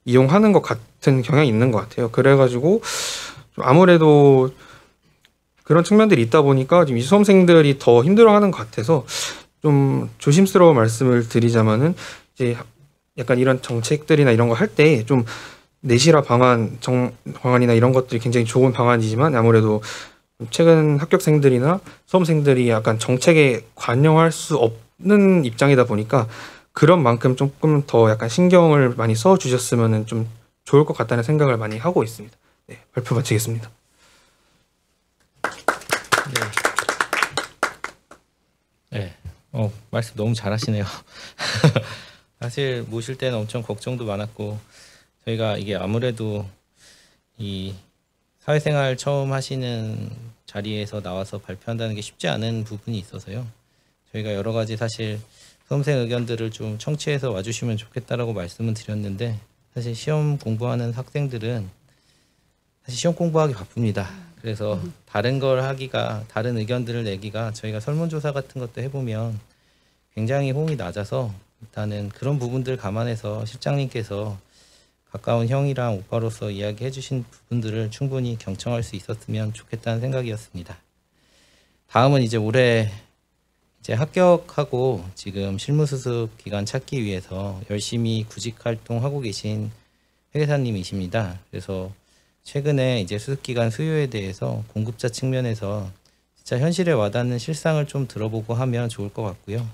이용하는 것 같은 경향이 있는 것 같아요. 그래가지고 좀 아무래도 그런 측면들이 있다 보니까 지금 이 수험생들이 더 힘들어하는 것 같아서 좀 조심스러운 말씀을 드리자면은 이제 약간 이런 정책들이나 이런 거 할 때 좀 내실화 방안이나 이런 것들이 굉장히 좋은 방안이지만 아무래도 최근 합격생들이나 수험생들이 약간 정책에 관여할 수 없는 입장이다 보니까 그런 만큼 조금 더 약간 신경을 많이 써 주셨으면 좀 좋을 것 같다는 생각을 많이 하고 있습니다. 네, 발표 마치겠습니다. 네. 말씀 너무 잘하시네요. 사실 모실 때는 엄청 걱정도 많았고 저희가 이게 아무래도 이 사회생활 처음 하시는 자리에서 나와서 발표한다는 게 쉽지 않은 부분이 있어서요. 저희가 여러 가지 사실 수험생 의견들을 좀 청취해서 와주시면 좋겠다라고 말씀은 드렸는데 사실 시험 공부하는 학생들은 사실 시험 공부하기 바쁩니다. 그래서 다른 걸 하기가 다른 의견들을 내기가 저희가 설문조사 같은 것도 해보면 굉장히 호응이 낮아서 일단은 그런 부분들 감안해서 실장님께서 가까운 형이랑 오빠로서 이야기해 주신 부분들을 충분히 경청할 수 있었으면 좋겠다는 생각이었습니다. 다음은 이제 올해 이제 합격하고 지금 실무수습 기간 찾기 위해서 열심히 구직 활동하고 계신 회계사님이십니다. 그래서 최근에 이제 수습기간 수요에 대해서 공급자 측면에서 진짜 현실에 와닿는 실상을 좀 들어보고 하면 좋을 것 같고요.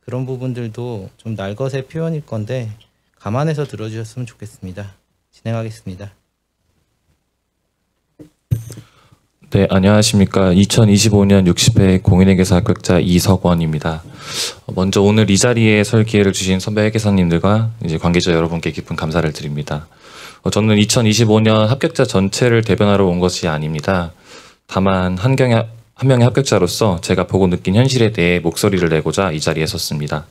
그런 부분들도 좀 날것의 표현일 건데 감안해서 들어주셨으면 좋겠습니다. 진행하겠습니다. 네, 안녕하십니까. 2025년 60회 공인회계사 합격자 이석원입니다. 먼저 오늘 이 자리에 설 기회를 주신 선배 회계사님들과 이제 관계자 여러분께 깊은 감사를 드립니다. 저는 2025년 합격자 전체를 대변하러 온 것이 아닙니다. 다만 한 명의 합격자로서 제가 보고 느낀 현실에 대해 목소리를 내고자 이 자리에 섰습니다.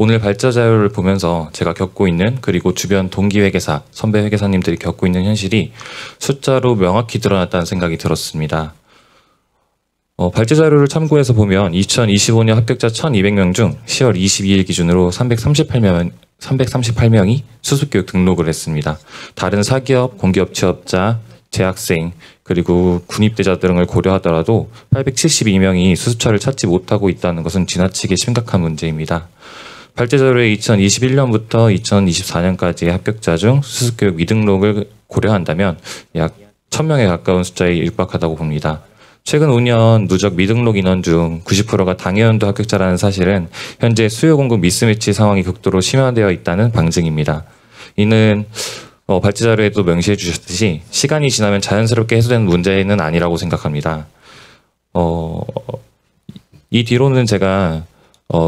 오늘 발제 자료를 보면서 제가 겪고 있는 그리고 주변 동기 회계사, 선배 회계사님들이 겪고 있는 현실이 숫자로 명확히 드러났다는 생각이 들었습니다. 발제 자료를 참고해서 보면 2025년 합격자 1,200명 중 10월 22일 기준으로 338명이 수습교육 등록을 했습니다. 다른 사기업, 공기업 취업자, 재학생, 그리고 군입대자 등을 고려하더라도 872명이 수습처를 찾지 못하고 있다는 것은 지나치게 심각한 문제입니다. 발제자료의 2021년부터 2024년까지의 합격자 중 수습교육 미등록을 고려한다면 약 1000명에 가까운 숫자에 육박하다고 봅니다. 최근 5년 누적 미등록 인원 중 90%가 당해연도 합격자라는 사실은 현재 수요 공급 미스매치 상황이 극도로 심화되어 있다는 방증입니다. 이는 발제자료에도 명시해 주셨듯이 시간이 지나면 자연스럽게 해소되는 문제는 아니라고 생각합니다. 이 뒤로는 제가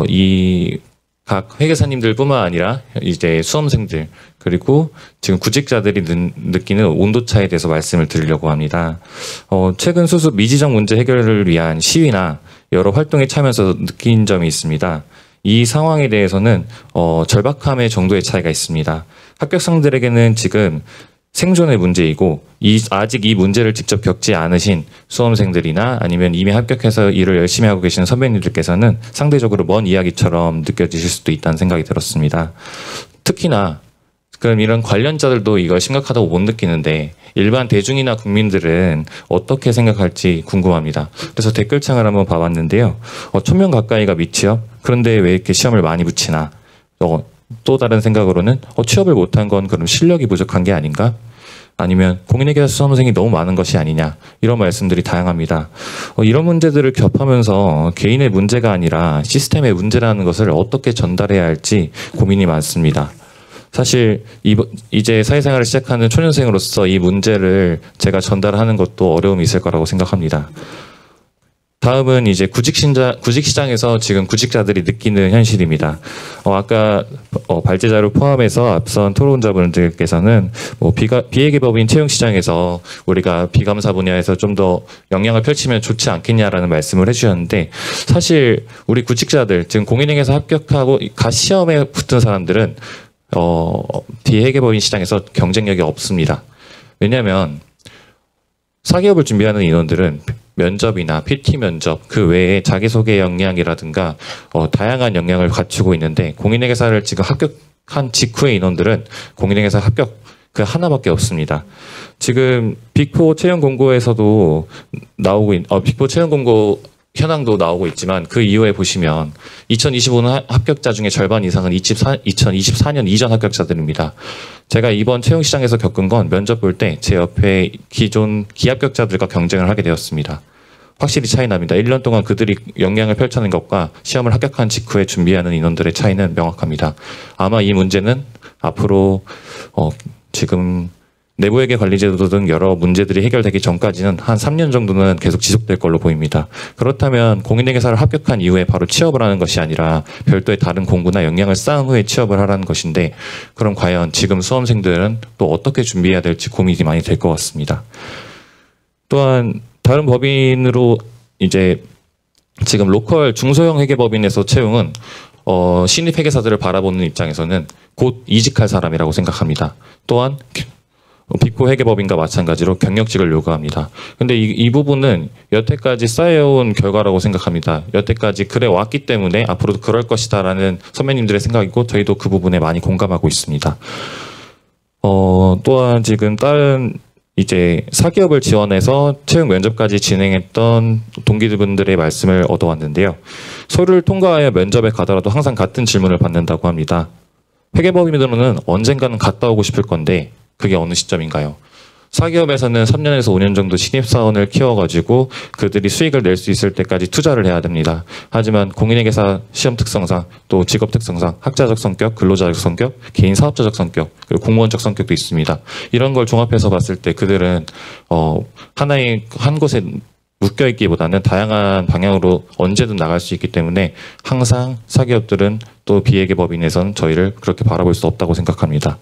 이 각 회계사님들뿐만 아니라 이제 수험생들 그리고 지금 구직자들이 느끼는 온도차에 대해서 말씀을 드리려고 합니다. 최근 수습 미지정 문제 해결을 위한 시위나 여러 활동에 참여해서 느낀 점이 있습니다. 이 상황에 대해서는 절박함의 정도의 차이가 있습니다. 합격생들에게는 지금 생존의 문제이고 아직 이 문제를 직접 겪지 않으신 수험생들이나 아니면 이미 합격해서 일을 열심히 하고 계시는 선배님들께서는 상대적으로 먼 이야기처럼 느껴지실 수도 있다는 생각이 들었습니다. 특히나 그럼 이런 관련자들도 이걸 심각하다고 못 느끼는데 일반 대중이나 국민들은 어떻게 생각할지 궁금합니다. 그래서 댓글창을 한번 봐봤는데요. 1000명 가까이가 미취업? 그런데 왜 이렇게 시험을 많이 붙이나? 또 다른 생각으로는 취업을 못한 건 그럼 실력이 부족한 게 아닌가? 아니면 공인회계사 수험생이 너무 많은 것이 아니냐? 이런 말씀들이 다양합니다. 이런 문제들을 겹하면서 개인의 문제가 아니라 시스템의 문제라는 것을 어떻게 전달해야 할지 고민이 많습니다. 사실 이제 사회생활을 시작하는 초년생으로서 이 문제를 제가 전달하는 것도 어려움이 있을 거라고 생각합니다. 다음은 이제 구직시장에서 지금 구직자들이 느끼는 현실입니다. 아까 발제자료 포함해서 앞선 토론자분들께서는 비회계법인 채용시장에서 우리가 비감사 분야에서 좀 더 역량을 펼치면 좋지 않겠냐라는 말씀을 해주셨는데 사실 우리 구직자들 지금 공인회계사 합격하고 가 시험에 붙은 사람들은 비회계법인 시장에서 경쟁력이 없습니다. 왜냐하면 사기업을 준비하는 인원들은 면접이나 PT 면접 그 외에 자기소개 역량이라든가 다양한 역량을 갖추고 있는데 공인회계사를 지금 합격한 직후의 인원들은 공인회계사 합격 그 하나밖에 없습니다. 지금 빅4 채용 공고에서도 나오고 빅4 채용 공고 현황도 나오고 있지만 그 이후에 보시면 2025년 합격자 중에 절반 이상은 2024년 이전 합격자들입니다. 제가 이번 채용시장에서 겪은 건 면접 볼 때 제 옆에 기존 기합격자들과 경쟁을 하게 되었습니다. 확실히 차이 납니다. 1년 동안 그들이 역량을 펼쳐낸 것과 시험을 합격한 직후에 준비하는 인원들의 차이는 명확합니다. 아마 이 문제는 앞으로 지금 내부회계 관리제도 등 여러 문제들이 해결되기 전까지는 한 3년 정도는 계속 지속될 걸로 보입니다. 그렇다면 공인회계사를 합격한 이후에 바로 취업을 하는 것이 아니라 별도의 다른 공부나 역량을 쌓은 후에 취업을 하라는 것인데 그럼 과연 지금 수험생들은 또 어떻게 준비해야 될지 고민이 많이 될 것 같습니다. 또한 다른 법인으로 이제 지금 로컬 중소형 회계법인에서 채용은 신입 회계사들을 바라보는 입장에서는 곧 이직할 사람이라고 생각합니다. 또한 빅4 회계법인과 마찬가지로 경력직을 요구합니다. 근데 이 부분은 여태까지 쌓여온 결과라고 생각합니다. 여태까지 그래 왔기 때문에 앞으로도 그럴 것이다라는 선배님들의 생각이고 저희도 그 부분에 많이 공감하고 있습니다. 또한 지금 다른 이제 사기업을 지원해서 채용 면접까지 진행했던 동기분들의 말씀을 얻어왔는데요. 서류를 통과하여 면접에 가더라도 항상 같은 질문을 받는다고 합니다. 회계법인으로는 언젠가는 갔다 오고 싶을 건데 그게 어느 시점인가요? 사기업에서는 3년에서 5년 정도 신입사원을 키워가지고 그들이 수익을 낼 수 있을 때까지 투자를 해야 됩니다. 하지만 공인회계사 시험 특성상 또 직업 특성상 학자적 성격, 근로자적 성격, 개인 사업자적 성격, 그리고 공무원적 성격도 있습니다. 이런 걸 종합해서 봤을 때 그들은 한 곳에 묶여있기보다는 다양한 방향으로 언제든 나갈 수 있기 때문에 항상 사기업들은 또 비회계법인에서는 저희를 그렇게 바라볼 수 없다고 생각합니다.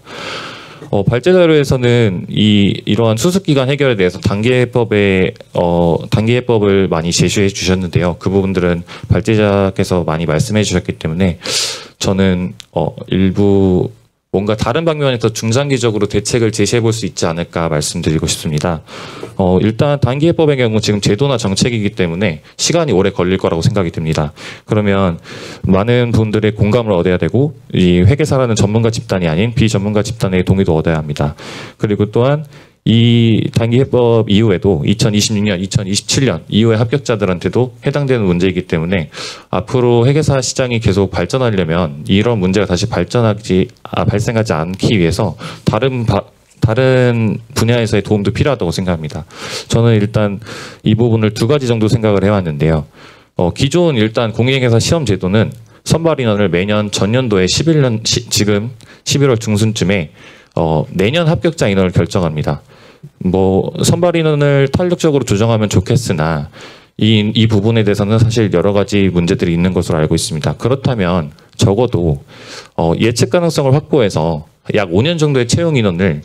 발제자료에서는 이러한 수습기간 해결에 대해서 단계해법을 많이 제시해 주셨는데요. 그 부분들은 발제자께서 많이 말씀해 주셨기 때문에 저는 일부 뭔가 다른 방면에서 중장기적으로 대책을 제시해 볼 수 있지 않을까 말씀드리고 싶습니다. 일단 단기해법의 경우 지금 제도나 정책이기 때문에 시간이 오래 걸릴 거라고 생각이 듭니다. 그러면 많은 분들의 공감을 얻어야 되고 이 회계사라는 전문가 집단이 아닌 비전문가 집단의 동의도 얻어야 합니다. 그리고 또한 이 단기해법 이후에도 2026년, 2027년 이후의 합격자들한테도 해당되는 문제이기 때문에 앞으로 회계사 시장이 계속 발전하려면 이런 문제가 다시 발생하지 않기 위해서 다른 분야에서의 도움도 필요하다고 생각합니다. 저는 일단 이 부분을 두 가지 정도 생각을 해왔는데요. 기존 일단 공인회계사 시험 제도는 선발 인원을 매년 전년도에 지금 11월 중순쯤에 내년 합격자 인원을 결정합니다. 뭐 선발 인원을 탄력적으로 조정하면 좋겠으나 이 부분에 대해서는 사실 여러 가지 문제들이 있는 것으로 알고 있습니다. 그렇다면 적어도 예측 가능성을 확보해서 약 5년 정도의 채용 인원을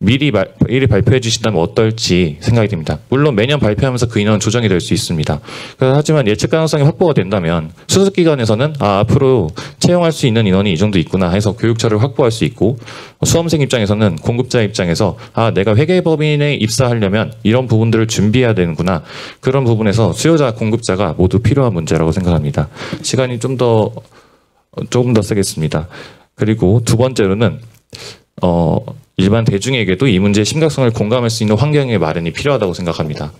미리 발표해 주신다면 어떨지 생각이 듭니다. 물론 매년 발표하면서 그 인원은 조정이 될 수 있습니다. 하지만 예측 가능성이 확보가 된다면 수습기관에서는 앞으로 채용할 수 있는 인원이 이 정도 있구나 해서 교육처를 확보할 수 있고, 수험생 입장에서는 공급자 입장에서 내가 회계법인에 입사하려면 이런 부분들을 준비해야 되는구나, 그런 부분에서 수요자 공급자가 모두 필요한 문제라고 생각합니다. 시간이 조금 더 쓰겠습니다. 그리고 두 번째로는 일반 대중에게도 이 문제의 심각성을 공감할 수 있는 환경의 마련이 필요하다고 생각합니다.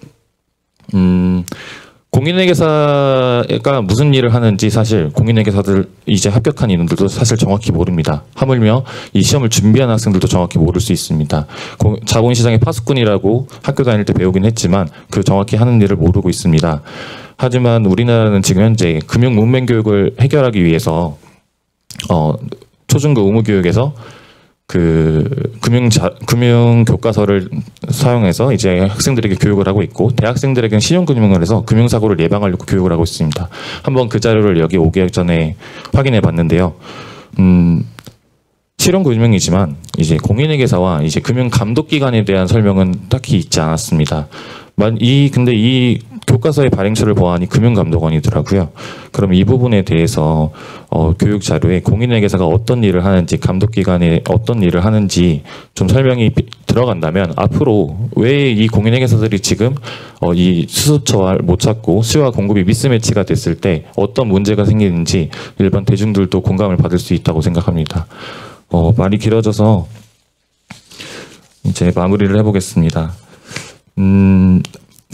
공인회계사가 무슨 일을 하는지 사실 공인회계사들 이제 합격한 인원들도 사실 정확히 모릅니다. 하물며 이 시험을 준비한 학생들도 정확히 모를 수 있습니다. 자본시장의 파수꾼이라고 학교 다닐 때 배우긴 했지만 그 정확히 하는 일을 모르고 있습니다. 하지만 우리나라는 지금 현재 금융 문맹 교육을 해결하기 위해서 초중고 의무교육에서 금융 교과서를 사용해서 이제 학생들에게 교육을 하고 있고, 대학생들에게는 신용금융을 해서 금융사고를 예방하려고 교육을 하고 있습니다. 한번 그 자료를 여기 오기 전에 확인해 봤는데요. 실용금융이지만 이제 공인회계사와 이제 금융감독기관에 대한 설명은 딱히 있지 않았습니다. 근데 이 교과서의 발행처를 보아하니 금융감독원이더라고요. 그럼 이 부분에 대해서 교육 자료에 공인회계사가 어떤 일을 하는지, 감독기관에 어떤 일을 하는지 좀 설명이 들어간다면 앞으로 왜 이 공인회계사들이 지금 이 수수처와 못 찾고 수요와 공급이 미스매치가 됐을 때 어떤 문제가 생기는지 일반 대중들도 공감을 받을 수 있다고 생각합니다. 말이 길어져서 이제 마무리를 해보겠습니다.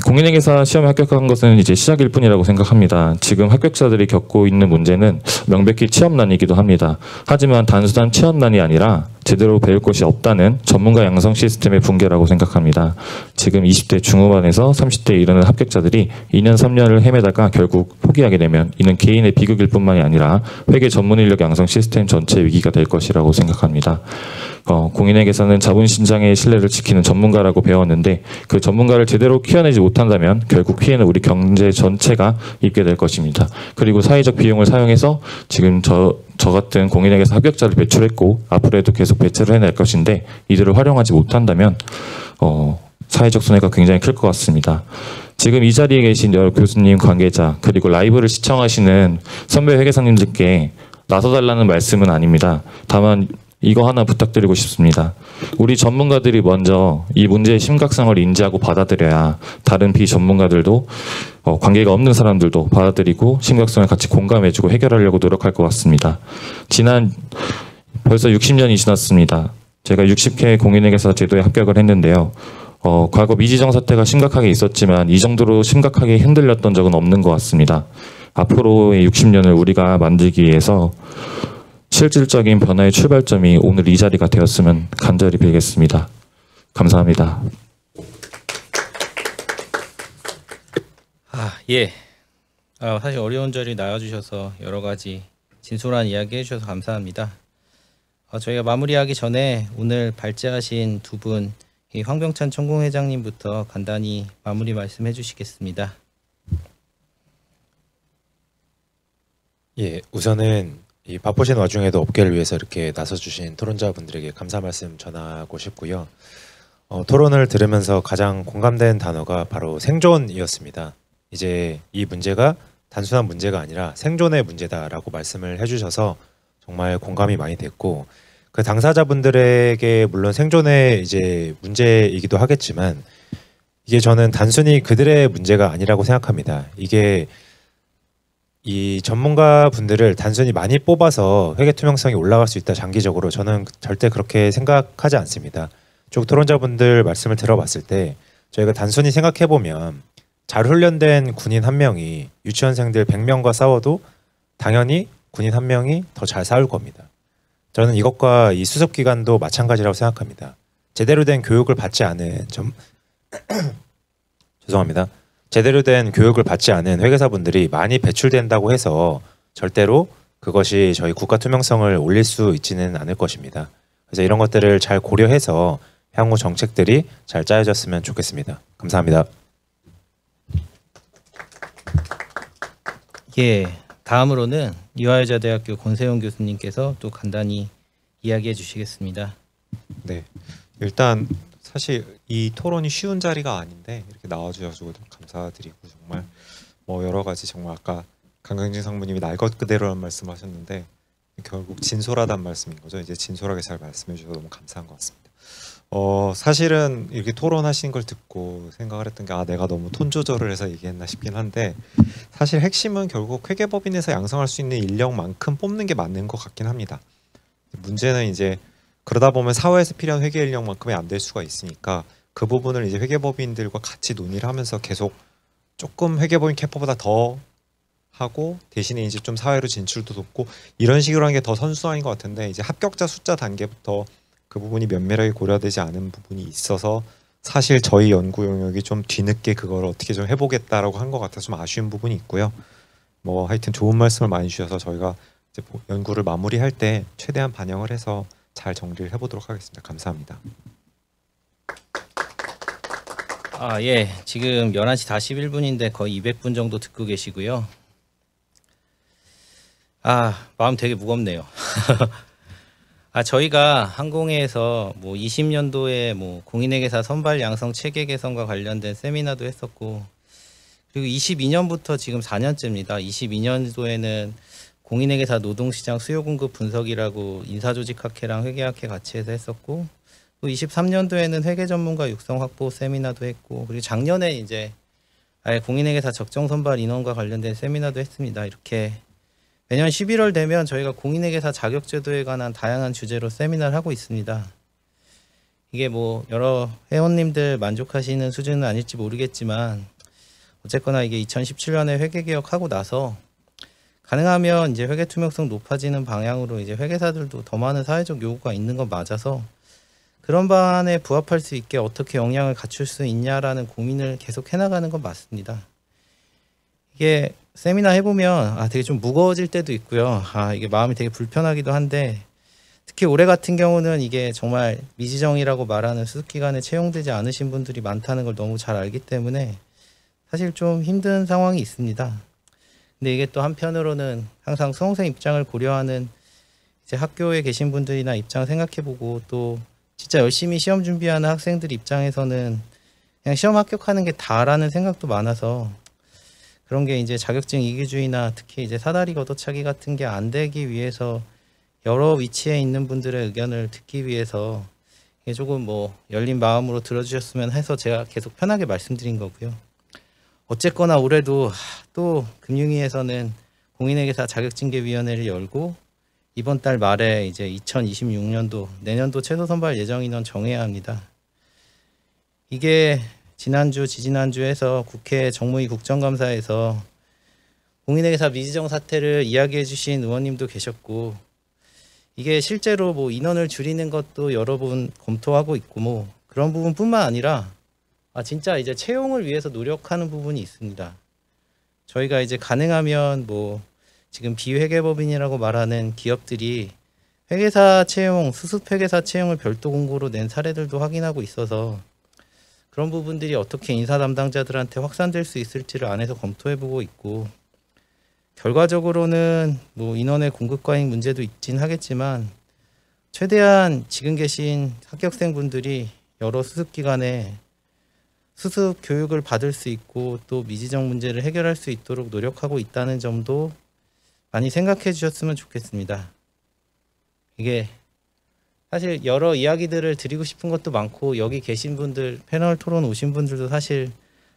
공인회계사 시험에 합격한 것은 이제 시작일 뿐이라고 생각합니다. 지금 합격자들이 겪고 있는 문제는 명백히 취업난이기도 합니다. 하지만 단순한 취업난이 아니라 제대로 배울 것이 없다는 전문가 양성 시스템의 붕괴라고 생각합니다. 지금 20대 중후반에서 30대에 이르는 합격자들이 2년 3년을 헤매다가 결국 포기하게 되면 이는 개인의 비극일 뿐만이 아니라 회계 전문 인력 양성 시스템 전체 위기가 될 것이라고 생각합니다. 공인회계사는 자본시장의 신뢰를 지키는 전문가라고 배웠는데 그 전문가를 제대로 키워내지 못한다면 결국 피해는 우리 경제 전체가 입게 될 것입니다. 그리고 사회적 비용을 사용해서 지금 저 같은 공인회계사 합격자를 배출했고 앞으로도 계속 배출을 해낼 것인데 이들을 활용하지 못한다면 사회적 손해가 굉장히 클 것 같습니다. 지금 이 자리에 계신 여러 교수님, 관계자, 그리고 라이브를 시청하시는 선배 회계사님들께 나서달라는 말씀은 아닙니다. 다만 이거 하나 부탁드리고 싶습니다. 우리 전문가들이 먼저 이 문제의 심각성을 인지하고 받아들여야 다른 비전문가들도 관계가 없는 사람들도 받아들이고 심각성을 같이 공감해주고 해결하려고 노력할 것 같습니다. 벌써 60년이 지났습니다. 제가 60회 공인회계사 제도에 합격을 했는데요. 과거 미지정 사태가 심각하게 있었지만 이 정도로 심각하게 흔들렸던 적은 없는 것 같습니다. 앞으로의 60년을 우리가 만들기 위해서 실질적인 변화의 출발점이 오늘 이 자리가 되었으면 간절히 빌겠습니다. 감사합니다. 예. 사실 어려운 자리 나와주셔서 여러 가지 진솔한 이야기 해주셔서 감사합니다. 저희가 마무리하기 전에 오늘 발제하신 두 분, 이 황병찬 총공회장님부터 간단히 마무리 말씀해 주시겠습니다. 예, 우선은 이 바쁘신 와중에도 업계를 위해서 이렇게 나서주신 토론자분들에게 감사 말씀 전하고 싶고요. 토론을 들으면서 가장 공감된 단어가 바로 생존이었습니다. 이제 이 문제가 단순한 문제가 아니라 생존의 문제다라고 말씀을 해주셔서 정말 공감이 많이 됐고, 그 당사자분들에게 물론 생존의 이제 문제이기도 하겠지만 이게 저는 단순히 그들의 문제가 아니라고 생각합니다. 이게 이 전문가 분들을 단순히 많이 뽑아서 회계 투명성이 올라갈 수 있다 장기적으로 저는 절대 그렇게 생각하지 않습니다. 쪽 토론자분들 말씀을 들어봤을 때 저희가 단순히 생각해 보면 잘 훈련된 군인 한 명이 유치원생들 100명과 싸워도 당연히 군인 한 명이 더 잘 싸울 겁니다. 저는 이것과 이 수습 기간도 마찬가지라고 생각합니다. 제대로 된 교육을 받지 않은 죄송합니다. 제대로 된 교육을 받지 않은 회계사분들이 많이 배출된다고 해서 절대로 그것이 저희 국가 투명성을 올릴 수 있지는 않을 것입니다. 그래서 이런 것들을 잘 고려해서 향후 정책들이 잘 짜여졌으면 좋겠습니다. 감사합니다. 예, 다음으로는 이화여자대학교 권세용 교수님께서 또 간단히 이야기해 주시겠습니다. 네, 일단 사실 이 토론이 쉬운 자리가 아닌데 이렇게 나와주셔서 감사드리고 정말 여러 가지 정말 아까 강강진 상무님이 날 것 그대로라는 말씀하셨는데 결국 진솔하다는 말씀인 거죠. 이제 진솔하게 잘 말씀해 주셔서 너무 감사한 것 같습니다. 사실은 이렇게 토론하시는 걸 듣고 생각을 했던 게 내가 너무 톤 조절을 해서 얘기했나 싶긴 한데 사실 핵심은 결국 회계법인에서 양성할 수 있는 인력만큼 뽑는 게 맞는 것 같긴 합니다. 문제는 이제 그러다 보면 사회에서 필요한 회계 인력만큼이 안 될 수가 있으니까 그 부분을 이제 회계법인들과 같이 논의를 하면서 계속 조금 회계법인 캐퍼보다 더 하고 대신에 이제 좀 사회로 진출도 돕고 이런 식으로 하는 게 더 선순환인 것 같은데 이제 합격자 숫자 단계부터 그 부분이 면밀하게 고려되지 않은 부분이 있어서 사실 저희 연구 영역이 좀 뒤늦게 그걸 어떻게 좀 해보겠다라고 한 것 같아서 좀 아쉬운 부분이 있고요. 하여튼 좋은 말씀을 많이 주셔서 저희가 이제 연구를 마무리할 때 최대한 반영을 해서 잘 정리를 해보도록 하겠습니다. 감사합니다. 예, 지금 11시 41분인데 거의 200분 정도 듣고 계시고요. 마음 되게 무겁네요. 저희가 항공회에서 20년도에 공인회계사 선발 양성 체계 개선과 관련된 세미나도 했었고, 그리고 22년부터 지금 4년째입니다. 22년도에는 공인회계사 노동시장 수요 공급 분석이라고 인사조직학회랑 회계학회 같이 해서 했었고, 또 23년도에는 회계 전문가 육성 확보 세미나도 했고, 그리고 작년에 이제 아예 공인회계사 적정 선발 인원과 관련된 세미나도 했습니다. 이렇게 매년 11월 되면 저희가 공인회계사 자격제도에 관한 다양한 주제로 세미나를 하고 있습니다. 이게 여러 회원님들 만족하시는 수준은 아닐지 모르겠지만 어쨌거나 이게 2017년에 회계개혁하고 나서 가능하면 이제 회계 투명성 높아지는 방향으로 이제 회계사들도 더 많은 사회적 요구가 있는 건 맞아서 그런 방안에 부합할 수 있게 어떻게 역량을 갖출 수 있냐라는 고민을 계속 해나가는 건 맞습니다. 이게 세미나 해보면 되게 좀 무거워질 때도 있고요. 이게 마음이 되게 불편하기도 한데 특히 올해 같은 경우는 이게 정말 미지정이라고 말하는 수습기간에 채용되지 않으신 분들이 많다는 걸 너무 잘 알기 때문에 사실 좀 힘든 상황이 있습니다. 근데 이게 또 한편으로는 항상 수험생 입장을 고려하는 이제 학교에 계신 분들이나 입장을 생각해보고 또 진짜 열심히 시험 준비하는 학생들 입장에서는 그냥 시험 합격하는 게 다라는 생각도 많아서 그런 게 이제 자격증 이기주의나 특히 이제 사다리 걷어차기 같은 게 안 되기 위해서 여러 위치에 있는 분들의 의견을 듣기 위해서 이게 조금 열린 마음으로 들어주셨으면 해서 제가 계속 편하게 말씀드린 거고요. 어쨌거나 올해도 또 금융위에서는 공인회계사 자격증계위원회를 열고 이번 달 말에 이제 2026년도 내년도 최소 선발 예정 인원 정해야 합니다. 이게 지난주, 지지난주에서 국회 정무위 국정감사에서 공인회계사 미지정 사태를 이야기해 주신 의원님도 계셨고 이게 실제로 인원을 줄이는 것도 여러 번 검토하고 있고 그런 부분뿐만 아니라 진짜 이제 채용을 위해서 노력하는 부분이 있습니다. 저희가 이제 가능하면 지금 비회계법인이라고 말하는 기업들이 회계사 채용, 수습 회계사 채용을 별도 공고로 낸 사례들도 확인하고 있어서 그런 부분들이 어떻게 인사 담당자들한테 확산될 수 있을지를 안에서 검토해보고 있고 결과적으로는 인원의 공급 과잉 문제도 있긴 하겠지만 최대한 지금 계신 합격생분들이 여러 수습기간에 수습 교육을 받을 수 있고 또 미지정 문제를 해결할 수 있도록 노력하고 있다는 점도 많이 생각해 주셨으면 좋겠습니다. 이게 사실 여러 이야기들을 드리고 싶은 것도 많고 여기 계신 분들 패널 토론 오신 분들도 사실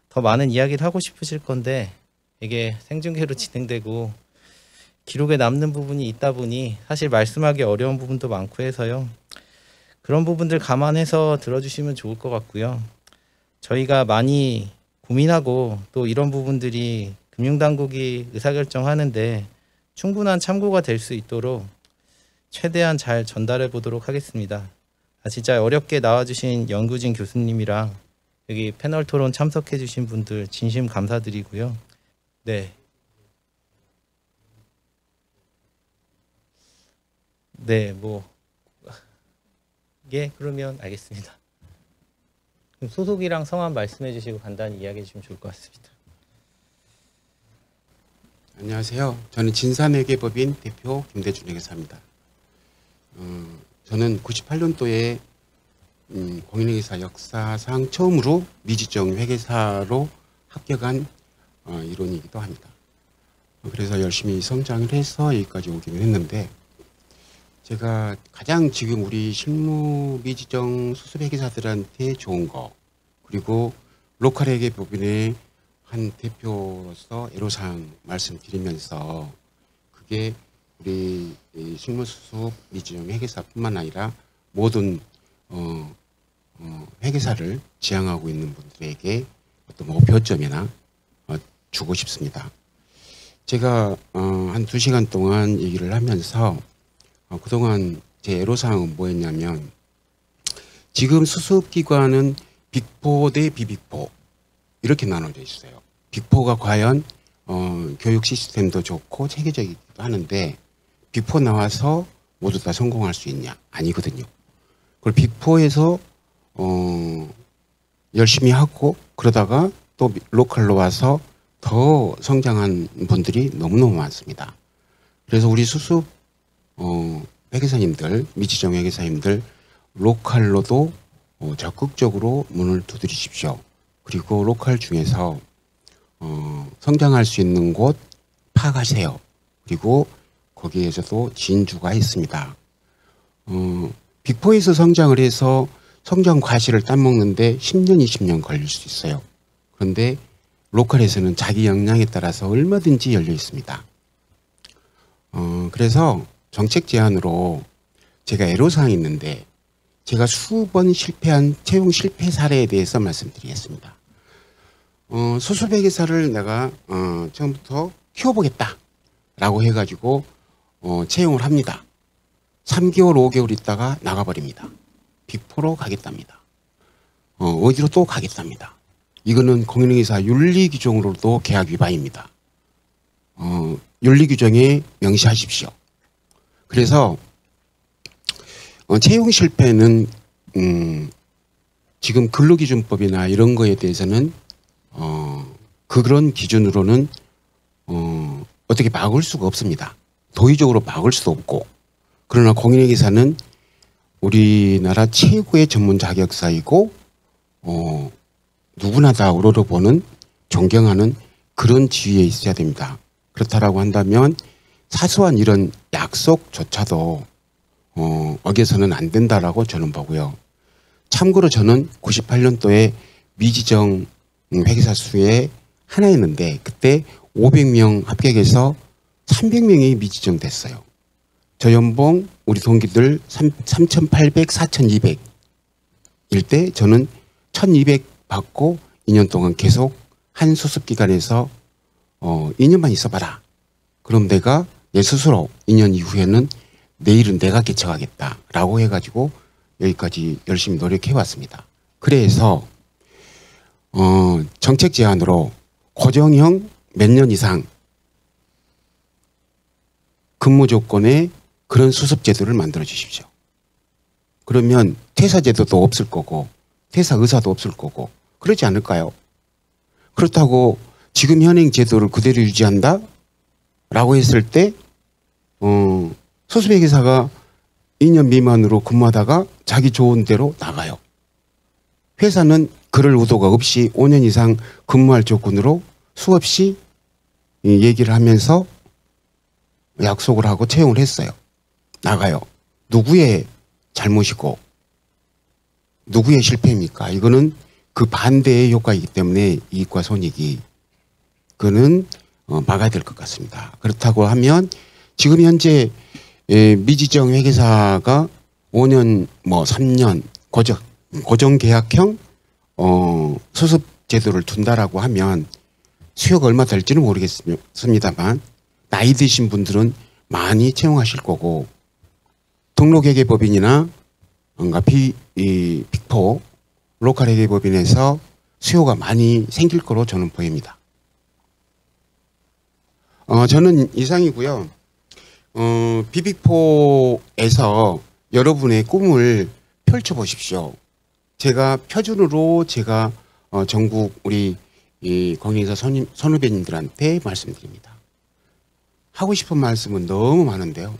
더 많은 이야기를 하고 싶으실 건데 이게 생중계로 진행되고 기록에 남는 부분이 있다 보니 사실 말씀하기 어려운 부분도 많고 해서요. 그런 부분들 감안해서 들어주시면 좋을 것 같고요. 저희가 많이 고민하고 또 이런 부분들이 금융당국이 의사결정하는데 충분한 참고가 될 수 있도록 최대한 잘 전달해 보도록 하겠습니다. 진짜 어렵게 나와주신 연구진 교수님이랑 여기 패널 토론 참석해 주신 분들 진심 감사드리고요. 네. 네, 예, 그러면 알겠습니다. 그럼 소속이랑 성함 말씀해 주시고 간단히 이야기해 주시면 좋을 것 같습니다. 안녕하세요. 저는 진산회계법인 대표 김대준 회계사입니다. 저는 98년도에 공인회계사 역사상 처음으로 미지정 회계사로 합격한 일원이기도 합니다. 그래서 열심히 성장을 해서 여기까지 오기는 했는데, 제가 가장 지금 우리 실무 미지정 수습회계사들한테 좋은 거, 그리고 로컬 회계법인의 한 대표로서 애로사항 말씀드리면서, 그게 우리 실무수습 미지정 회계사뿐만 아니라 모든 회계사를 지향하고 있는 분들에게 어떤 목표점이나 주고 싶습니다. 제가 한 2시간 동안 얘기를 하면서 그동안 제 애로사항은 뭐였냐면, 지금 수습기관은 빅4 대 비빅4 이렇게 나눠져 있어요. 빅4가 과연 교육 시스템도 좋고 체계적이기도 하는데 빅4 나와서 모두 다 성공할 수 있냐? 아니거든요. 그리고 빅4에서 열심히 하고 그러다가 또 로컬로 와서 더 성장한 분들이 너무너무 많습니다. 그래서 우리 수습 회계사님들, 미지정 회계사님들 로컬로도 적극적으로 문을 두드리십시오. 그리고 로컬 중에서 성장할 수 있는 곳 파악하세요. 그리고 거기에서도 진주가 있습니다. 빅4에서 성장을 해서 성장 과실을 따먹는데 10년, 20년 걸릴 수 있어요. 그런데 로컬에서는 자기 역량에 따라서 얼마든지 열려 있습니다. 그래서 정책 제안으로 제가 애로사항이 있는데, 제가 수번 실패한 채용 실패 사례에 대해서 말씀드리겠습니다. 수습회계사를 내가 처음부터 키워보겠다 라고 해가지고 채용을 합니다. 3개월, 5개월 있다가 나가버립니다. 빅4로 가겠답니다. 어디로 또 가겠답니다. 이거는 공인회계사 윤리규정으로도 계약 위반입니다. 윤리규정에 명시하십시오. 그래서 채용 실패는 지금 근로기준법이나 이런 거에 대해서는 그런 기준으로는 어떻게 막을 수가 없습니다. 도의적으로 막을 수도 없고, 그러나 공인회계사는 우리나라 최고의 전문 자격사이고 누구나 다 우러러보는 존경하는 그런 지위에 있어야 됩니다. 그렇다라고 한다면 사소한 이런 약속조차도 어겨서는 안 된다라고 저는 보고요. 참고로 저는 98년도에 미지정 회계사 수에 하나였는데 그때 500명 합격해서 300명이 미지정 됐어요. 저 연봉 우리 동기들 3,800, 4,200 일 때 저는 1,200 받고 2년 동안 계속 한 수습기관에서 2년만 있어봐라. 그럼 내가 내 스스로 2년 이후에는 내일은 내가 개척하겠다라고 해가지고 여기까지 열심히 노력해왔습니다. 그래서 정책 제안으로 고정형 몇 년 이상 근무 조건에 그런 수습 제도를 만들어 주십시오. 그러면 퇴사 제도도 없을 거고 퇴사 의사도 없을 거고 그러지 않을까요? 그렇다고 지금 현행 제도를 그대로 유지한다? 라고 했을 때 수습회계사가 2년 미만으로 근무하다가 자기 좋은 대로 나가요. 회사는 그럴 의도가 없이 5년 이상 근무할 조건으로 수없이 얘기를 하면서 약속을 하고 채용을 했어요. 나가요. 누구의 잘못이고 누구의 실패입니까? 이거는 그 반대의 효과이기 때문에 이익과 손익이 그는 막아야 될 것 같습니다. 그렇다고 하면 지금 현재 미지정 회계사가 5년 뭐 3년 고정 계약형 수습 제도를 둔다라고 하면 수요가 얼마 될지는 모르겠습니다만 나이 드신 분들은 많이 채용하실 거고 등록회계법인이나 뭔가 빅4 로컬 회계법인에서 수요가 많이 생길 거로 저는 보입니다. 저는 이상이고요. 비빅4에서 여러분의 꿈을 펼쳐보십시오. 제가 표준으로 제가 전국 우리 이 공인회사 선후배님들한테 말씀드립니다. 하고 싶은 말씀은 너무 많은데요.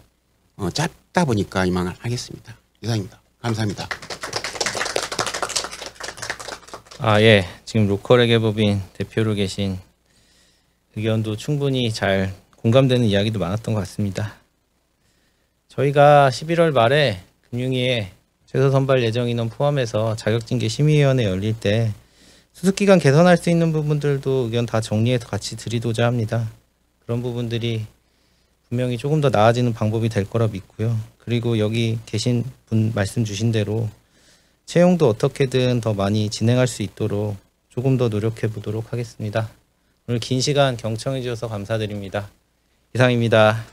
짧다 보니까 이만 하겠습니다. 이상입니다. 감사합니다. 예. 지금 로컬회계법인 대표로 계신 의견도 충분히 잘 공감되는 이야기도 많았던 것 같습니다. 저희가 11월 말에 금융위에 최소 선발 예정 인원 포함해서 자격증계 심의위원회 열릴 때 수습기간 개선할 수 있는 부분들도 의견 다 정리해서 같이 드리고자 합니다. 그런 부분들이 분명히 조금 더 나아지는 방법이 될 거라 믿고요. 그리고 여기 계신 분 말씀 주신 대로 채용도 어떻게든 더 많이 진행할 수 있도록 조금 더 노력해 보도록 하겠습니다. 오늘 긴 시간 경청해 주셔서 감사드립니다. 이상입니다.